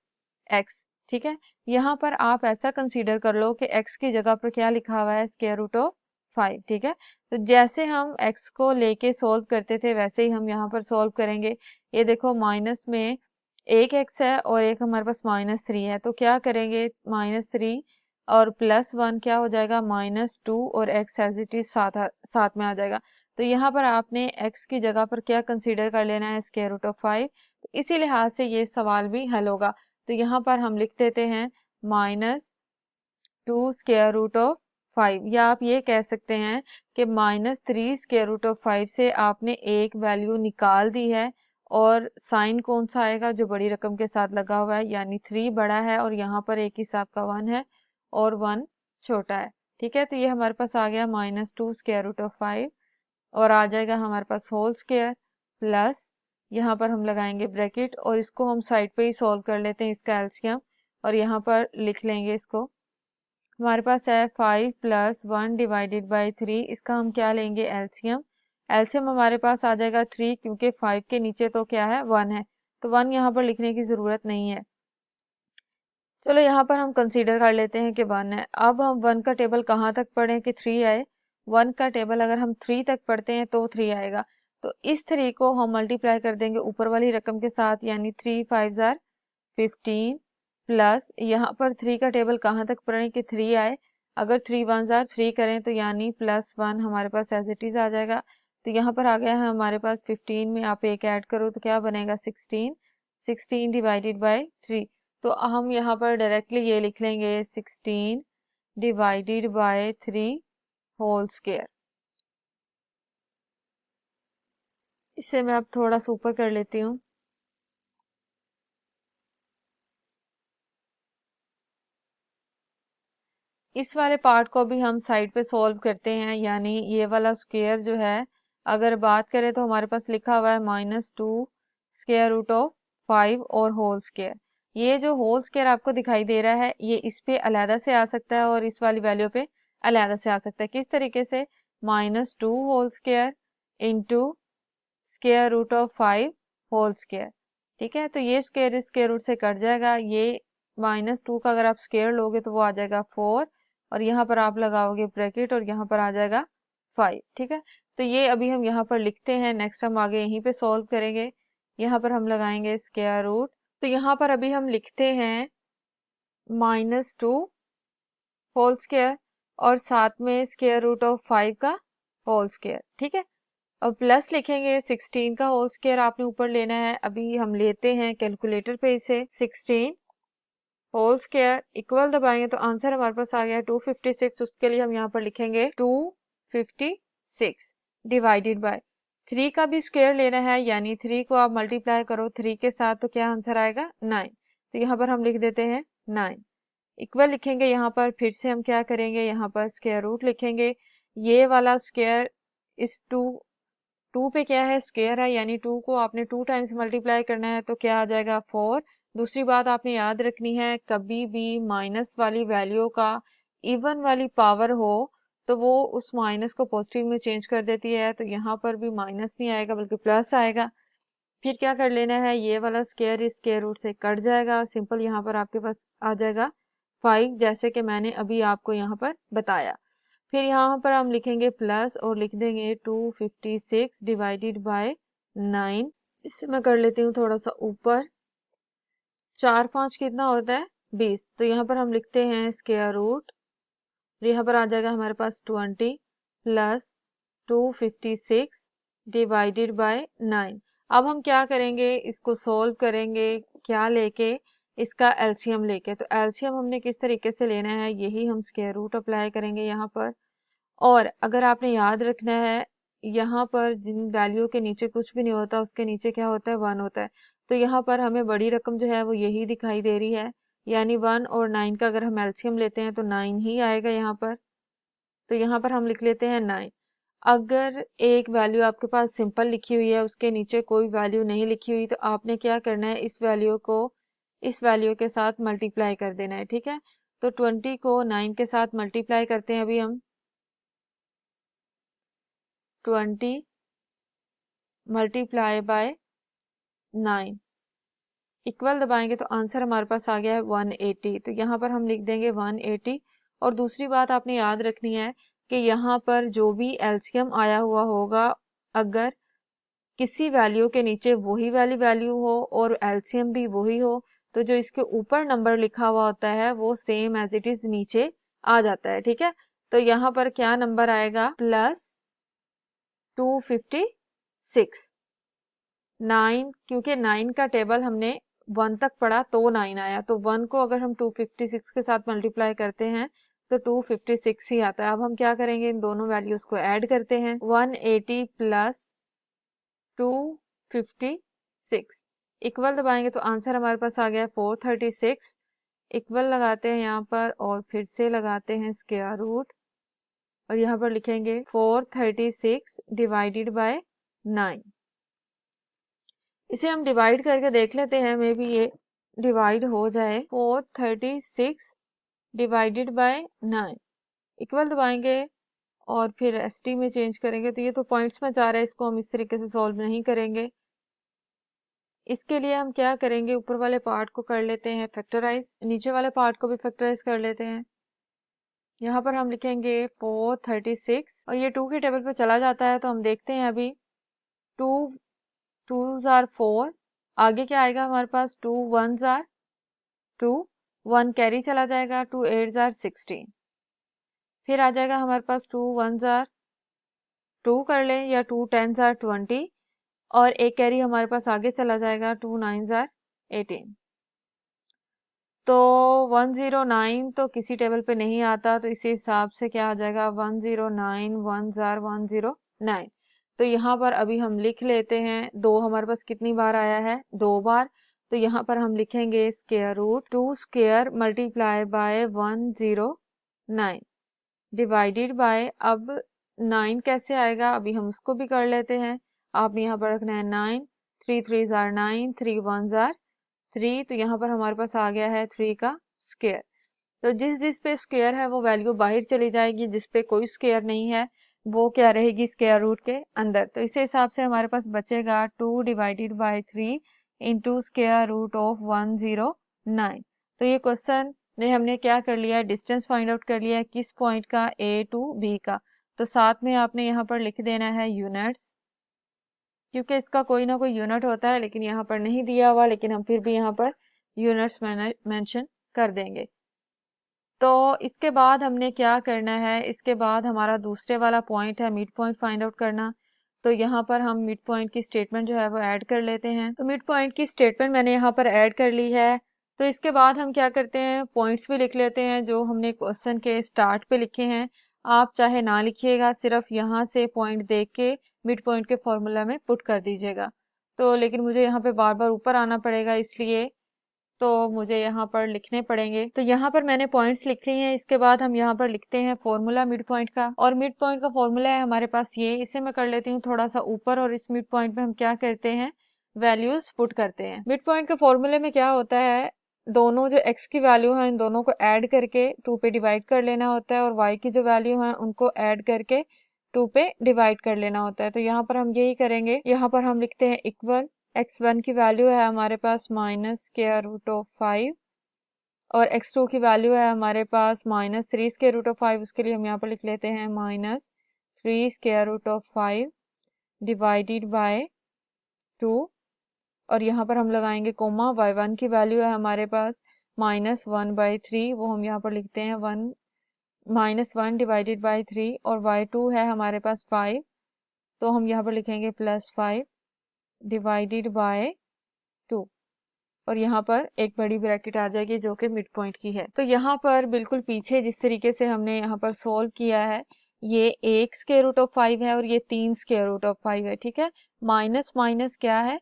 x। ठीक है, यहाँ पर आप ऐसा कंसीडर कर लो कि x की जगह पर क्या लिखा हुआ है, स्क्वायर रूट ऑफ 5। ठीक है, तो जैसे हम x को लेके सॉल्व करते थे वैसे ही हम यहाँ पर सॉल्व करेंगे। ये देखो माइनस में एक x है और एक हमारे पास -3 है, तो क्या करेंगे, -3 और +1 क्या हो जाएगा, -2 और x एज इट इज साथ में आ जाएगा। तो यहाँ पर आपने x की जगह पर क्या कंसीडर कर लेना है, स्क्वायर रूट ऑफ 5। तो इसी लिहाज से ये सवाल भी हल होगा। तो यहाँ पर हम लिख देते हैं -2 स्क्वायर रूट ऑफ 5, या आप ये कह सकते हैं कि -3 स्क्वायर रूट ऑफ 5 से आपने एक वैल्यू निकाल दी है और साइन कौन सा आएगा, जो बड़ी रकम के साथ लगा हुआ है, यानी 3 बड़ा है और यहाँ पर एक हिसाब का 1 है और 1 छोटा है। ठीक है, तो ये हमारे पास आ गया -2 स्क्वायर रूट ऑफ 5 और आ जाएगा हमारे पास होल स्क्वायर, प्लस यहाँ पर हम लगाएंगे ब्रैकेट और इसको हम साइड पे ही सॉल्व कर लेते हैं, इसका एलसीएम, और यहाँ पर लिख लेंगे इसको। हमारे पास है 5 + 1 डिवाइडेड बाय 3, इसका हम क्या लेंगे, एलसीएम। एलसीएम हमारे पास आ जाएगा 3, क्योंकि 5 के नीचे तो क्या है, 1 है, तो 1 यहाँ पर लिखने की ज़रूरत नहीं है। चलो यहाँ पर हम कंसीडर कर लेते हैं कि 1 है। अब हम 1 का टेबल कहाँ तक पढ़ें कि 3 आए। 1 का टेबल अगर हम 3 तक पढ़ते हैं तो 3 आएगा। तो इस 3 को हम मल्टीप्लाई कर देंगे ऊपर वाली रकम के साथ, यानी 3 5 ज़ार 15 प्लस यहाँ पर 3 का टेबल कहाँ तक पढ़ें कि 3 आए। अगर 3 1 ज़ार 3 करें तो यानी +1 हमारे पास एज इट इज़ आ जाएगा। तो यहाँ पर आ गया है हमारे पास 15 में आप एक ऐड करो तो क्या बनेगा, 16। 16 डिवाइडेड बाय 3, तो हम यहाँ पर डायरेक्टली ये लिख लेंगे 16 डिवाइडेड बाय 3 होल स्क्वायर। इसे मैं अब थोड़ा सा ऊपर कर लेती हूँ। इस वाले पार्ट को भी हम साइड पे सॉल्व करते हैं, यानी ये वाला स्क्वायर जो है, अगर बात करें तो हमारे पास लिखा हुआ है -2 स्क्वायर रूट ऑफ 5 और होल स्क्वायर। ये जो होल स्क्वायर आपको दिखाई दे रहा है ये इस पे अलहदा से आ सकता है और इस वाली वैल्यू पे अलहदा से आ सकता है। किस तरीके से, -2 whole square into square root of 5 whole square. ठीक है, तो ये स्क्वायर इस स्क्वायर रूट से कट जाएगा, ये -2 का अगर आप स्क्वायर लोगे तो वो आ जाएगा 4 और यहाँ पर आप लगाओगे ब्रैकेट और यहाँ पर आ जाएगा 5। ठीक है, तो ये अभी हम यहाँ पर लिखते हैं, नेक्स्ट हम आगे यहीं पे सॉल्व करेंगे। यहाँ पर हम लगाएंगे स्क्वायर रूट, तो यहाँ पर अभी हम लिखते हैं -2 होल स्क्वायर और साथ में स्क्वायर रूट ऑफ 5 का होल स्क्वायर। ठीक है, अब प्लस लिखेंगे 16 का होल स्क्वायर आपने ऊपर लेना है। अभी हम लेते हैं कैलकुलेटर पे इसे, 16 होल स्क्वायर इक्वल दबाएंगे तो आंसर हमारे पास आ गया 256। उसके लिए हम यहाँ पर लिखेंगे 256 डिवाइडेड बाय 3 का भी स्क्वायर लेना है, यानी 3 को आप मल्टीप्लाई करो 3 के साथ तो क्या आंसर आएगा, 9। तो यहाँ पर हम लिख देते हैं 9 इक्वल लिखेंगे। यहाँ पर फिर से हम क्या करेंगे, यहाँ पर स्क्वायर रूट लिखेंगे। ये वाला स्क्वायर इस 2 पे क्या है, स्क्वायर है, यानी 2 को आपने 2 टाइम्स मल्टीप्लाई करना है तो क्या आ जाएगा, 4। दूसरी बात आपने याद रखनी है, कभी भी माइनस वाली वैल्यू का इवन वाली पावर हो तो वो उस माइनस को पॉजिटिव में चेंज कर देती है। तो यहाँ पर भी माइनस नहीं आएगा बल्कि प्लस आएगा। फिर क्या कर लेना है, ये वाला स्क्वायर इस स्क्वायर रूट से कट जाएगा, सिंपल यहाँ पर आपके पास आ जाएगा 5, जैसे कि मैंने अभी आपको यहाँ पर बताया। फिर यहाँ पर हम लिखेंगे प्लस और लिख देंगे 256 डिवाइडेड बाय 9। इससे मैं कर लेती हूँ थोड़ा सा ऊपर, 4 5 कितना होता है, 20। तो यहाँ पर हम लिखते हैं स्क्वायर रूट, यहाँ पर आ जाएगा हमारे पास 20 प्लस 256 डिवाइडेड बाय 9। अब हम क्या करेंगे, इसको सॉल्व करेंगे क्या लेके, इसका एलसीएम लेके। तो एलसीएम हमने किस तरीके से लेना है, यही हम स्क्वायर रूट अप्लाई करेंगे यहाँ पर। और अगर आपने याद रखना है, यहाँ पर जिन वैल्यू के नीचे कुछ भी नहीं होता उसके नीचे क्या होता है, 1 होता है। तो यहाँ पर हमें बड़ी रकम जो है वो यही दिखाई दे रही है, यानी 1 और 9 का अगर हम एलसीएम लेते हैं तो 9 ही आएगा यहाँ पर। तो यहाँ पर हम लिख लेते हैं 9। अगर एक वैल्यू आपके पास सिंपल लिखी हुई है, उसके नीचे कोई वैल्यू नहीं लिखी हुई, तो आपने क्या करना है, इस वैल्यू को इस वैल्यू के साथ मल्टीप्लाई कर देना है, ठीक है। तो 20 को 9 के साथ मल्टीप्लाई करते हैं अभी हम। 20 मल्टीप्लाई बाय 9 इक्वल दबाएंगे तो आंसर हमारे पास आ गया है 180। तो यहाँ पर हम लिख देंगे 180। और दूसरी बात आपने याद रखनी है कि यहाँ पर जो भी एलसीएम आया हुआ होगा, अगर किसी वैल्यू के नीचे वही वाली वैल्यू हो और एलसीएम भी वही हो, तो जो इसके ऊपर नंबर लिखा हुआ होता है वो सेम एज इट इज नीचे आ जाता है, ठीक है। तो यहाँ पर क्या नंबर आएगा, प्लस 256। 9, क्योंकि 9 का टेबल हमने 1 तक पढ़ा तो 9 आया, तो 1 को अगर हम 256 के साथ मल्टीप्लाई करते हैं तो 256 ही आता है। अब हम क्या करेंगे, इन दोनों वैल्यूज को ऐड करते हैं। 180 प्लस 256 इक्वल दबाएंगे तो आंसर हमारे पास आ गया 436। इक्वल लगाते हैं यहाँ पर और फिर से लगाते हैं स्क्वायर रूट, और यहाँ पर लिखेंगे 436 डिवाइडेड बाय 9। इसे हम डिवाइड करके देख लेते हैं, मे बी ये डिवाइड हो जाए। 436 डिवाइडेड बाय 9 इक्वल दबाएंगे और फिर एसटी में चेंज करेंगे। तो ये तो पॉइंट्स में जा रहा है, इसको हम इस तरीके से सॉल्व नहीं करेंगे। इसके लिए हम क्या करेंगे, ऊपर वाले पार्ट को कर लेते हैं फैक्टराइज, नीचे वाले पार्ट को भी फैक्टराइज कर लेते हैं। यहाँ पर हम लिखेंगे 436 और ये 2 के टेबल पे चला जाता है, तो हम देखते हैं अभी 2 2s आर 4, आगे क्या आएगा हमारे पास, 2 1s आर 2, 1 कैरी चला जाएगा, 2 8s आर 16, फिर आ जाएगा हमारे पास 2 1s आर 2 कर लें, या 2 10s आर 20, और एक कैरी हमारे पास आगे चला जाएगा, 2 9s आर 18। तो 109 तो किसी टेबल पे नहीं आता, तो इसी हिसाब से क्या आ जाएगा, 109 1s आर 109। तो यहाँ पर अभी हम लिख लेते हैं, 2 हमारे पास कितनी बार आया है, 2 बार। तो यहाँ पर हम लिखेंगे square root 2 square multiply by 109 divided by, अब 9 कैसे आएगा, अभी हम उसको भी कर लेते हैं। आपने यहाँ पर रखना है 9, 3 3s आर 9, 3 1s आर 3, तो यहाँ पर हमारे पास आ गया है 3 का स्क्वायर। तो जिस जिस पे स्क्वायर है वो वैल्यू बाहर चली जाएगी, जिस पे कोई स्क्वायर नहीं है वो क्या रहेगी, स्क्वायर रूट के अंदर। तो इस हिसाब से हमारे पास बचेगा 2 divided by 3 into square root of 109। तो ये क्वेश्चन ने हमने क्या कर लिया है, डिस्टेंस फाइंड आउट कर लिया है, किस पॉइंट का, ए टू बी का। तो साथ में आपने यहाँ पर लिख देना है यूनिट्स, क्योंकि इसका कोई ना कोई यूनिट होता है, लेकिन यहाँ पर नहीं दिया हुआ, लेकिन हम फिर भी यहाँ पर यूनिट्स मेंशन कर देंगे। तो इसके बाद हमने क्या करना है, इसके बाद हमारा दूसरे वाला पॉइंट है मिड पॉइंट फाइंड आउट करना। तो यहाँ पर हम मिड पॉइंट की स्टेटमेंट जो है वो ऐड कर लेते हैं। तो मिड पॉइंट की स्टेटमेंट मैंने यहाँ पर ऐड कर ली है। तो इसके बाद हम क्या करते हैं, पॉइंट्स भी लिख लेते हैं जो हमने क्वेश्चन के स्टार्ट पे लिखे हैं। आप चाहे ना लिखिएगा, सिर्फ यहाँ से पॉइंट देख के मिड पॉइंट के फॉर्मूला में पुट कर दीजिएगा। तो लेकिन मुझे यहाँ पे बार बार ऊपर आना पड़ेगा, इसलिए तो मुझे यहाँ पर लिखने पड़ेंगे। तो यहाँ पर मैंने पॉइंट्स लिख लिए हैं। इसके बाद हम यहाँ पर लिखते हैं फॉर्मूला मिड पॉइंट का, और मिड पॉइंट का फॉर्मूला है हमारे पास ये, इसे मैं कर लेती हूँ थोड़ा सा ऊपर, और इस मिड पॉइंट में हम क्या करते हैं, वैल्यूज पुट करते हैं। मिड पॉइंट के फॉर्मूले में क्या होता है, दोनों जो x की वैल्यू है इन दोनों को ऐड करके 2 पे डिवाइड कर लेना होता है, और y की जो वैल्यू है उनको ऐड करके 2 पे डिवाइड कर लेना होता है। तो यहाँ पर हम यही करेंगे। यहाँ पर हम लिखते हैं इक्वल, x1 की वैल्यू है हमारे पास माइनस स्क्वायर रूट ऑफ 5, और x2 की वैल्यू है हमारे पास माइनस 3 स्क्वायर रूट ऑफ 5, उसके लिए हम यहाँ पर लिख लेते हैं minus 3 square root of 5 divided by 2, और यहाँ पर हम लगाएंगे कोमा। y1 की वैल्यू है हमारे पास -1/3, वो हम यहाँ पर लिखते हैं 1 डिवाइडेड बाई 3, और y2 है हमारे पास 5, तो हम यहाँ पर लिखेंगे +5 डिवाइडेड बाय 2, और यहाँ पर एक बड़ी ब्रैकेट आ जाएगी जो कि मिड पॉइंट की है। तो यहाँ पर बिल्कुल पीछे जिस तरीके से हमने यहाँ पर सोल्व किया है, ये 1 स्क्वायर रूट ऑफ 5 है और ये 3 स्क्वायर रूट ऑफ 5 है, ठीक है। माइनस माइनस क्या है,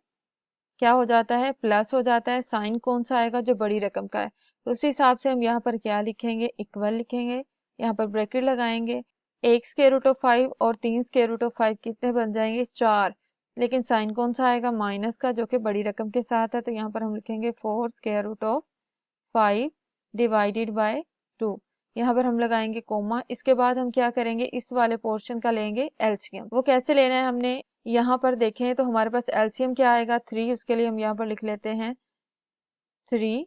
क्या हो जाता है, प्लस हो जाता है। साइन कौन सा आएगा, जो बड़ी रकम का है। तो उसी हिसाब से हम यहाँ पर क्या लिखेंगे, इक्वल लिखेंगे, यहाँ पर ब्रैकेट लगाएंगे। 1 स्क्वायर रूट ऑफ 5 और 3 स्क्वायर रूट ऑफ 5 कितने बन जाएंगे, 4। लेकिन साइन कौन सा आएगा, माइनस का, जो कि बड़ी रकम के साथ है। तो यहाँ पर हम लिखेंगे 4 square root of 5 divided by 2। यहाँ पर हम लगाएंगे कोमा। इसके बाद हम क्या करेंगे, इस वाले पोर्शन का लेंगे एलसीएम। वो कैसे लेना है हमने, यहाँ पर देखें तो हमारे पास एलसीएम क्या आएगा, 3। उसके लिए हम यहाँ पर लिख लेते हैं 3।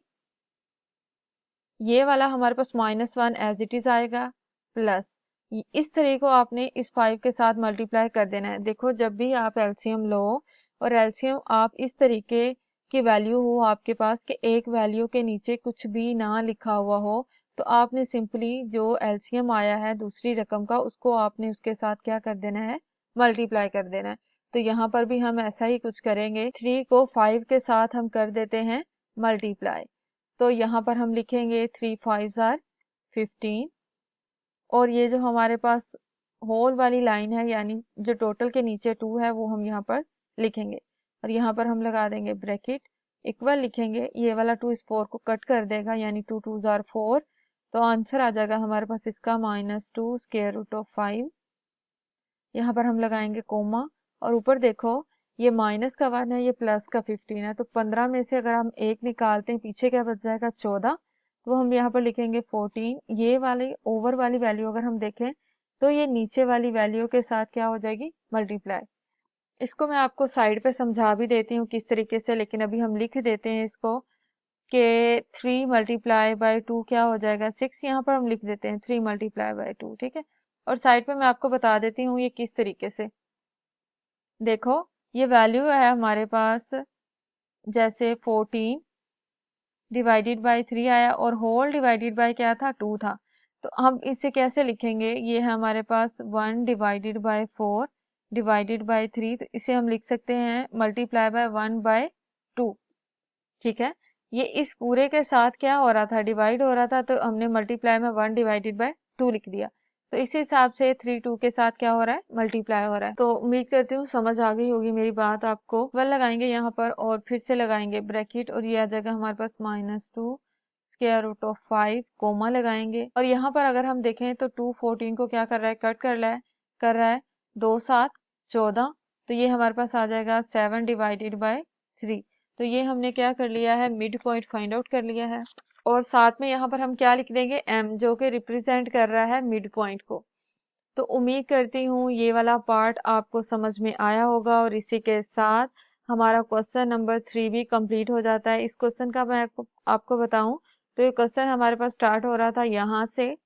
ये वाला हमारे पास -1 एज इट इज आएगा, प्लस इस तरह को आपने इस 5 के साथ मल्टीप्लाई कर देना है। देखो जब भी आप एलसीएम लो, और एलसीएम आप इस तरीके की वैल्यू हो आपके पास कि एक वैल्यू के नीचे कुछ भी ना लिखा हुआ हो, तो आपने सिंपली जो एलसीएम आया है दूसरी रकम का, उसको आपने उसके साथ क्या कर देना है, मल्टीप्लाई कर देना है। तो यहाँ पर भी हम ऐसा ही कुछ करेंगे, 3 को 5 के साथ हम कर देते हैं मल्टीप्लाई। तो यहाँ पर हम लिखेंगे 3 5 आर 15, और ये जो हमारे पास होल वाली लाइन है, यानी जो टोटल के नीचे 2 है, वो हम यहाँ पर लिखेंगे, और यहाँ पर हम लगा देंगे ब्रैकेट, इक्वल लिखेंगे। ये वाला 2 इस 4 को कट कर देगा, यानी 2 2 आर 4। तो आंसर आ जाएगा हमारे पास इसका -2 स्क्वायर रूट ऑफ 5। यहाँ पर हम लगाएंगे कोमा, और ऊपर देखो ये माइनस का 1 है, ये प्लस का 15 है। तो 15 में से अगर हम 1 निकालते हैं, पीछे क्या बच जाएगा, 14। तो हम यहाँ पर लिखेंगे 14। ये वाली ओवर वाली वैल्यू अगर हम देखें, तो ये नीचे वाली वैल्यू के साथ क्या हो जाएगी, मल्टीप्लाई। इसको मैं आपको साइड पे समझा भी देती हूँ किस तरीके से, लेकिन अभी हम लिख देते हैं इसको कि 3 मल्टीप्लाई बाय 2 क्या हो जाएगा, 6। यहाँ पर हम लिख देते हैं 3 मल्टीप्लाई बाय 2, ठीक है। और साइड पे मैं आपको बता देती हूँ ये किस तरीके से। देखो ये वैल्यू है हमारे पास, जैसे 14 डिवाइडेड बाय 3 आया, और होल डिवाइडेड बाय क्या था, 2 था। तो हम इसे कैसे लिखेंगे, ये है हमारे पास 1 डिवाइडेड बाय 4 डिवाइडेड बाय 3। तो इसे हम लिख सकते हैं मल्टीप्लाई बाय 1 बाय 2, ठीक है। ये इस पूरे के साथ क्या हो रहा था, डिवाइड हो रहा था, तो हमने मल्टीप्लाई में 1 डिवाइडेड बाय 2 लिख दिया। तो इस हिसाब से 3 2 के साथ क्या हो रहा है, मल्टीप्लाई हो रहा है। तो उम्मीद करती हूँ समझ आ गई होगी मेरी बात आपको। वेल लगाएंगे यहाँ पर, और फिर से लगाएंगे ब्रैकेट, और ये आ जाएगा हमारे पास -2 स्क्वायर रूट ऑफ 5, कोमा लगाएंगे। और यहाँ पर अगर हम देखें तो 2 14 को क्या कर रहा है, कट कर रहा है 2 7 14। तो ये हमारे पास आ जाएगा 7 डिवाइडेड बाय 3। तो ये हमने क्या कर लिया है, मिड पॉइंट फाइंड आउट कर लिया है। और साथ में यहाँ पर हम क्या लिख देंगे, m, जो कि रिप्रेजेंट कर रहा है मिड पॉइंट को। तो उम्मीद करती हूँ ये वाला पार्ट आपको समझ में आया होगा, और इसी के साथ हमारा क्वेश्चन नंबर 3 भी कंप्लीट हो जाता है। इस क्वेश्चन का मैं आपको बताऊं तो ये क्वेश्चन हमारे पास स्टार्ट हो रहा था यहाँ से,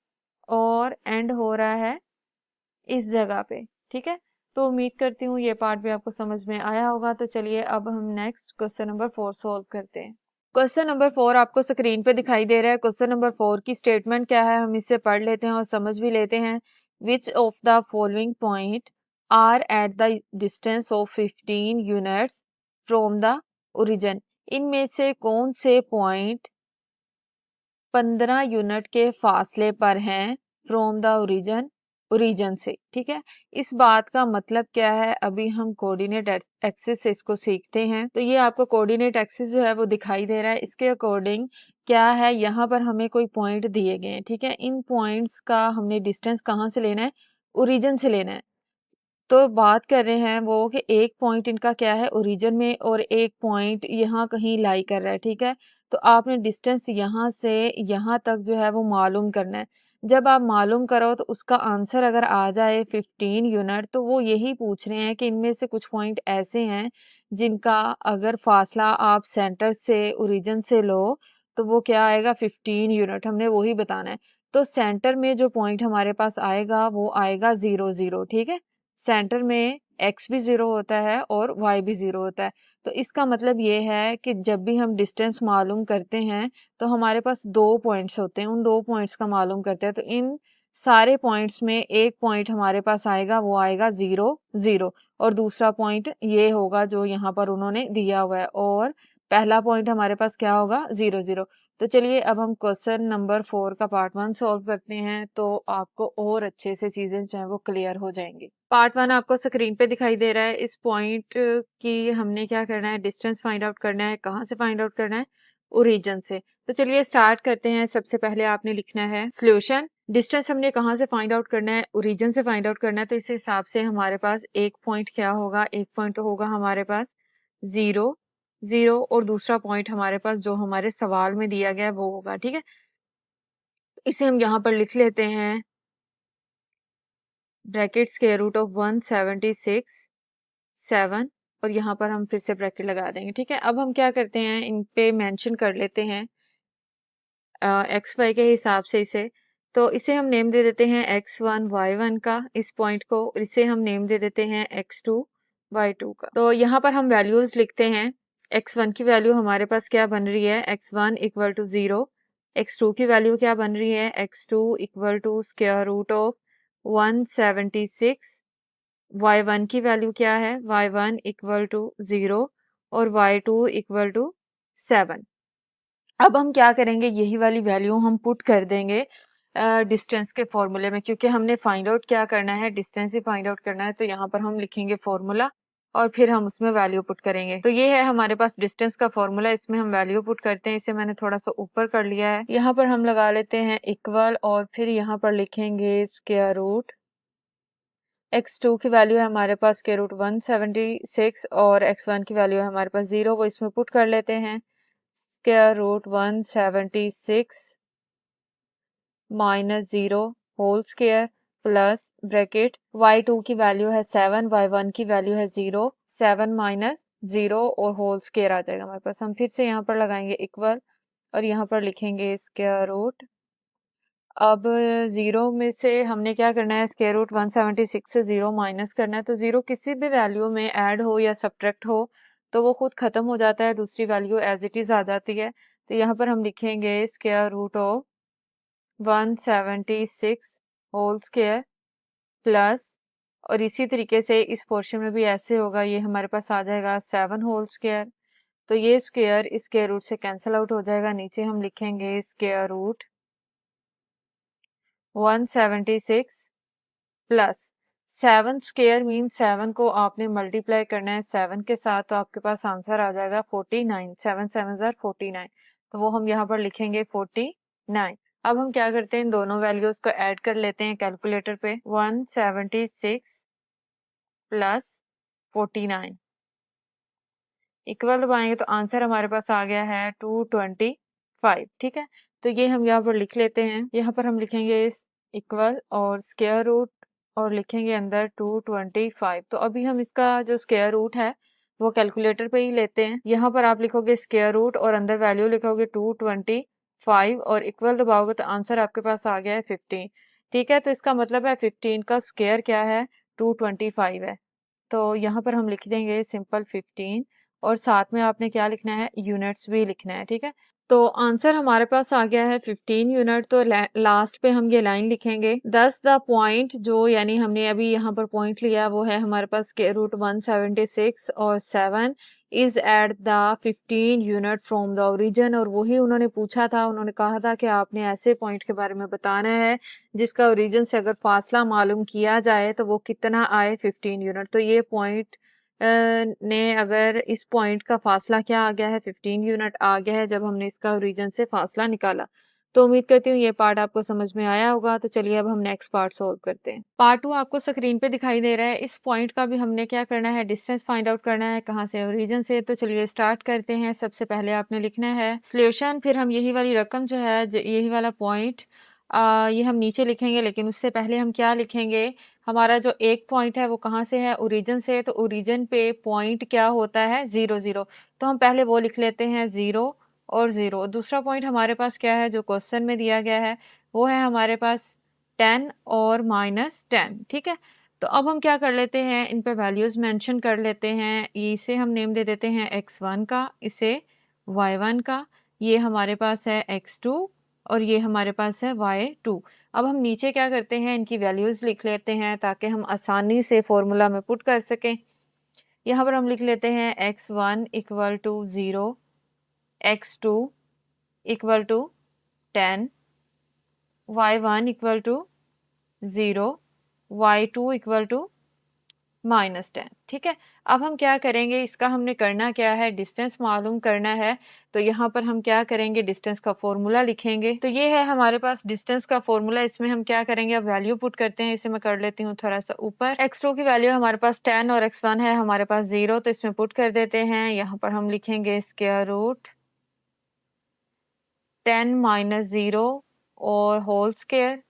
और एंड हो रहा है इस जगह पे, ठीक है। तो उम्मीद करती हूँ ये पार्ट भी आपको समझ में आया होगा। तो चलिए अब हम नेक्स्ट क्वेश्चन नंबर 4 सॉल्व करते हैं। क्वेश्चन नंबर 4 आपको स्क्रीन पे दिखाई दे रहा है। क्वेश्चन नंबर 4 की स्टेटमेंट क्या है, हम इसे पढ़ लेते हैं और समझ भी लेते हैं। Which of the following point are at the distance of 15 units from the origin. इनमें से कौन से पॉइंट 15 यूनिट के फासले पर हैं फ्रॉम द ओरिजिन से, ठीक है। इस बात का मतलब क्या है, अभी हम कोऑर्डिनेट एक्सिस से इसको सीखते हैं। तो ये आपको कोऑर्डिनेट एक्सिस जो है वो दिखाई दे रहा है। इसके अकॉर्डिंग क्या है, यहाँ पर हमें कोई पॉइंट दिए गए हैं, ठीक है। इन पॉइंट्स का हमने डिस्टेंस कहाँ से लेना है, ओरिजिन से लेना है। तो बात कर रहे हैं वो कि एक पॉइंट इनका क्या है, ओरिजिन में, और एक पॉइंट यहाँ कहीं लाई कर रहा है, ठीक है। तो आपने डिस्टेंस यहाँ से यहाँ तक जो है वो मालूम करना है। जब आप मालूम करो तो उसका आंसर अगर आ जाए 15 यूनिट, तो वो यही पूछ रहे हैं कि इनमें से कुछ पॉइंट ऐसे हैं जिनका अगर फासला आप सेंटर से ओरिजिन से लो तो वो क्या आएगा, 15 यूनिट। हमने वही बताना है। तो सेंटर में जो पॉइंट हमारे पास आएगा वो आएगा 0 0, ठीक है। सेंटर में x भी 0 होता है और y भी 0 होता है। तो इसका मतलब ये है कि जब भी हम डिस्टेंस मालूम करते हैं तो हमारे पास 2 पॉइंट्स होते हैं, उन 2 पॉइंट्स का मालूम करते हैं। तो इन सारे पॉइंट्स में एक पॉइंट हमारे पास आएगा, वो आएगा 0, 0 और दूसरा पॉइंट ये होगा जो यहाँ पर उन्होंने दिया हुआ है और पहला पॉइंट हमारे पास क्या होगा 0, 0। तो चलिए अब हम क्वेश्चन नंबर 4 का पार्ट 1 सॉल्व करते हैं तो आपको और अच्छे से चीजें जो है वो क्लियर हो जाएंगी। पार्ट 1 आपको स्क्रीन पे दिखाई दे रहा है। इस पॉइंट की हमने क्या करना है, डिस्टेंस फाइंड आउट करना है। कहाँ से फाइंड आउट करना है? ओरिजिन से। तो चलिए स्टार्ट करते हैं। सबसे पहले आपने लिखना है सॉल्यूशन। डिस्टेंस हमने कहाँ से फाइंड आउट करना है? ओरिजिन से फाइंड आउट करना है। तो इस हिसाब से हमारे पास एक पॉइंट क्या होगा? एक पॉइंट तो होगा हमारे पास 0, 0 और दूसरा पॉइंट हमारे पास जो हमारे सवाल में दिया गया है वो होगा। ठीक है, इसे हम यहाँ पर लिख लेते हैं ब्रैकेट स्क्वायर रूट ऑफ 176 7 और यहाँ पर हम फिर से ब्रैकेट लगा देंगे। ठीक है, अब हम क्या करते हैं, इन पे मेंशन कर लेते हैं एक्स वाई के हिसाब से इसे। तो इसे हम नेम दे देते हैं x1 y1 का, इस पॉइंट को। इसे हम नेम दे देते हैं x2 y2 का। तो यहाँ पर हम वैल्यूज लिखते हैं। x1 की वैल्यू हमारे पास क्या बन रही है? x1 equal to 0। x2 की वैल्यू क्या बन रही है? x2 equal to square root of 176। y1 की वैल्यू क्या है? y1 इक्वल टू 0 और y2 इक्वल टू 7। अब हम क्या करेंगे, यही वाली वैल्यू हम पुट कर देंगे डिस्टेंस के फॉर्मूले में, क्योंकि हमने फाइंड आउट क्या करना है, डिस्टेंस ही फाइंड आउट करना है। तो यहाँ पर हम लिखेंगे फॉर्मूला और फिर हम उसमें वैल्यू पुट करेंगे। तो ये है हमारे पास डिस्टेंस का फॉर्मूला, इसमें हम वैल्यू पुट करते हैं। इसे मैंने थोड़ा सा ऊपर कर लिया है। यहाँ पर हम लगा लेते हैं इक्वल और फिर यहाँ पर लिखेंगे स्क्वायर रूट। x2 की वैल्यू है हमारे पास स्क्वायर रूट 176 और x1 की वैल्यू है हमारे पास 0, वो इसमें पुट कर लेते हैं। Square root 176 minus 0 whole square plus bracket y2 की वैल्यू है 7, y1 की वैल्यू है 0, 7 माइनस 0 और होल स्क्वायर आ जाएगा हमारे पास। हम फिर से यहाँ पर लगाएंगे इक्वल और यहाँ पर लिखेंगे स्क्वायर रूट। अब 0 में से हमने क्या करना है, स्क्वायर रूट 176 से 0 माइनस करना है। तो 0 किसी भी वैल्यू में ऐड हो या सब्ट्रैक्ट हो तो वो खुद खत्म हो जाता है, दूसरी वैल्यू एज इट इज आ जाती है। तो यहाँ पर हम लिखेंगे square root of 176 whole square plus, और इसी तरीके से इस पोर्शन में भी ऐसे होगा, ये हमारे पास आ जाएगा 7 होल स्क्वायर। तो ये स्क्वायर इस स्क्वायर रूट से कैंसिल आउट हो जाएगा। नीचे हम लिखेंगे square root 176 plus 7 square mean 7 को आपने मल्टीप्लाई करना है 7 के साथ, तो आपके पास आंसर आ जाएगा 49। 7 7 जार 49, तो वो हम यहाँ पर लिखेंगे 49। अब हम क्या करते हैं, इन दोनों वैल्यूज को ऐड कर लेते हैं कैलकुलेटर पे। 176 प्लस 49 इक्वल दबाएंगे तो आंसर हमारे पास आ गया है 225। ठीक है, तो ये हम यहाँ पर लिख लेते हैं। यहाँ पर हम लिखेंगे इक्वल और स्क्वायर रूट और लिखेंगे अंदर 225। तो अभी हम इसका जो स्क्वायर रूट है वो कैलकुलेटर पे ही लेते हैं। यहाँ पर आप लिखोगे स्क्वायर रूट और अंदर वैल्यू लिखोगे 225 और इक्वल दबाओगे तो आंसर आपके पास आ गया है 15। ठीक है, तो इसका मतलब है 15 का स्क्वायर क्या है? 225 है। तो यहाँ पर हम लिख देंगे सिंपल 15 और साथ में आपने क्या लिखना है, यूनिट्स भी लिखना है। ठीक है, तो आंसर हमारे पास आ गया है 15 यूनिट। तो लास्ट पे हम ये लाइन लिखेंगे 10 द पॉइंट, जो यानी हमने अभी यहाँ पर पॉइंट लिया वो है हमारे पास के रूट 176 और 7 is at the 15 unit from the origin. और वही उन्होंने पूछा था, उन्होंने कहा था कि आपने ऐसे पॉइंट के बारे में बताना है जिसका ओरिजिन से अगर फासला मालूम किया जाए तो वो कितना आए, 15 यूनिट। तो ये पॉइंट ने अगर इस पॉइंट का फासला क्या आ गया है, 15 यूनिट आ गया है जब हमने इसका ओरिजिन से फासला निकाला। तो उम्मीद करती हूँ ये पार्ट आपको समझ में आया होगा। तो चलिए अब हम नेक्स्ट पार्ट सोल्व करते हैं। पार्ट 2 आपको स्क्रीन पे दिखाई दे रहा है। इस पॉइंट का भी हमने क्या करना है, डिस्टेंस फाइंड आउट करना है, कहाँ से, ओरिजिन से। तो चलिए स्टार्ट करते हैं। सबसे पहले आपने लिखना है सॉल्यूशन, फिर हम यही वाली रकम जो है, यही वाला पॉइंट ये हम नीचे लिखेंगे, लेकिन उससे पहले हम क्या लिखेंगे, हमारा जो एक पॉइंट है वो कहाँ से है, ओरिजिन से। तो ओरिजिन पे पॉइंट क्या होता है, 0 0। तो हम पहले वो लिख लेते हैं 0 और 0। दूसरा पॉइंट हमारे पास क्या है जो क्वेश्चन में दिया गया है, वो है हमारे पास 10 और -10। ठीक है, तो अब हम क्या कर लेते हैं, इन पे वैल्यूज़ मेंशन कर लेते हैं। इसे हम नेम दे देते हैं x1 का, इसे y1 का, ये हमारे पास है x2 और ये हमारे पास है y2। अब हम नीचे क्या करते हैं, इनकी वैल्यूज़ लिख लेते हैं ताकि हम आसानी से फ़ॉर्मूला में पुट कर सकें। यहाँ पर हम लिख लेते हैं x1 equal to 0, x2 equal to 10, y1 equal to 0, y2 equal to -10। ठीक है, अब हम क्या करेंगे, इसका हमने करना क्या है, डिस्टेंस मालूम करना है। तो यहाँ पर हम क्या करेंगे, डिस्टेंस का फॉर्मूला लिखेंगे। तो ये है हमारे पास डिस्टेंस का फॉर्मूला। इसमें हम क्या करेंगे, अब वैल्यू पुट करते हैं। इसे मैं कर लेती हूँ थोड़ा सा ऊपर। x2 की वैल्यू हमारे पास 10 और x1 है हमारे पास 0, तो इसमें पुट कर देते हैं। यहाँ पर हम लिखेंगे स्क्वायर रूट 10 माइनस 0 और होल स्क्वायर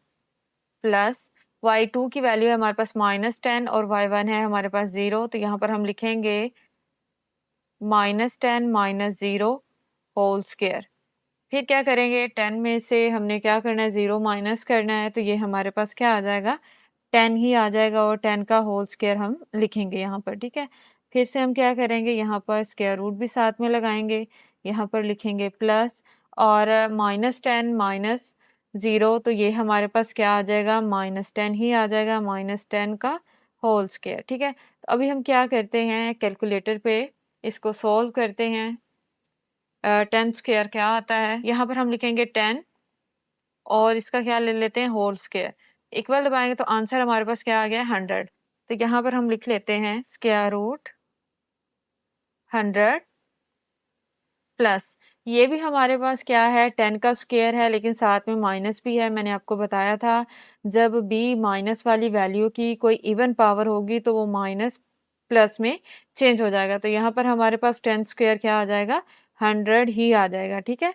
प्लस y2 की वैल्यू है हमारे पास -10 और y1 है हमारे पास 0, तो यहाँ पर हम लिखेंगे -10 माइनस 0 होल स्क्वायर। फिर क्या करेंगे, 10 में से हमने क्या करना है, 0 माइनस करना है, तो ये हमारे पास क्या आ जाएगा, 10 ही आ जाएगा और 10 का होल स्क्वायर हम लिखेंगे यहाँ पर। ठीक है, फिर से हम क्या करेंगे, यहाँ पर स्क्वायर रूट भी साथ में लगाएंगे, यहाँ पर लिखेंगे प्लस और -10 माइनस 0, तो ये हमारे पास क्या आ जाएगा, -10 ही आ जाएगा, -10 का होल स्क्वायर। ठीक है, तो अभी हम क्या करते हैं, कैलकुलेटर पे इसको सॉल्व करते हैं। 10 स्क्वायर क्या आता है, यहाँ पर हम लिखेंगे 10 और इसका क्या ले लेते हैं, होल स्क्वायर। इक्वल दबाएंगे तो आंसर हमारे पास क्या आ गया, 100। तो यहाँ पर हम लिख लेते हैं स्क्वायर रूट 100 प्लस, ये भी हमारे पास क्या है, 10 का स्क्वायर है, लेकिन साथ में माइनस भी है। मैंने आपको बताया था जब भी माइनस वाली वैल्यू की कोई इवन पावर होगी तो वो माइनस प्लस में चेंज हो जाएगा। तो यहाँ पर हमारे पास 10 स्क्वायर क्या आ जाएगा, 100 ही आ जाएगा। ठीक है,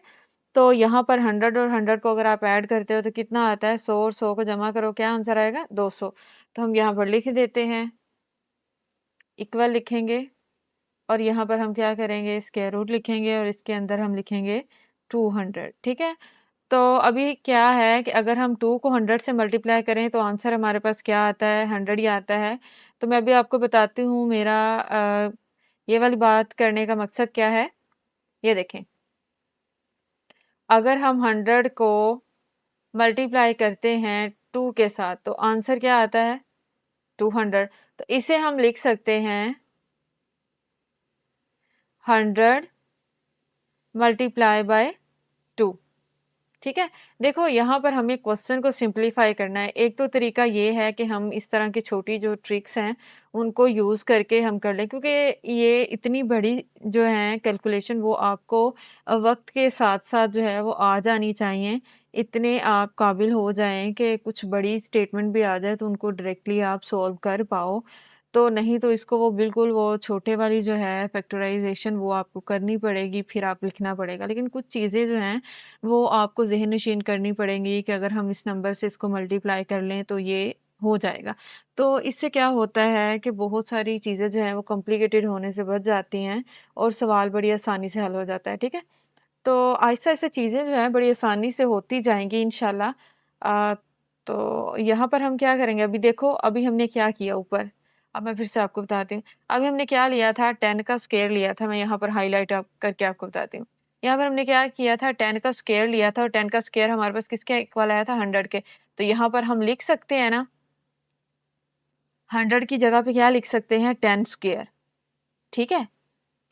तो यहाँ पर 100 और 100 को अगर आप ऐड करते हो तो कितना आता है, 100 और 100 को जमा करो, क्या आंसर आएगा, 200। तो हम यहाँ पर लिख देते हैं, इक्वल लिखेंगे और यहाँ पर हम क्या करेंगे, स्क्वायर रूट लिखेंगे और इसके अंदर हम लिखेंगे 200। ठीक है, तो अभी क्या है कि अगर हम 2 को 100 से मल्टीप्लाई करें तो आंसर हमारे पास क्या आता है, 100 ही आता है। तो मैं अभी आपको बताती हूँ मेरा ये वाली बात करने का मकसद क्या है। ये देखें, अगर हम 100 को मल्टीप्लाई करते हैं 2 के साथ तो आंसर क्या आता है, 200। तो इसे हम लिख सकते हैं 100 मल्टीप्लाई बाय 2। ठीक है, देखो यहाँ पर हमें क्वेश्चन को सिंप्लीफाई करना है। एक तो तरीका ये है कि हम इस तरह की छोटी जो ट्रिक्स हैं उनको यूज़ करके हम कर लें, क्योंकि ये इतनी बड़ी जो है कैलकुलेशन वो आपको वक्त के साथ साथ जो है वो आ जानी चाहिए। इतने आप काबिल हो जाएं कि कुछ बड़ी स्टेटमेंट भी आ जाए तो उनको डायरेक्टली आप सॉल्व कर पाओ। तो नहीं तो इसको वो बिल्कुल वो छोटे वाली जो है फैक्टराइजेशन वो आपको करनी पड़ेगी, फिर आप लिखना पड़ेगा। लेकिन कुछ चीज़ें जो हैं वो आपको ज़हन-नशीन करनी पड़ेंगी कि अगर हम इस नंबर से इसको मल्टीप्लाई कर लें तो ये हो जाएगा। तो इससे क्या होता है कि बहुत सारी चीज़ें जो हैं वो कॉम्प्लिकेटेड होने से बच जाती हैं और सवाल बड़ी आसानी से हल हो जाता है, ठीक है? तो आहिस्ता-आहिस्ता चीज़ें जो हैं बड़ी आसानी से होती जाएँगी इंशाल्लाह। तो यहाँ पर हम क्या करेंगे, अभी देखो अभी हमने क्या किया ऊपर, अब मैं फिर से आपको बताती हूँ। अभी हमने क्या लिया था, 10 का स्क्वायर लिया था, मैं यहाँ पर हाइलाइट आप करके आपको बताती हूँ। यहाँ पर हमने क्या किया था, 10 का स्क्वायर लिया था और 10 का स्क्वायर हमारे पास किसके इक्वल आया था, 100 के। तो यहाँ पर हम लिख सकते हैं ना, 100 की जगह पे क्या लिख सकते हैं, 10 स्क्वायर, ठीक है?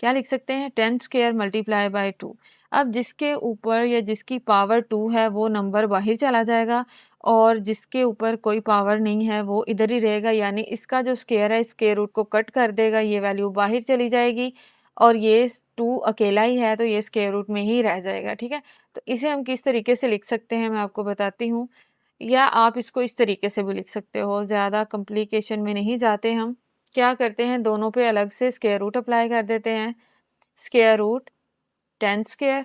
क्या लिख सकते हैं, 10 स्क्वायर मल्टीप्लाई बाय 2। अब जिसके ऊपर या जिसकी पावर 2 है वो नंबर बाहर चला जाएगा और जिसके ऊपर कोई पावर नहीं है वो इधर ही रहेगा, यानी इसका जो स्क्वायर है स्क्वायर रूट को कट कर देगा, ये वैल्यू बाहर चली जाएगी और ये 2 अकेला ही है तो ये स्क्वायर रूट में ही रह जाएगा, ठीक है? तो इसे हम किस तरीके से लिख सकते हैं मैं आपको बताती हूँ, या आप इसको इस तरीके से भी लिख सकते हो, ज़्यादा कॉम्प्लिकेशन में नहीं जाते हम। क्या करते हैं, दोनों पे अलग से स्क्वायर रूट अप्लाई कर देते हैं। Square root 10 square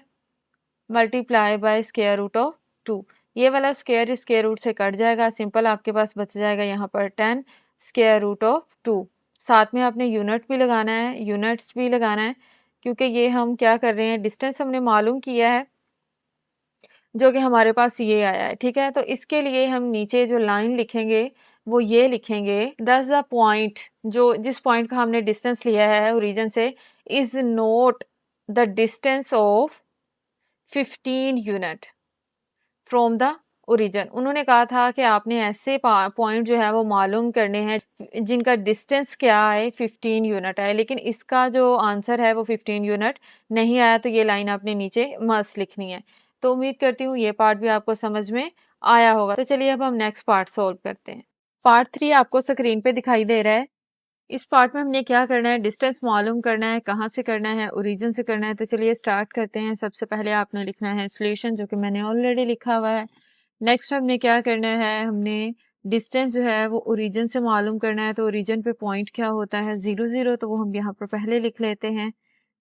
multiply by square root of 2। ये वाला स्क्वायर रूट से कट जाएगा, सिंपल आपके पास बच जाएगा यहाँ पर 10 स्क्वायर रूट ऑफ 2। साथ में आपने यूनिट भी लगाना है, यूनिट्स भी लगाना है, क्योंकि ये हम क्या कर रहे हैं, डिस्टेंस हमने मालूम किया है। जो कि हमारे पास ये आया है, ठीक है। तो इसके लिए हम नीचे जो लाइन लिखेंगे वो ये लिखेंगे, दैट्स द पॉइंट, जो जिस पॉइंट का हमने डिस्टेंस लिया है ओरिजिन से, is note the distance of 15 unit from the origin. उन्होंने कहा था कि आपने ऐसे पॉइंट जो है वो मालूम करने हैं जिनका डिस्टेंस क्या है 15 यूनिट है, लेकिन इसका जो आंसर है वो 15 यूनिट नहीं आया, तो ये लाइन आपने नीचे मस्ट लिखनी है। तो उम्मीद करती हूँ ये पार्ट भी आपको समझ में आया होगा। तो चलिए अब हम नेक्स्ट पार्ट सॉल्व करते हैं। पार्ट 3 आपको स्क्रीन पे दिखाई दे रहा है। इस पार्ट में हमने क्या करना है, डिस्टेंस मालूम करना है, कहाँ से करना है, ओरिजिन से करना है। तो चलिए स्टार्ट करते हैं। सबसे पहले आपने लिखना है सॉल्यूशन, जो कि मैंने ऑलरेडी लिखा हुआ है। नेक्स्ट हमने क्या करना है, हमने डिस्टेंस जो है वो ओरिजिन से मालूम करना है। तो ओरिजिन पे पॉइंट क्या होता है, 0 0, तो वो हम यहाँ पर पहले लिख लेते हैं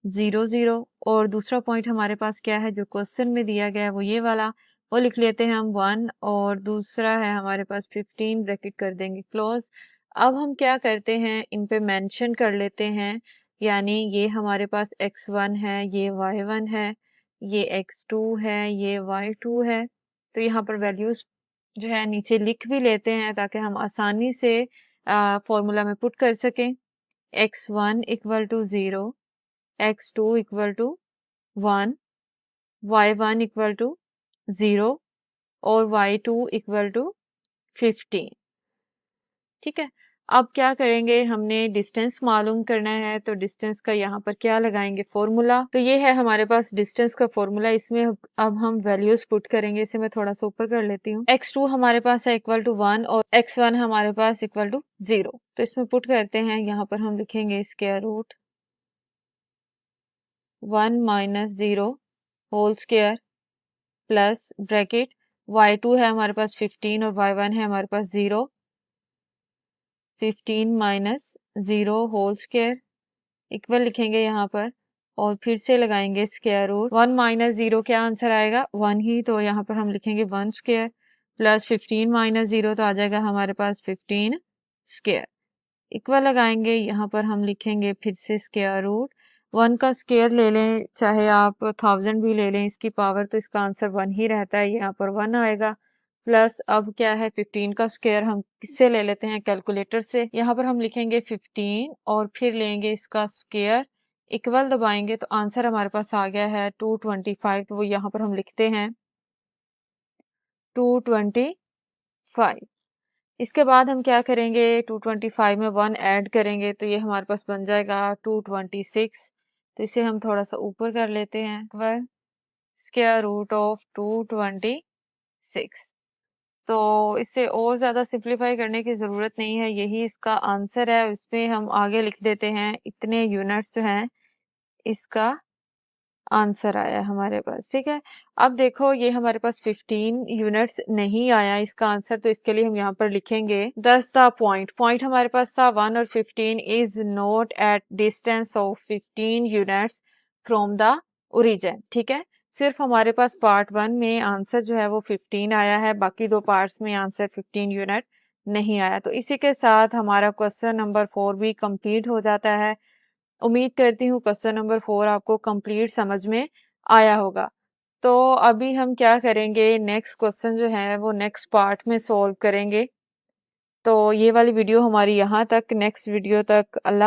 0 0। और दूसरा पॉइंट हमारे पास क्या है जो क्वेश्चन में दिया गया है वो ये वाला, वो लिख लेते हैं हम 1। और दूसरा है हमारे पास 15, ब्रैकेट कर देंगे क्लोज। अब हम क्या करते हैं, इन पे मेंशन कर लेते हैं, यानी ये हमारे पास x1 है, ये y1 है, ये x2 है, ये y2 है। तो यहाँ पर वैल्यूज जो है नीचे लिख भी लेते हैं ताकि हम आसानी से फॉर्मूला में पुट कर सकें। x1 equal to 0, x2 equal to 1, y1 equal to 0 और y2 इक्वल टू 15। ठीक है। अब क्या करेंगे, हमने डिस्टेंस मालूम करना है, तो डिस्टेंस का यहाँ पर क्या लगाएंगे, फॉर्मूला। तो ये है हमारे पास डिस्टेंस का फॉर्मूला। इसमें अब हम वैल्यूज पुट करेंगे। इसे मैं थोड़ा सा ऊपर कर लेती हूँ। x2 हमारे पास है इक्वल टू 1 और x1 हमारे पास इक्वल टू 0। तो इसमें पुट करते हैं, यहाँ पर हम लिखेंगे square root 1 minus 0 whole square plus bracket y2 है हमारे पास 15 और y1 है हमारे पास 0, 15 माइनस 0 होल स्क्वायर इक्वल लिखेंगे यहाँ पर, और फिर से लगाएंगे स्क्वायर रूट 1 माइनस 0, क्या आंसर आएगा 1 ही, तो यहाँ पर हम लिखेंगे 1 स्क्वायर प्लस 15 माइनस 0, तो आ जाएगा हमारे पास 15 स्क्वायर इक्वल लगाएंगे। यहाँ पर हम लिखेंगे फिर से स्क्वायर रूट 1 का स्क्वायर ले लें, चाहे आप 1000 भी ले लें इसकी पावर, तो इसका आंसर 1 ही रहता है, यहाँ पर 1 आएगा। प्लस अब क्या है, 15 का स्क्वायर हम किससे ले लेते हैं, कैलकुलेटर से। यहाँ पर हम लिखेंगे 15 और फिर लेंगे इसका स्क्वायर, इक्वल दबाएंगे, तो आंसर हमारे पास आ गया है 225। तो वो यहाँ पर हम लिखते हैं 225। इसके बाद हम क्या करेंगे, 225 में 1 ऐड करेंगे, तो ये हमारे पास बन जाएगा 226। तो इसे हम थोड़ा सा ऊपर कर लेते हैं, वह स्क्वायर रूट ऑफ 226। तो इसे और ज़्यादा सिंप्लीफाई करने की ज़रूरत नहीं है, यही इसका आंसर है। इसमें हम आगे लिख देते हैं इतने यूनिट्स जो हैं इसका आंसर आया हमारे पास। ठीक है। अब देखो ये हमारे पास 15 यूनिट्स नहीं आया इसका आंसर, तो इसके लिए हम यहाँ पर लिखेंगे 10 द पॉइंट हमारे पास था 1 और 15 is not at distance of 15 units from the origin. ठीक है। सिर्फ हमारे पास पार्ट 1 में आंसर जो है वो 15 आया है, बाकी दो पार्ट्स में आंसर 15 यूनिट नहीं आया। तो इसी के साथ हमारा क्वेश्चन नंबर 4 भी कंप्लीट हो जाता है। उम्मीद करती हूँ क्वेश्चन नंबर 4 आपको कंप्लीट समझ में आया होगा। तो अभी हम क्या करेंगे, नेक्स्ट क्वेश्चन जो है वो नेक्स्ट पार्ट में सॉल्व करेंगे। तो ये वाली वीडियो हमारी यहाँ तक, नेक्स्ट वीडियो तक अल्लाह